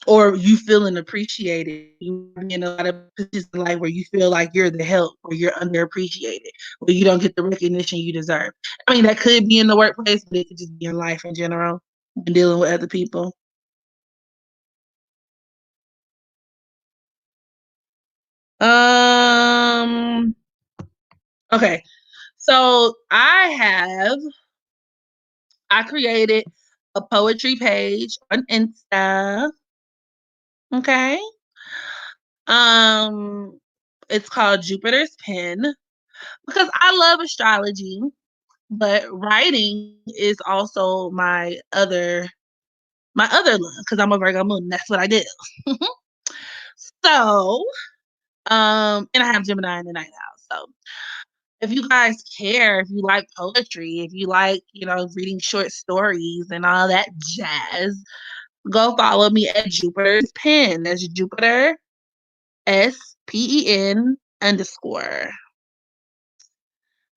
or you feeling appreciated. You be in a lot of positions in life where you feel like you're the help, or you're underappreciated, or you don't get the recognition you deserve. I mean, that could be in the workplace, but it could just be in life in general, and dealing with other people. Um. Okay. So I created a poetry page on Insta. Okay. Um, it's called Jupiter's Pen, because I love astrology, but writing is also my other love, because I'm a Virgo moon. That's what I do. So, and I have Gemini in the ninth house. So if you guys care, if you like poetry, if you like, reading short stories and all that jazz, go follow me at Jupiter's Pen. That's Jupiter SPEN_. I'm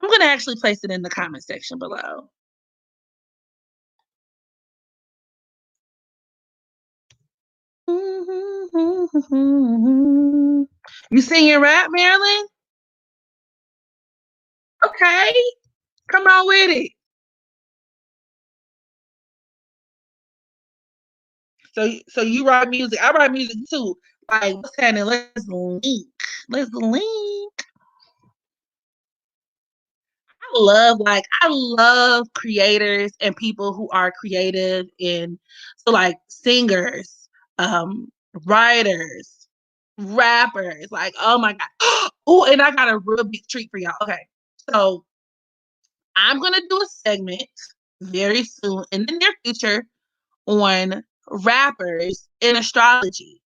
gonna actually place it in the comment section below. You singing rap, Marilyn? Okay, come on with it. So you write music. I write music too. Like, what's happening? Let's link. Let's link. I love creators and people who are creative, and so like singers, writers, rappers. Like, oh my god. Oh, and I got a real big treat for y'all. Okay, so I'm gonna do a segment very soon in the near future on rappers in astrology.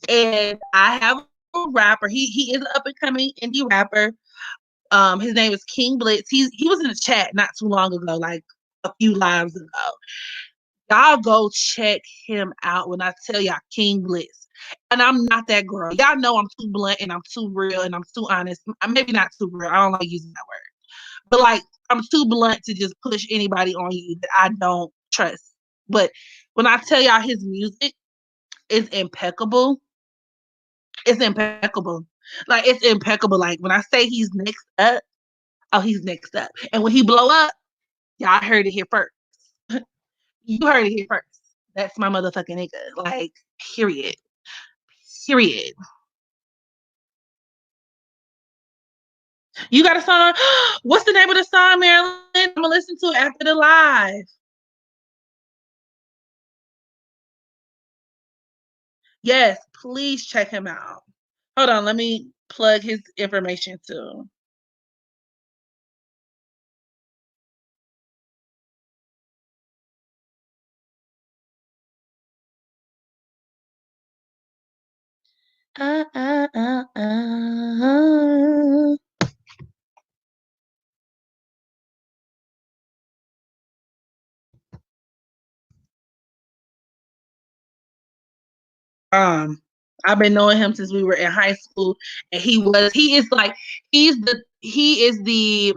And I have a rapper. He is an up and coming indie rapper. His name is King Blitz. He was in the chat not too long ago, like a few lives ago. Y'all go check him out when I tell y'all King Blitz. And I'm not that girl. Y'all know I'm too blunt and I'm too real and I'm too honest. I'm maybe not too real. I don't like using that word. But like I'm too blunt to just push anybody on you that I don't trust. But when I tell y'all his music is impeccable, it's impeccable. Like it's impeccable. Like when I say he's next up, oh, he's next up. And when he blow up, y'all heard it here first. You heard it here first. That's my motherfucking nigga. Like, period. Period. You got a song? What's the name of the song, Marilyn? I'm gonna listen to it after the live. Yes, please check him out. Hold on, let me plug his information too. Uh, uh, uh, uh. Um, I've been knowing him since we were in high school, and he is the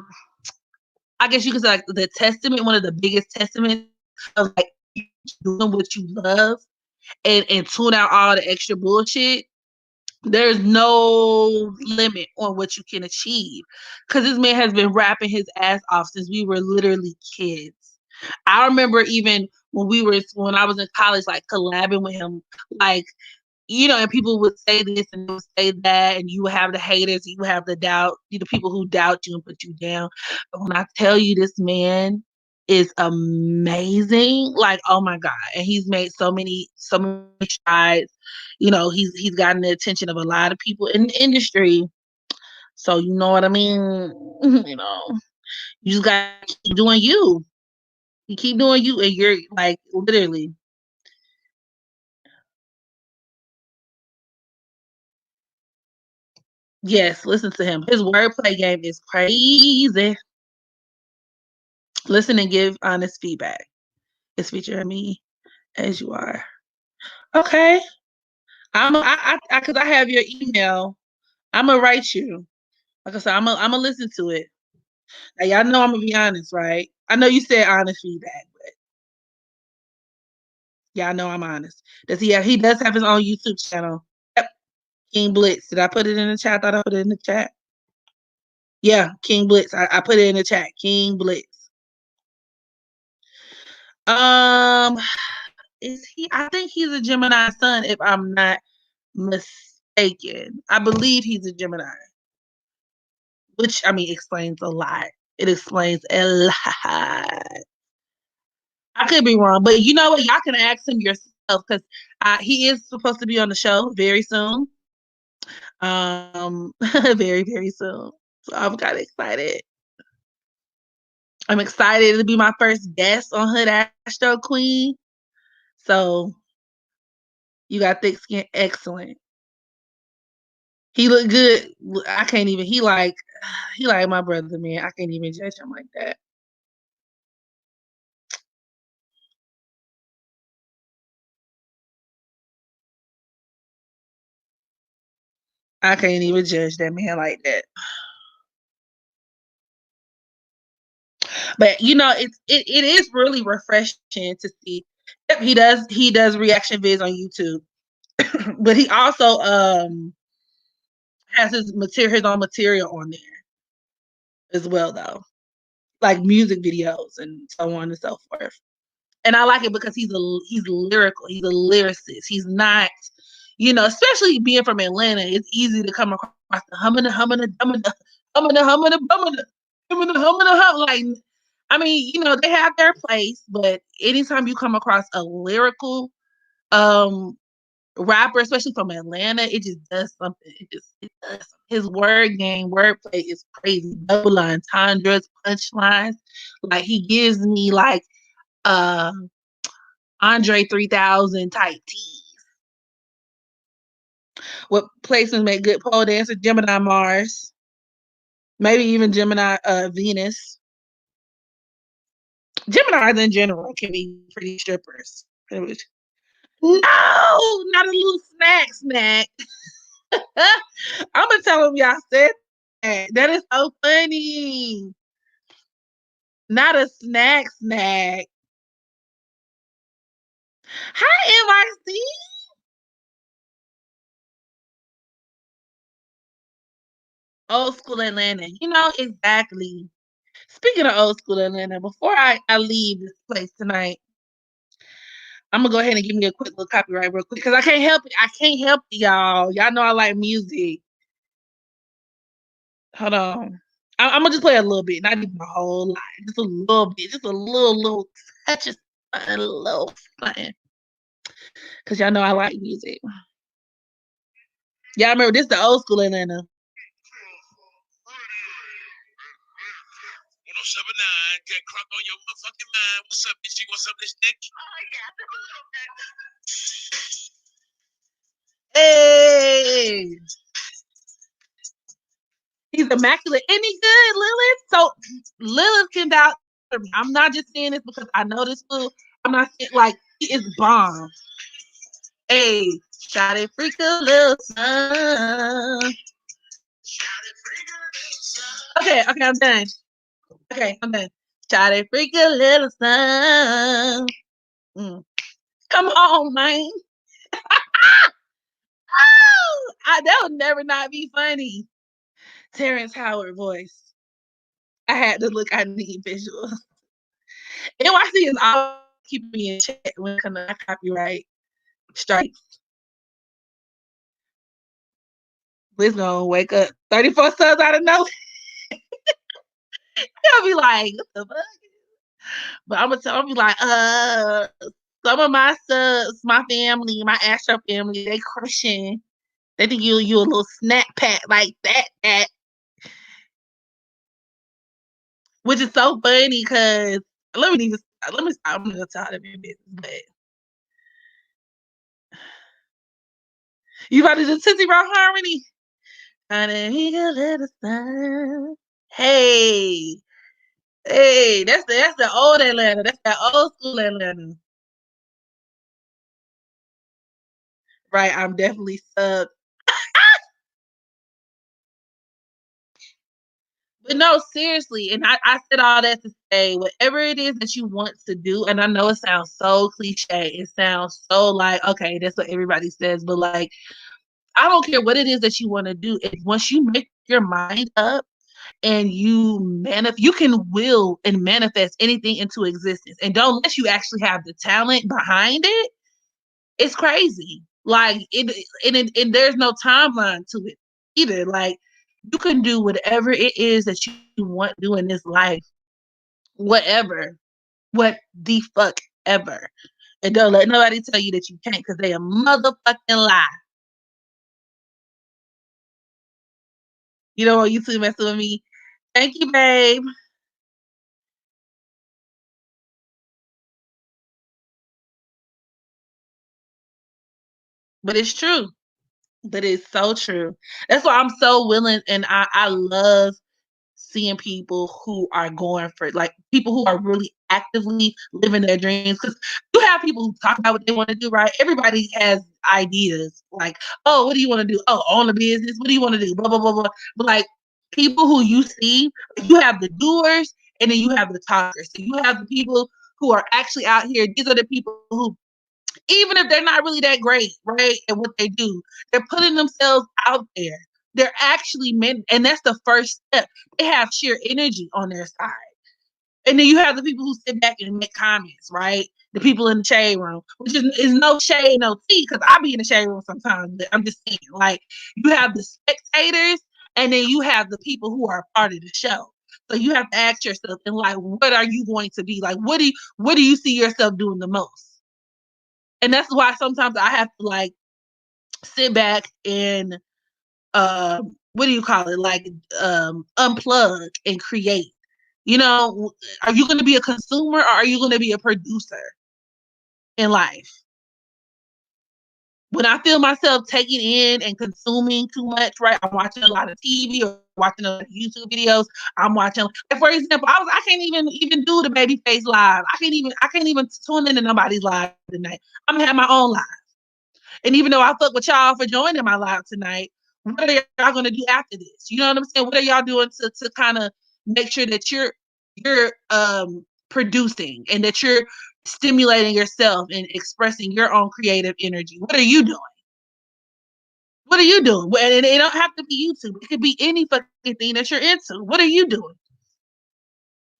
I guess you could say like the testament, one of the biggest testaments of like doing what you love and tune out all the extra bullshit. There's no limit on what you can achieve because this man has been rapping his ass off since we were literally kids. I remember even when I was in college, like collabing with him, like and people would say this and would say that, and you would have the haters, you would have the doubt, the people who doubt you and put you down. But when I tell you this man is amazing, like oh my god, and he's made so many strides. He's gotten the attention of a lot of people in the industry. So you know what I mean. You just gotta keep doing you. You keep doing you, and you're like literally. Yes, listen to him. His wordplay game is crazy. Listen and give honest feedback. It's featuring me as you are. Okay. Cause I have your email. I'm gonna write you. Like I said, I'm gonna listen to it. Now, y'all know I'm gonna be honest, right? I know you said honest feedback, but y'all know I'm honest. He does have his own YouTube channel. Yep. King Blitz. Did I put it in the chat? I thought I put it in the chat. Yeah, King Blitz. I put it in the chat. King Blitz. Um, is he? I think he's a Gemini sun, if I'm not mistaken. I believe he's a Gemini, which I mean explains a lot. It explains a lot. I could be wrong, but you know what? Y'all can ask him yourself because he is supposed to be on the show very soon. Very very soon. So I'm kind of excited. I'm excited to be my first guest on Hood Astro Queen. So you got thick skin, excellent. He looked good. I can't even. He like my brother, man. I can't even judge him like that. I can't even judge that man like that. But it is really refreshing to see. Yep, he does reaction vids on YouTube, but he also has his own material on there as well though, like music videos and so on and so forth. And I like it because he's lyrical. He's a lyricist. He's not, especially being from Atlanta. It's easy to come across the humming, humming, humming, humming, humming, humming, humming, humming, hum. Like, I mean, they have their place, but anytime you come across a lyrical um rapper, especially from Atlanta, it just does something. It does. His word game, wordplay is crazy. Double entendres, punchlines. Like he gives me like uh Andre 3000 type teas. What placements make good pole dancer? Gemini Mars. Maybe even Gemini Venus. Geminis in general can be pretty strippers. No, not a little snack. I'm gonna tell them y'all said that. That is so funny. Not a snack. Hi, MIC. Old school Atlanta. Exactly. Speaking of old school Atlanta, before I leave this place tonight, I'm gonna go ahead and give me a quick little copyright real quick because I can't help it. I can't help it, y'all. Y'all know I like music. Hold on. I'm gonna just play a little bit, not even a whole lot, just a little bit, just a little touch of a little something. Cause y'all know I like music. Y'all remember this the old school Atlanta. 107.9, get crunk on your motherfucking mind. What's up, bitch? You want some of this dick? Oh, yeah. Hey, he's immaculate. And he's good, Lilith. So Lilith can vouch for me. I'm not just saying this because I know this fool. I'm not saying like he is bomb. Hey, shot it, freak a little son. Okay, I'm done. Okay, I'm done. Shot it, freak a little son. Come on, man. That would never not be funny. Terrence Howard voice. I had to look. I need visuals. NYC is always keeping me in check when it comes to copyright strikes. We're gonna wake up 34 subs out of nowhere. They'll be like, what the fuck? But I'm be like, some of my subs, my family, my Astro family, they crushing. They think you a little snack pack like that, which is so funny because let me stop. I'm gonna tell them in business, but you about to do Tootsie Roll Harmony? Honey, a little sun. Hey, hey, that's the old Atlanta. That's that old school Atlanta. Right, I'm definitely sub. But no, seriously, and I said all that to say whatever it is that you want to do, and I know it sounds so cliche. It sounds so like, okay, that's what everybody says, but like I don't care what it is that you want to do. If once you make your mind up and you can will and manifest anything into existence. And don't unless you actually have the talent behind it, it's crazy. Like and there's no timeline to it either. Like you can do whatever it is that you want to do in this life, whatever, what the fuck ever. And don't let nobody tell you that you can't because they a motherfucking lie. You know what? You two messing with me. Thank you, babe. But it's true. But it's so true. That's why I'm so willing and I love seeing people who are going for like people who are really actively living their dreams. Because you have people who talk about what they want to do, right? Everybody has ideas like, oh, what do you want to do? Oh, own a business. What do you want to do? Blah, blah, blah, blah. But like people who you see, you have the doers and then you have the talkers. So you have the people who are actually out here. These are the people who even if they're not really that great, right, at what they do, they're putting themselves out there. They're actually meant, and that's the first step. They have sheer energy on their side. And then you have the people who sit back and make comments, right? The people in the shade room, which is no shade, no tea, because I be in the shade room sometimes. But I'm just saying, like, you have the spectators, and then you have the people who are part of the show. So you have to ask yourself, and like, what are you going to be? Like, what do you see yourself doing the most? And that's why sometimes I have to like sit back and what do you call it? Like unplug and create. You know, are you going to be a consumer or are you going to be a producer in life? When I feel myself taking in and consuming too much, right? I'm watching a lot of TV or watching a lot of YouTube videos. I'm watching, like, for example, I can't even do the Babyface live. I can't even tune into nobody's live tonight. I'm gonna have my own live. And even though I fuck with y'all for joining my live tonight, what are y'all gonna do after this? You know what I'm saying? What are y'all doing to kind of make sure that you're producing and that you're stimulating yourself and expressing your own creative energy? What are you doing? What are you doing? And it don't have to be YouTube. It could be any fucking thing that you're into. What are you doing?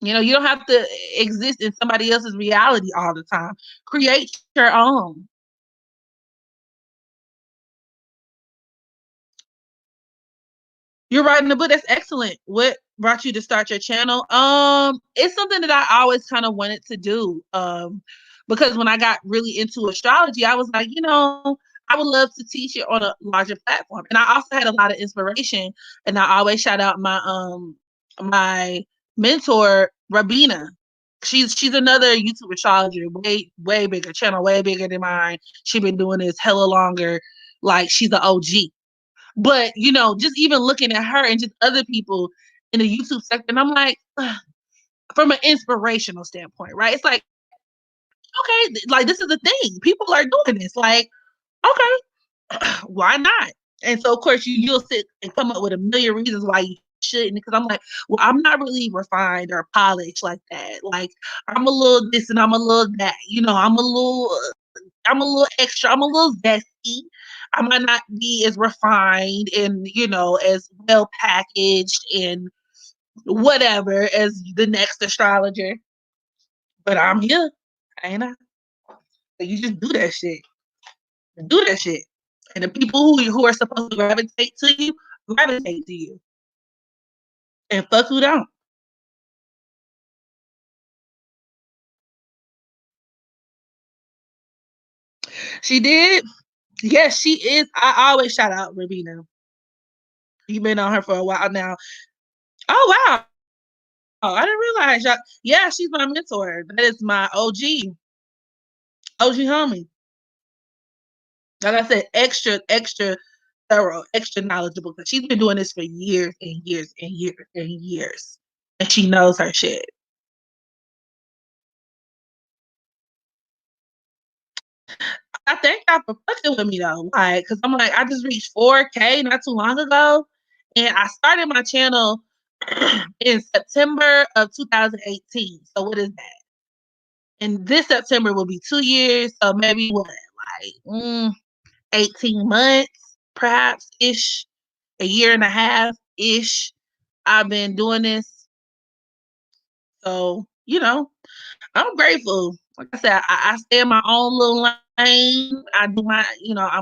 You know, you don't have to exist in somebody else's reality all the time. Create your own. You're writing a book. That's excellent. What brought you to start your channel? It's something that I always kind of wanted to do. Because when I got really into astrology, I was like, I would love to teach it on a larger platform. And I also had a lot of inspiration. And I always shout out my mentor, Rabina. She's another YouTube astrologer, way bigger channel, way bigger than mine. She's been doing this hella longer. like she's an OG. But just even looking at her and just other people in the YouTube sector, and I'm like, ugh, from an inspirational standpoint, right? It's like, okay, like this is the thing. People are doing this. Like, okay, why not? And so, of course, you'll sit and come up with a million reasons why you shouldn't. Because I'm like, well, I'm not really refined or polished like that. Like, I'm a little this and I'm a little that. I'm a little extra. I'm a little zesty. I might not be as refined and as well packaged and whatever as the next astrologer. But I'm here, ain't I? So you just do that shit. Do that shit. And the people who are supposed to gravitate to you, gravitate to you. And fuck who don't. She did? Yes, she is. I always shout out Rabina. You've been on her for a while now. Oh wow. Oh, I didn't realize y'all. Yeah, she's my mentor. That is my OG homie. Like I said, extra, extra thorough, extra knowledgeable because she's been doing this for years and years and years and years. And she knows her shit. I thank y'all for fucking with me though. Like, cause I'm like, I just reached 4K not too long ago. And I started my channel in September of 2018. So what is that? And this September will be 2 years. So maybe what, like 18 months, perhaps ish, a year and a half ish. I've been doing this. So, I'm grateful. Like I said, I stay in my own little lane. I do my,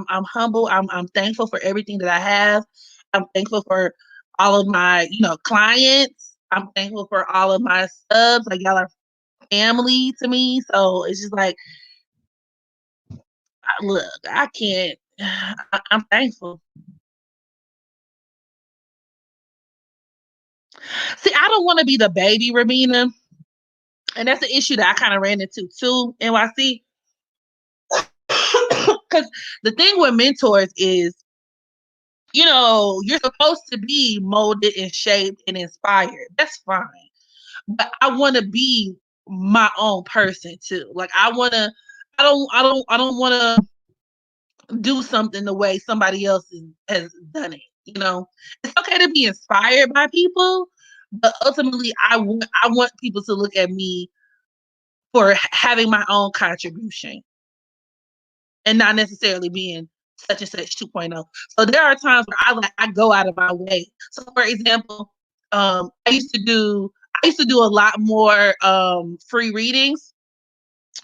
I'm humble. I'm thankful for everything that I have. I'm thankful for all of my, clients. I'm thankful for all of my subs. Like y'all are family to me. So it's just like, look, I can't. I'm thankful. See, I don't want to be the baby Rabina, and that's the issue that I kind of ran into too. NYC, because the thing with mentors is you're supposed to be molded and shaped and inspired. That's fine. But I want to be my own person too. Like I don't want to do something the way somebody else has done it. It's okay to be inspired by people, but ultimately I want people to look at me for having my own contribution and not necessarily being such and such 2.0. So there are times where I go out of my way. So for example, I used to do a lot more free readings.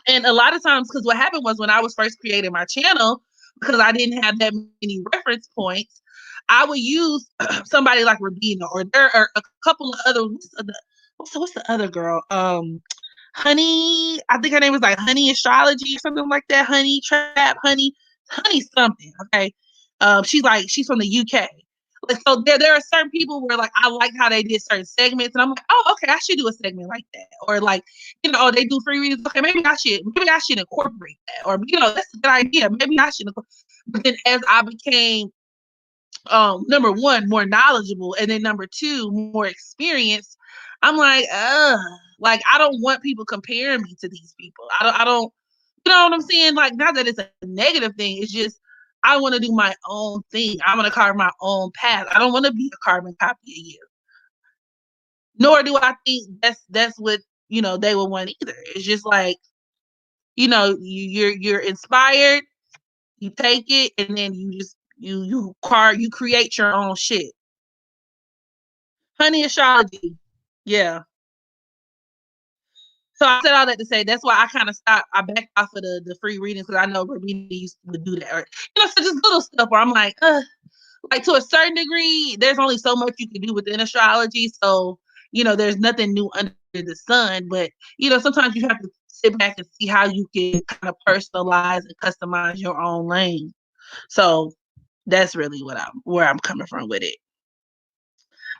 And a lot of times, because what happened was when I was first creating my channel, because I didn't have that many reference points, I would use somebody like Rabina, or there are a couple of other. What's the other girl? Honey, I think her name was like Honey Astrology or something like that. Honey Trap, Honey something. Okay, she's from the UK. Like, so there are certain people where like I like how they did certain segments, and I'm like, oh, okay, I should do a segment like that, or like, oh, they do free readings. Okay, maybe I should incorporate that, or that's a good idea. Maybe I should. But then as I became number one, more knowledgeable, and then number two, more experienced, I'm like I don't want people comparing me to these people. I don't you know what I'm saying? Like, not that it's a negative thing, it's just I want to do my own thing. I want to carve my own path. I don't want to be a carbon copy of you. Nor do I think that's what they would want either. It's just like, you're inspired, you take it, and then you just you create your own shit. Honey Astrology. Yeah. So I said all that to say that's why I kind of stopped. I backed off of the free readings because I know Rabina used to do that. Or, so just little stuff where I'm like to a certain degree, there's only so much you can do within astrology. So, there's nothing new under the sun. But, sometimes you have to sit back and see how you can kind of personalize and customize your own lane. So that's really where I'm coming from with it.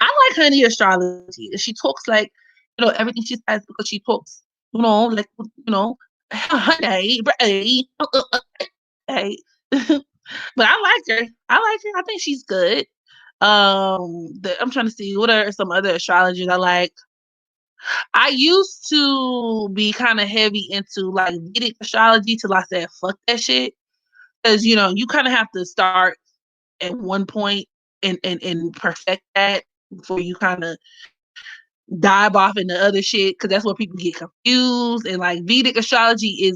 I like Honey Astrology. She talks like, everything she says because she talks, like, honey, hey. But I like her. I like her. I think she's good. I'm trying to see what are some other astrologers I like. I used to be kind of heavy into like Vedic astrology till I said fuck that shit. Because you kind of have to start at one point and perfect that before you kind of dive off into other shit. Because that's where people get confused. And like Vedic astrology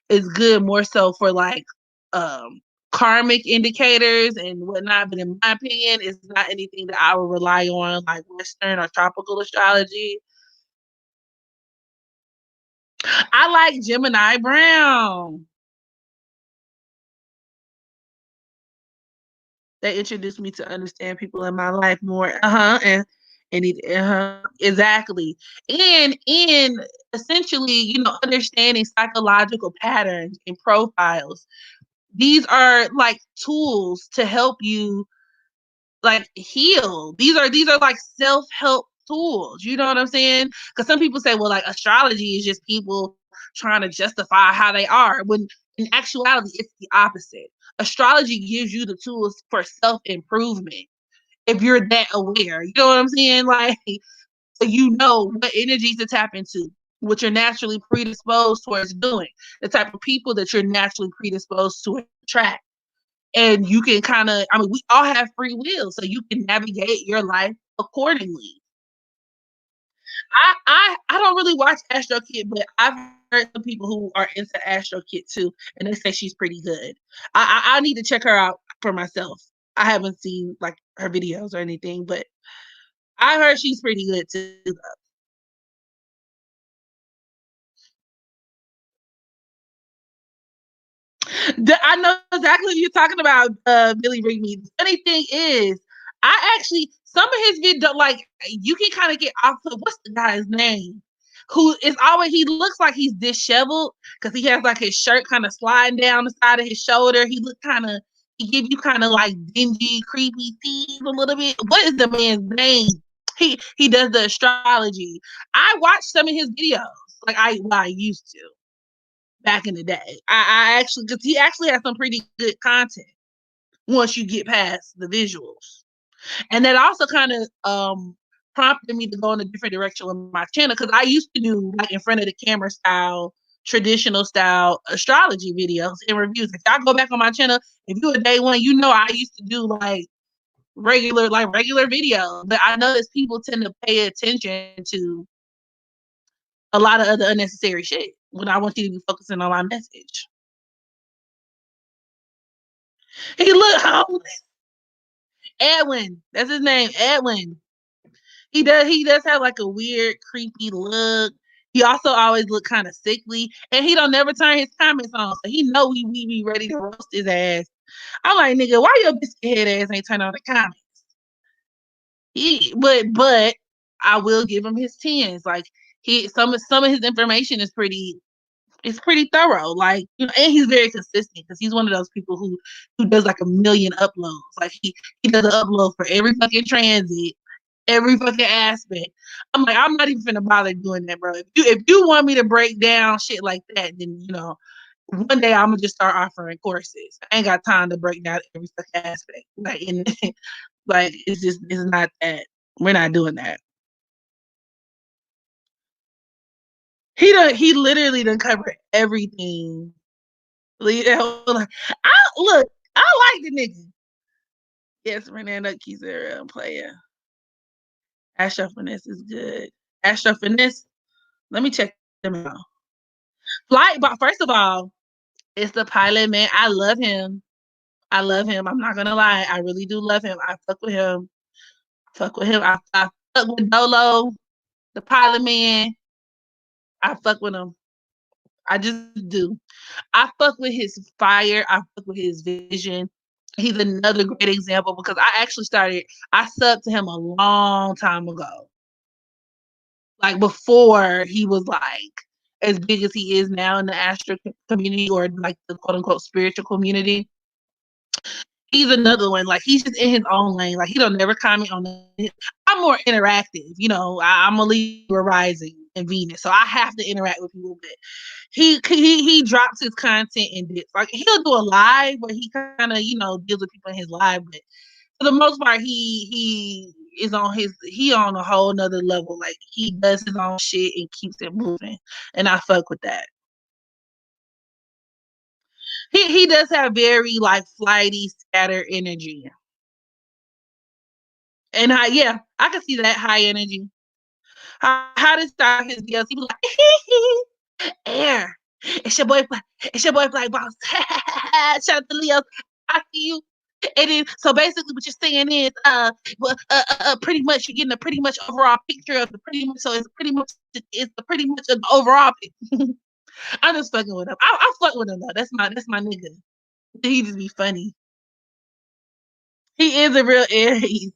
is good more so for like um karmic indicators and whatnot. But in my opinion, it's not anything that I would rely on like Western or tropical astrology. I like Gemini Brown. They introduced me to understand people in my life more. Exactly. And essentially, understanding psychological patterns and profiles. These are like tools to help you like heal. These are like self-help tools. You know what I'm saying? Because some people say, well, like astrology is just people trying to justify how they are. When in actuality, it's the opposite. Astrology gives you the tools for self-improvement if you're that aware. You know what I'm saying? Like so you know what energies to tap into, what you're naturally predisposed towards doing, the type of people that you're naturally predisposed to attract, and you can we all have free will, so you can navigate your life accordingly. I don't really watch Astro Kid, but I've heard some people who are into Astro Kid too, and they say she's pretty good. I need to check her out for myself. I haven't seen like her videos or anything, but I heard she's pretty good too. I know exactly what you're talking about, Billy Rigby. The funny thing is, I actually some of his video, like you can kind of get off of what's the guy's name? Who is always he looks like he's disheveled because he has like his shirt kind of sliding down the side of his shoulder. He give you kind of like dingy, creepy teeth a little bit. What is the man's name? He does the astrology. I watched some of his videos, like I used to back in the day. I actually, because he actually has some pretty good content once you get past the visuals, and that also kind of prompted me to go in a different direction with my channel because I used to do like in front of the camera style, traditional style astrology videos and reviews. If y'all go back on my channel, if you a day one, I used to do like regular videos, but I noticed people tend to pay attention to a lot of other unnecessary shit when I want you to be focusing on my message. He looked homeless. Edwin. That's his name, Edwin. He does have like a weird, creepy look. He also always look kind of sickly, and he don't never turn his comments on, so he know we be ready to roast his ass. I'm like, nigga, why your biscuit head ass ain't turn on the comments? But I will give him his tens. Like some of his information is pretty thorough. Like, and he's very consistent because he's one of those people who does like a million uploads. Like he does an upload for every fucking transit, every fucking aspect. I'm like, I'm not even gonna bother doing that, bro. If you want me to break down shit like that, then one day I'm gonna just start offering courses. I ain't got time to break down every fucking aspect. Like, like it's not that. We're not doing that. He literally done cover everything. Like, I look, I like the nigga. Yes, Fernando Kizera player. Astro Finesse is good. Astro Finesse, let me check them out. Flight, but first of all, it's the pilot, man. I love him. I love him. I'm not gonna lie. I really do love him. I fuck with him. Fuck with him. I fuck with Dolo, the pilot man. I fuck with him. I just do. I fuck with his fire. I fuck with his vision. He's another great example because I subbed to him a long time ago. Like before he was like as big as he is now in the astro community or like the quote unquote spiritual community. He's another one. Like he's just in his own lane. Like he don't never comment on it. I'm more interactive. I'm a Libra rising. and Venus, so I have to interact with people. But he drops his content in bits. Like he'll do a live where he kind of deals with people in his live, but for the most part, he is on a whole nother level. Like he does his own shit and keeps it moving, and I fuck with that. He does have very like flighty, scattered energy, and I can see that high energy. How to start his videos? He was like, "Air, it's your boy, it's your boy Black Boss." Shout out to Leo. I see you. And then, so basically, what you're saying is, pretty much you're getting a pretty much overall picture of the pretty much. So it's the pretty much an overall picture. I'm just fucking with him. I fuck with him though. That's my nigga. He just be funny. He is a real Aries.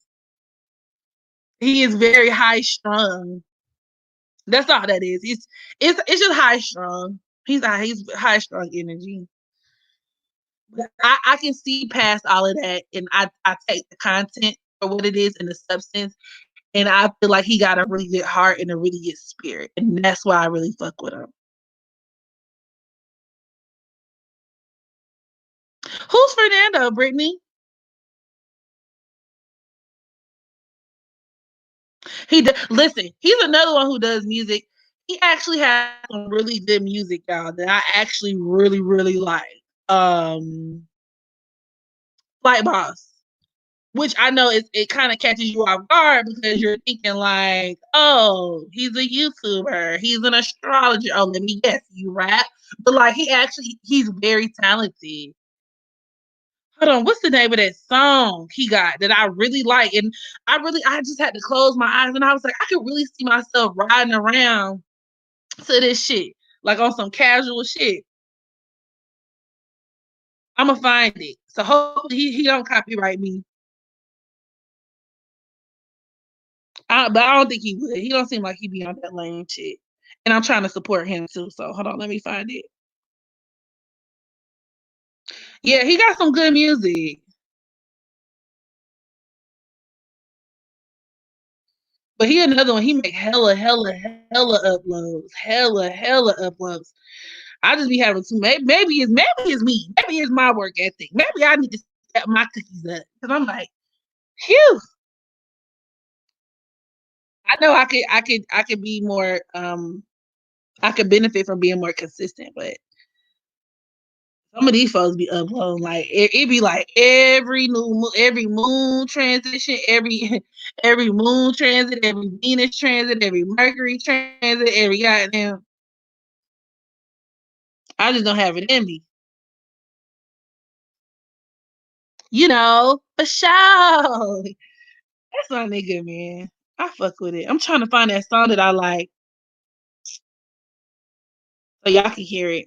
He is very high strung. That's all that is. It's just high strung. He's high strung energy. I can see past all of that, and I take the content for what it is and the substance, and I feel like he got a really good heart and a really good spirit, and that's why I really fuck with him. Who's Fernando, Brittany? Listen. He's another one who does music. He actually has some really good music, y'all, that I actually really really like. Um, Flight Boss, which I know it kind of catches you off guard because you're thinking like, oh, he's a YouTuber, he's an astrologer. Oh, let me guess, you rap, but like he's very talented. Hold on, what's the name of that song he got that I really like? And I just had to close my eyes and I was like, I could really see myself riding around to this shit, like on some casual shit. I'm gonna find it. So hopefully he don't copyright me. But I don't think he would. He don't seem like he be on that lame shit. And I'm trying to support him too. So hold on, let me find it. Yeah, he got some good music. But he another one. He make hella uploads. Hella uploads. I just be having too. Maybe it's me. Maybe it's my work ethic. Maybe I need to step my cookies up because I'm like, phew. I know I could be more. I could benefit from being more consistent, but some of these folks be uploading like it be like every moon transition, every moon transit, every Venus transit, every Mercury transit, every goddamn. I just don't have it in me, for sure. That's my nigga, man. I fuck with it. I'm trying to find that song that I like so y'all can hear it.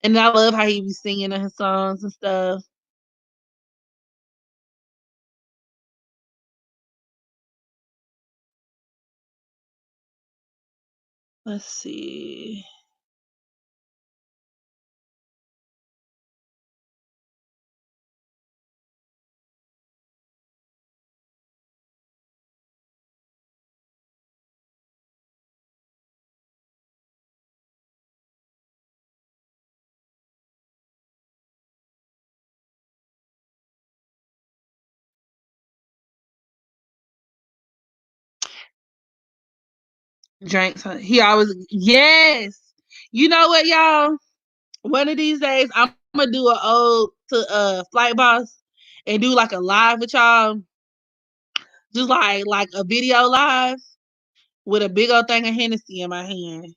And I love how he be singing in his songs and stuff. Let's see. Drinks. He always yes. You know what, y'all? One of these days, I'm gonna do an ode to Flight Boss and do like a live with y'all, just like a video live with a big old thing of Hennessy in my hand.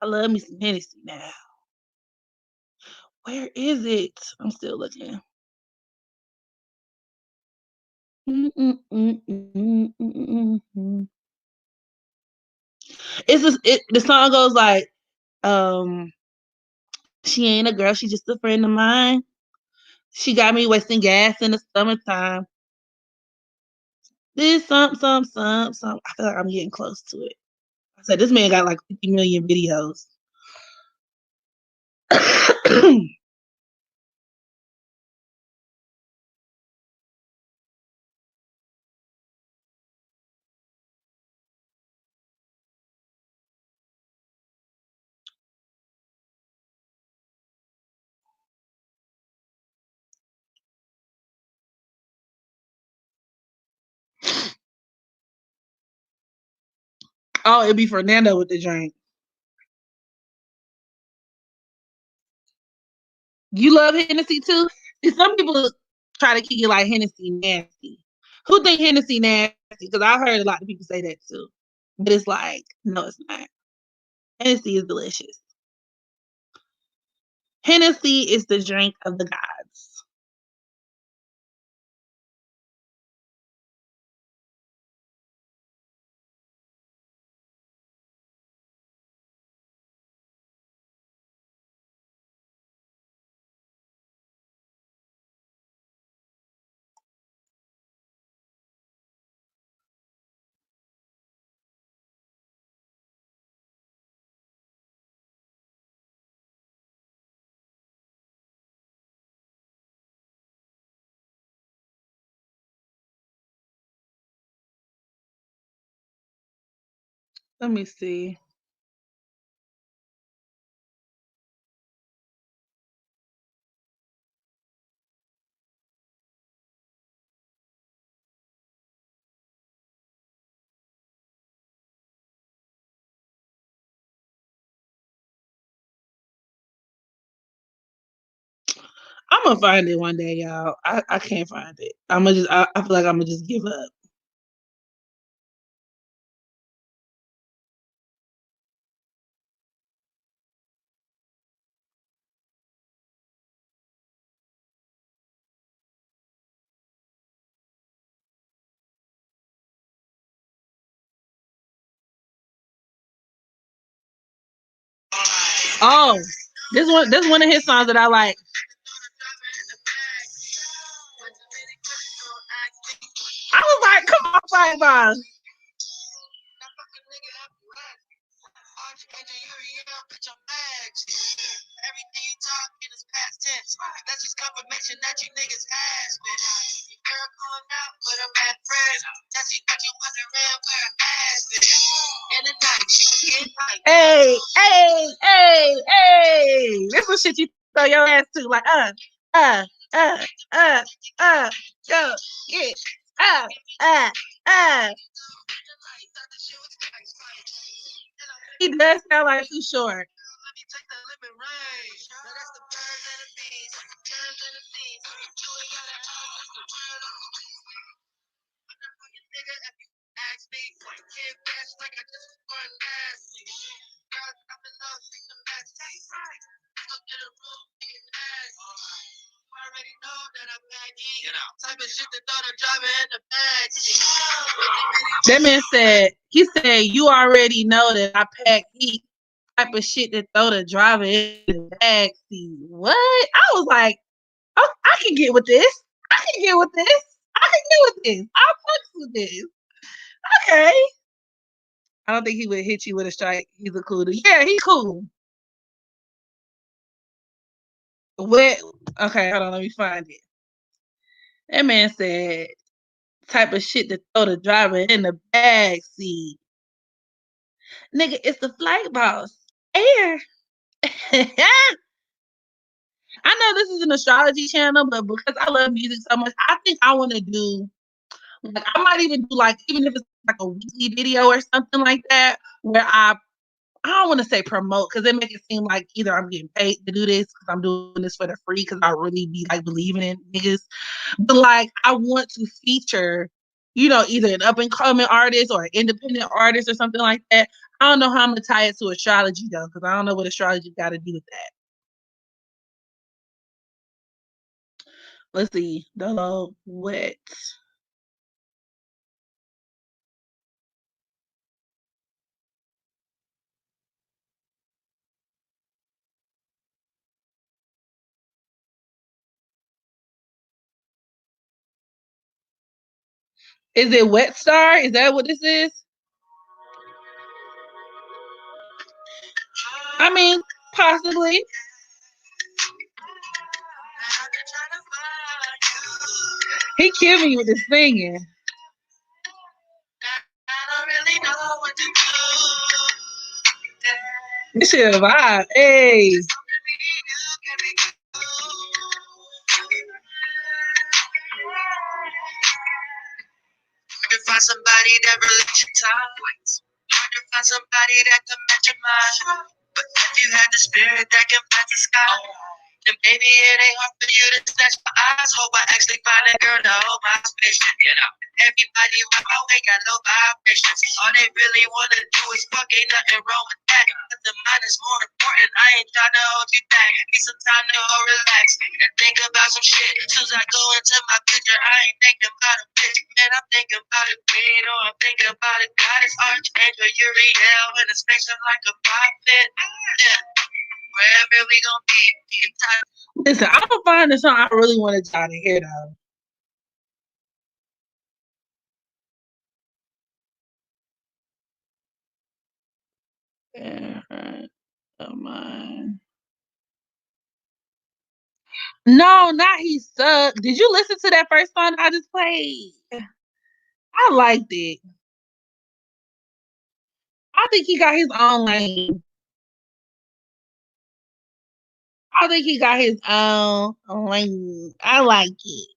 I love me some Hennessy now. Where is it? I'm still looking. The song goes like, um, she ain't a girl, she just a friend of mine. She got me wasting gas in the summertime. This some. I feel like I'm getting close to it. I said this man got like 50 million videos. Oh, it'd be Fernando with the drink. You love Hennessy too? See, some people try to kick it like Hennessy nasty. Who think Hennessy nasty? Because I've heard a lot of people say that too. But it's like, no, it's not. Hennessy is delicious. Hennessy is the drink of the gods. Let me see. I'm gonna find it one day, y'all. I can't find it. I'm gonna just. I feel like I'm gonna just give up. Oh, this one. This one of his songs that I like. I was like, come on, fight boss. Hey, hey, hey, hey. This is shit you throw your ass to. Like, uh, uh, uh, go, get, uh, uh. He does sound like too short. That man said, he said, you already know that I pack heat type of shit that throw the driver in the backseat. What? I was like, oh, I can get with this. I can get with this. I can get with this. I'll fuck with this. Okay. I don't think he would hit you with a strike. He's a cool dude. Yeah, he's cool. What? Okay, hold on. Let me find it. That man said, type of shit to throw the driver in the back seat. Nigga, it's the flight boss. Air. I know this is an astrology channel, but because I love music so much, I think I want to do, like, I might even do, like, even if it's like a weekly video or something like that, where I don't want to say promote because it makes it seem like either I'm getting paid to do this because I'm doing this for the free because I really be like believing in niggas. But like I want to feature, either an up and coming artist or an independent artist or something like that. I don't know how I'm gonna tie it to astrology though, because I don't know what astrology got to do with that. Let's see. Dolo wet. Is it Wet Star? Is that what this is? I mean, possibly. He killed me with his singing. This shit a vibe. Hey. Find somebody that relates your times. find somebody that can match your mind. But if you had the spirit that can match the sky, then baby it ain't hard for you to snatch my eyes. Hope I actually find a girl to hold my spaceship. You know, everybody around my way got low vibrations. All they really wanna do is fuck, ain't nothing wrong with that. But the mind is more important. I ain't trying to hold you back. Need some time to go relax and think about some shit. Soon as I go into my future, I ain't thinking about a bitch. Man, I'm thinking about a queen, or I'm thinking about a goddess, archangel, Uriel, in a spaceship like a prophet. Yeah, wherever we gon' be. Listen, I'm gonna find the song I really wanted y'all to hear though. Come on. No, not he sucked. Did you listen to that first song I just played? I liked it. I think he got his own lane. I think he got his own lane. I like it.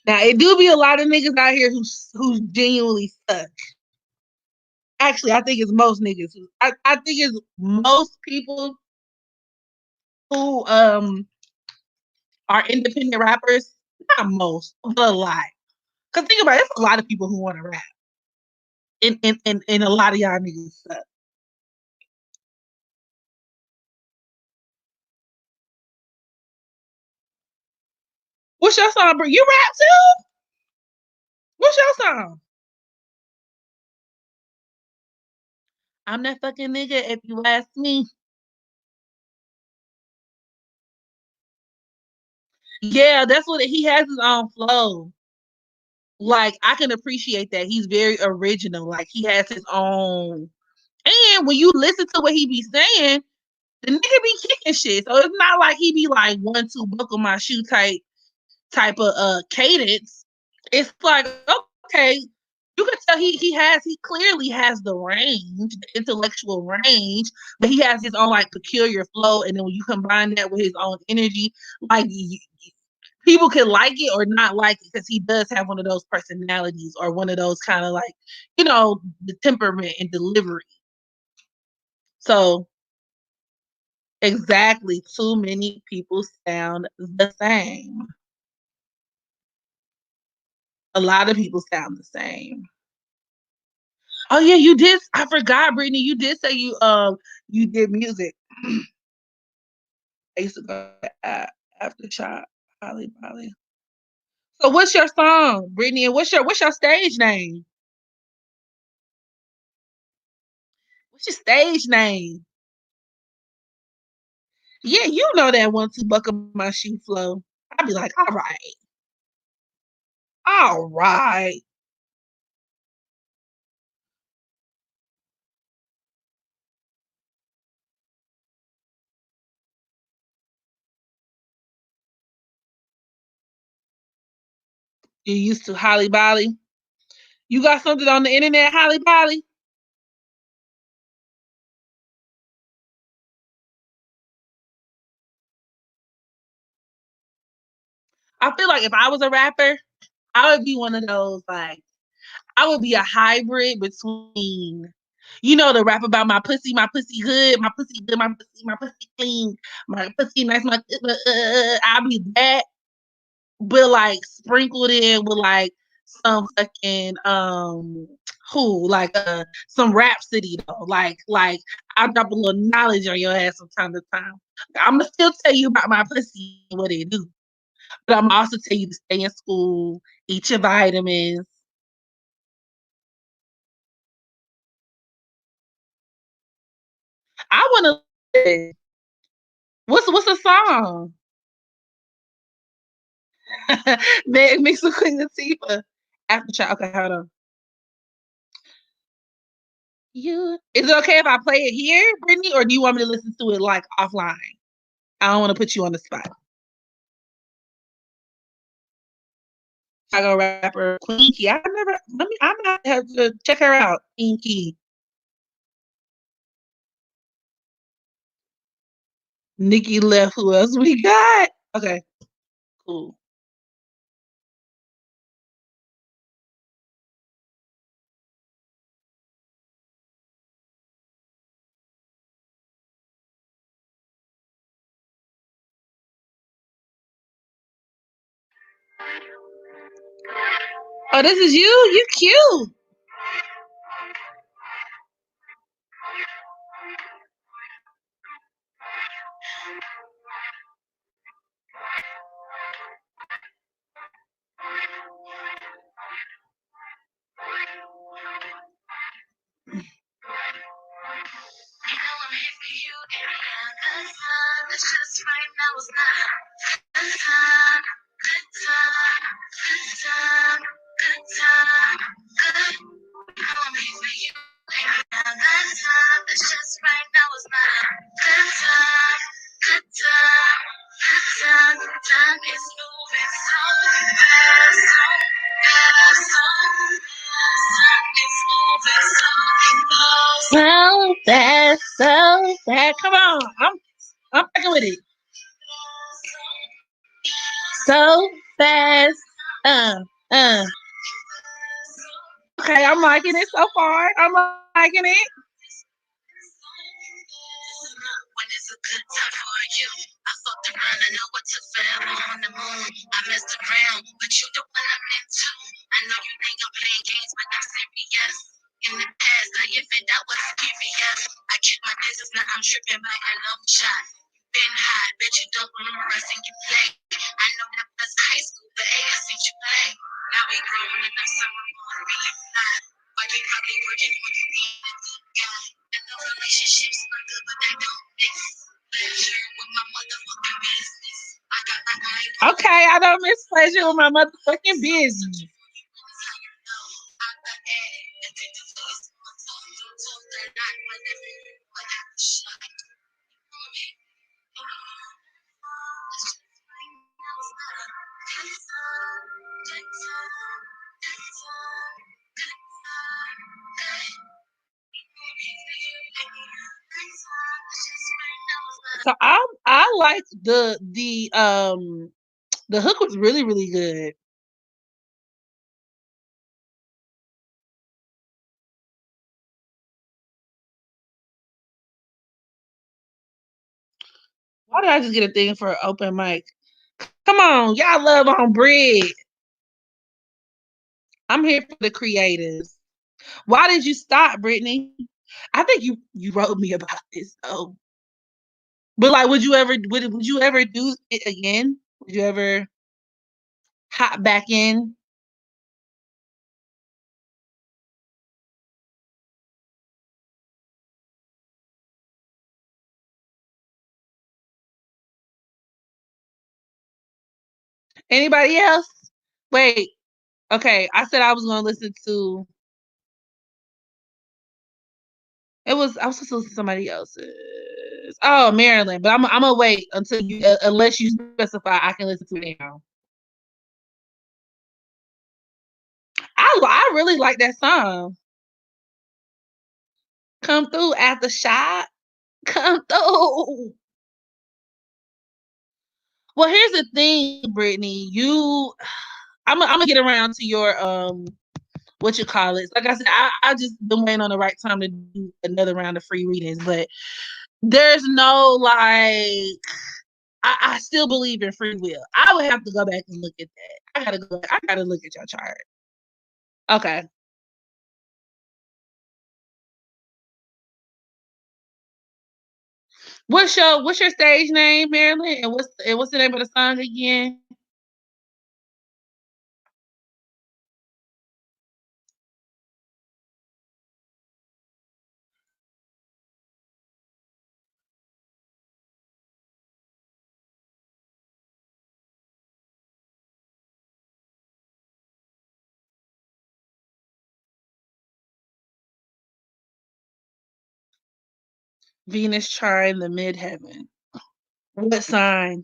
Now it do be a lot of niggas out here who genuinely suck. Actually, I think it's most niggas. I think it's most people who are independent rappers. Not most, but a lot. Cause think about it, it's a lot of people who want to rap. And a lot of y'all niggas suck. What's your song, bro? You rap too? What's your song? I'm that fucking nigga if you ask me. Yeah, that's what he has his own flow. Like I can appreciate that. He's very original. Like he has his own. And when you listen to what he be saying, the nigga be kicking shit. So it's not like he be like 1-2 buckle my shoe type of cadence. It's like, okay, you can tell he clearly has the range, the intellectual range, but he has his own like peculiar flow. And then when you combine that with his own energy, like people can like it or not like it because he does have one of those personalities or one of those kind of like, the temperament and delivery. So exactly, too many people sound the same. A lot of people sound the same. Oh yeah, you did. I forgot, Brittany. You did say you did music. I used to go after shot. Holly. So what's your song, Brittany? And what's your stage name? What's your stage name? Yeah, you know that 1-2 buckle my shoe flow. I'd be like, all right. You used to Holly Bolly. You got something on the internet, Holly Bolly? I feel like if I was a rapper, I would be one of those like I would be a hybrid between, the rap about my pussy good, my pussy good, my pussy clean, my pussy nice, I'll be that, but like sprinkled in with like some fucking who like some rhapsody though, like I'll drop a little knowledge on your ass from time to time. I'm gonna still tell you about my pussy and what it do, but I'm also tell you to stay in school, eat your vitamins. I want to. What's the song? Mix with Queen Latifah. After okay, hold on. Is it okay if I play it here, Brittany, or do you want me to listen to it like offline? I don't want to put you on the spot. Chicago rapper Queen Key. I never. I might have to check her out. Queen Key. Nikki left. Who else we got? Okay. Cool. Oh, this is you? You cute. So fast, so fast. Come on, I'm fucking with it. So fast. Uh. Okay, I'm liking it so far. I'm liking it. When it's a good time for you, I fucked around, I know what took forever on the moon. I messed around, but you the one I'm into. I know you think I'm playing games, but I'm serious. In the past, I admit that was serious. I keep my business, now I'm tripping by a long shot. Been high, bet you don't remember us and you play. I know that was high school, but hey, I seen you play. Now we grown enough, summer more really fly. But you probably working when you need a good guy. I know relationships are good, but they don't mix. Pleasure with my motherfucking business. I got my mind. Okay, I don't miss pleasure with my motherfucking business. So I like the hook was really really good. Why did I just get a thing for open mic? Come on, y'all love on bread. I'm here for the creators. Why did you stop, Brittany? I think you wrote me about this though. But like, would you ever do it again? Would you ever hop back in? Anybody else? Wait. Okay, I said I was gonna listen to. I was supposed to listen to somebody else's. Oh, Maryland. But I'm gonna wait until you unless you specify. I can listen to it now. I really like that song. Come through after shot. Come through. Well, here's the thing, Brittany. I'm gonna get around to your what you call it. Like I said, I just been waiting on the right time to do another round of free readings, but there's no like I still believe in free will. I would have to go back and look at that. I gotta look at your chart. Okay. What's your stage name, Marilyn? And what's the name of the song again? Venus chart in the midheaven. What sign?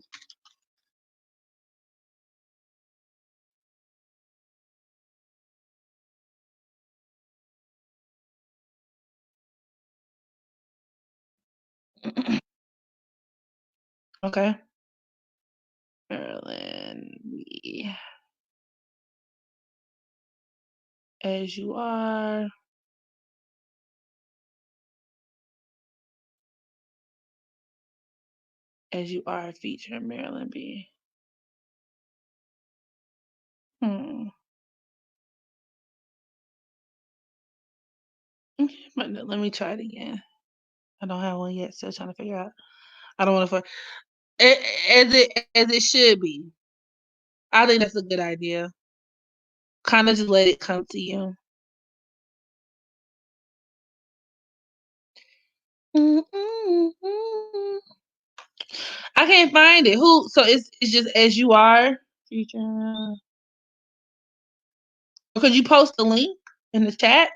Okay. Maryland. see. As You Are. As You Are featuring Marilyn B. Hmm. Let me try it again. I don't have one yet. Still trying to figure out. I don't want to. As it should be. I think that's a good idea. Kind of just let it come to you. I can't find it. Who? So it's just As You Are featuring. Could you post the link in the chat?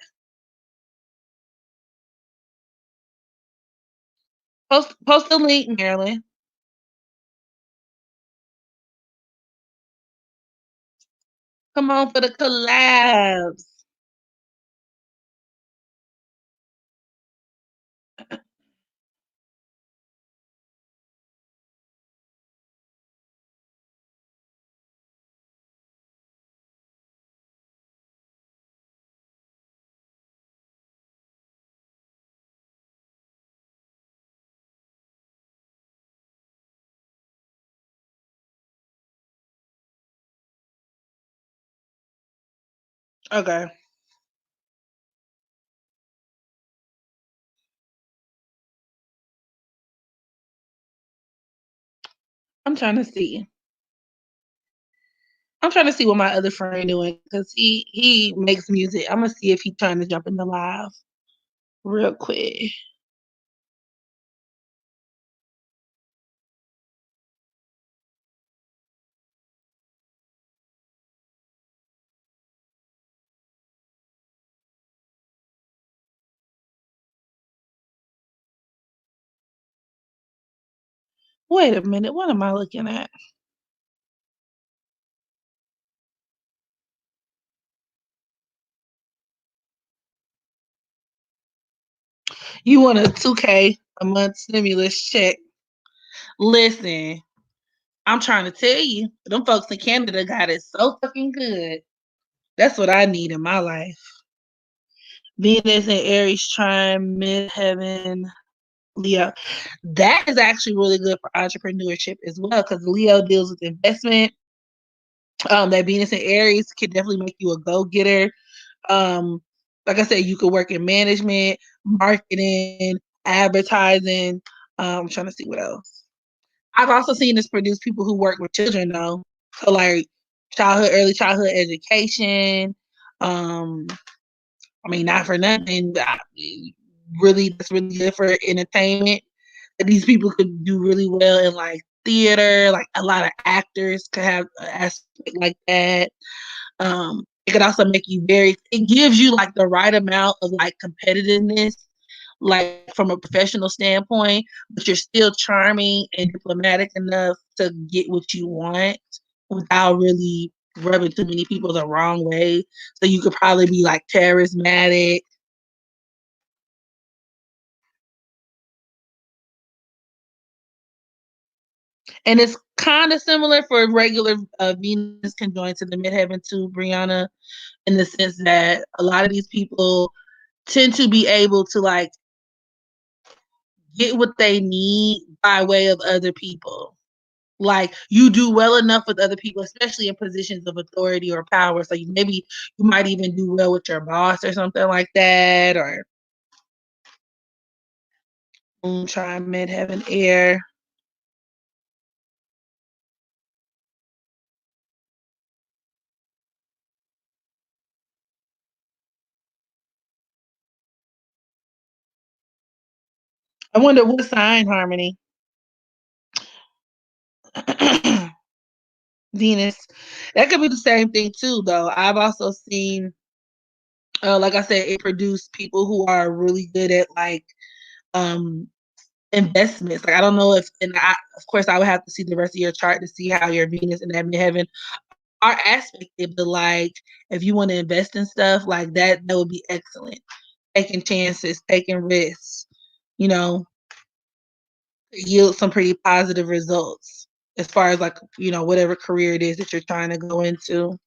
Post the link, Marilyn. Come on for the collabs. Okay. I'm trying to see. I'm trying to see what my other friend doing because he makes music. I'm gonna see if he's trying to jump in the live real quick. Wait a minute. What am I looking at? You want a 2K a month stimulus check? Listen, I'm trying to tell you, them folks in Canada got it so fucking good. That's what I need in my life. Venus and Aries trine midheaven Leo. That is actually really good for entrepreneurship as well because Leo deals with investment. That Venus and Aries can definitely make you a go-getter. Um, like I said, you could work in management, marketing, advertising. I'm trying to see what else. I've also seen this produce people who work with children though. So like early childhood education. Um, I mean, not for nothing. Really, that's really good for entertainment. These people could do really well in like theater. Like a lot of actors could have an aspect like that. It could also make you it gives you like the right amount of like competitiveness, like from a professional standpoint, but you're still charming and diplomatic enough to get what you want without really rubbing too many people the wrong way. So you could probably be like charismatic. And it's kind of similar for regular Venus conjoined to the midheaven too, Brianna, in the sense that a lot of these people tend to be able to like get what they need by way of other people. Like you do well enough with other people, especially in positions of authority or power. So maybe you might even do well with your boss or something like that, or try midheaven air. I wonder what sign harmony. Venus. That could be the same thing too, though. I've also seen, like I said, it produced people who are really good at like um investments. Like I don't know if, and of course I would have to see the rest of your chart to see how your Venus and that midheaven are aspected. But like if you want to invest in stuff like that, that would be excellent. Taking chances, taking risks, you know, yield some pretty positive results. as far as like, whatever career it is that you're trying to go into.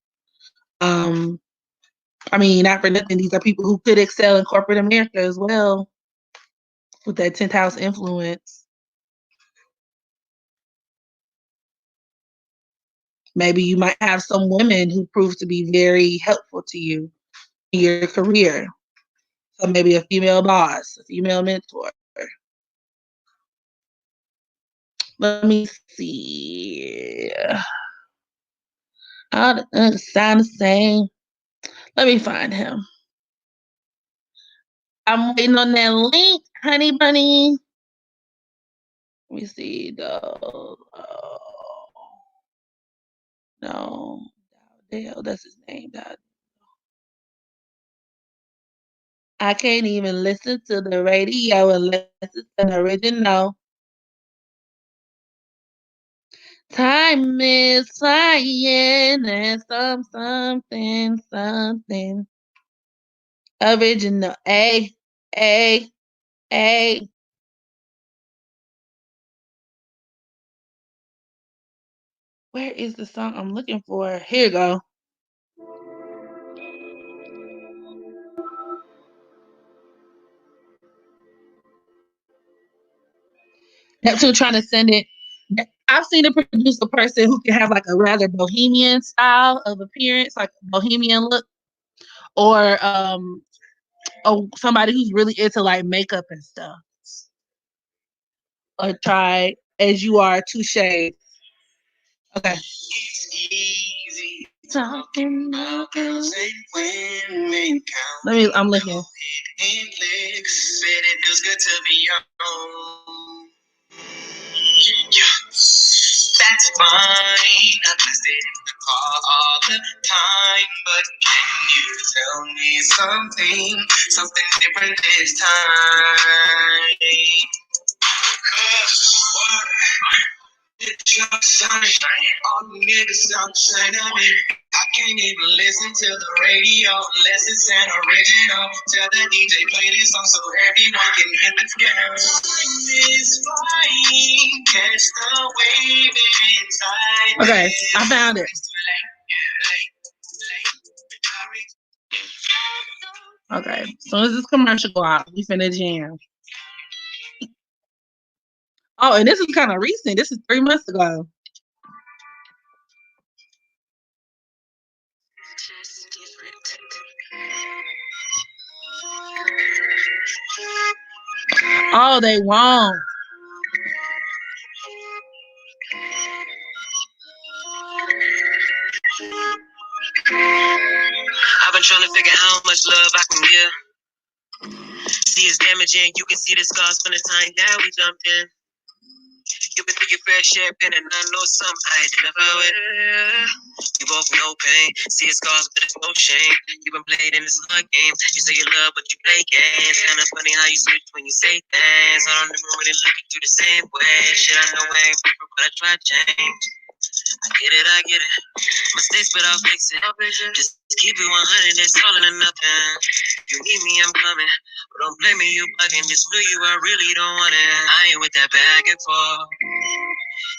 I mean, not for nothing, these are people who could excel in corporate America as well with that 10th house influence. Maybe you might have some women who prove to be very helpful to you in your career. So maybe a female boss, a female mentor. Let me see. All the sound the same. Let me find him. I'm waiting on that link, honey bunny. Let me see though. No, Dale, that's his name. I can't even listen to the radio unless it's an original. Time is flying and something original. A. Where is the song I'm looking for? Here you go. Neptune trying to send it. I've seen it produce a person who can have like a rather bohemian style of appearance, like a bohemian look, or somebody who's really into like makeup and stuff. Or try As You Are, Two Shades. Okay. It's easy talking about girls and women. I'm looking. Said it feels good to be young. That's fine. I sit in the car all the time, but can you tell me something different this time? 'Cause what? It's your sunshine. All the niggas sound the same to me. I can't even listen to the radio unless it's an original. Tell the DJ play this song so everyone can hear the scale. Time is flying, catch the wave inside. Okay, I found it. Okay, as soon as this commercial go out, we finna jam. Oh, and this is kind of recent. This is 3 months ago. Oh, they won't. I've been trying to figure out how much love I can give. See, it's damaging. You can see the scars from the time that we jumped in. You've been through your fair share of pain, and I know some I identify with. You both know pain. See, it's scars, but there's no shame. You've been played in this hard game. You say you love, but you play games. Kinda funny how you switch when you say things. I don't even really look at you the same way. Shit, I know I ain't perfect, but I try to change. I get it. Mistakes, but I'll fix it. Just keep it 100, that's all or nothing. If you need me, I'm coming. But don't blame me, you bugging. Just knew you, I really don't want it. I ain't with that back and forth.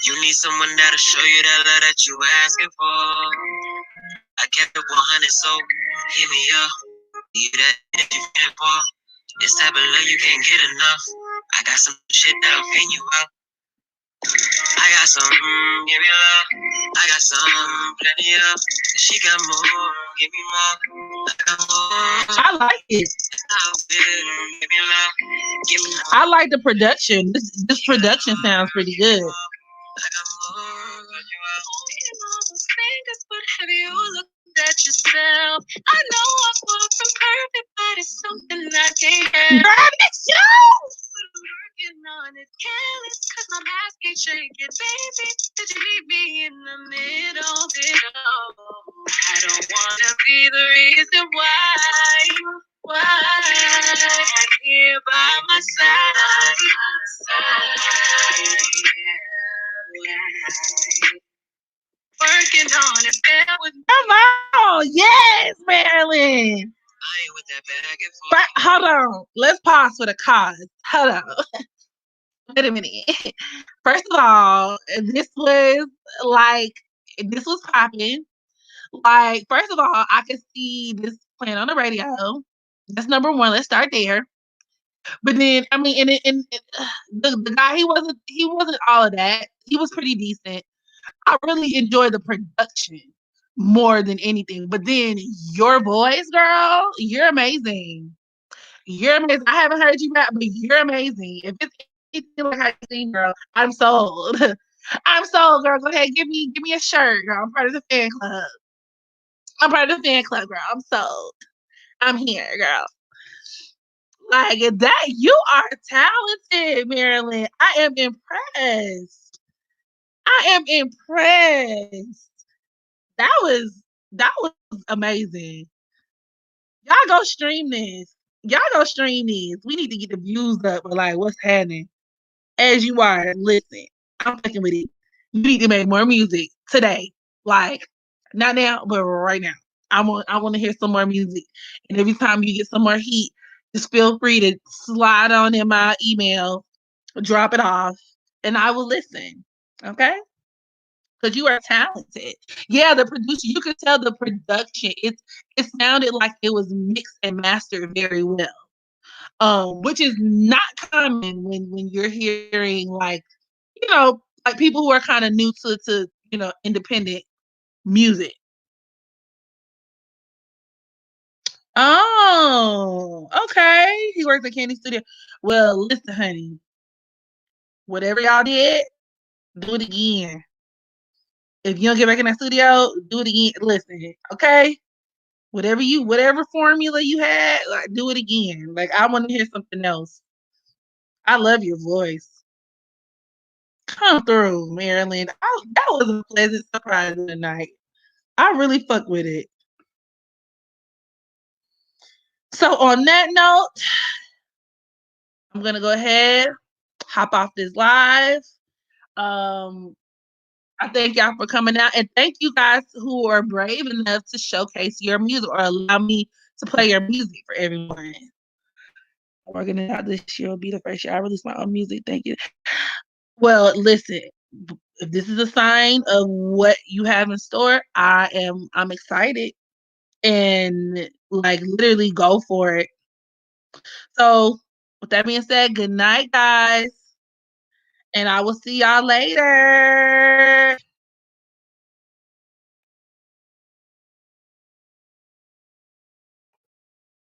You need someone that'll show you that love that you asking for. I kept it 100, so hit me up. You that if you can't fall. This type of love you can't get enough. I got some shit that'll clean you up. I got some, give me love. I got some, plenty of. She got more, give me more. I got more. I like it. Give me love. Give me more. I like the production. This production sounds pretty good. I got more. Fingers, but have you looked at yourself? I know I'm far from perfect, but it's something I can't help. Girl, it's you! Working on it, careless, cause my mask ain't shaking, baby. Did you leave me in the middle of it all? I don't wanna be the reason why I'm here by my side. Working on it, bear with me. Come on, yes, Marilyn. I ain't with that back and forth. Hold on, let's pause for the cause. Hold on. Wait a minute. First of all, this was popping. Like, first of all, I could see this playing on the radio. That's number one. Let's start there. But then, I mean, the guy he wasn't all of that. He was pretty decent. I really enjoy the production more than anything. But then your voice, girl, you're amazing. You're amazing. I haven't heard you rap, but you're amazing. If it's anything like how you sing, girl, I'm sold. I'm sold, girl. Go ahead, give me a shirt, girl. I'm part of the fan club. I'm part of the fan club, girl. I'm sold. I'm here, girl. Like that, you are talented, Marilyn. I am impressed. I am impressed. That was amazing. Y'all go stream this. Y'all go stream these. We need to get the views up. But like, what's happening? As you are, listen. I'm fucking with it. You need to make more music today. Like, not now, but right now. I want to hear some more music. And every time you get some more heat, just feel free to slide on in my email, drop it off, and I will listen. Okay? Because you are talented. Yeah, the producer, you could tell the production. It sounded like it was mixed and mastered very well. Which is not common when you're hearing like people who are kind of new to independent music. Oh, okay. He works at Candy Studio. Well, listen, honey, whatever y'all did, do it again. If you don't get back in that studio, do it again. Listen, okay? Whatever formula you had, like do it again. Like I want to hear something else. I love your voice. Come through, Maryland. That was a pleasant surprise tonight. I really fuck with it. So on that note, I'm gonna go ahead, hop off this live. Um, I thank y'all for coming out, and thank you guys who are brave enough to showcase your music or allow me to play your music for everyone. I'm working it out. This year will be the first year I release my own music. Thank you. Well, listen, if this is a sign of what you have in store, I'm excited and like literally go for it. So with that being said, good night, guys. And I will see y'all later.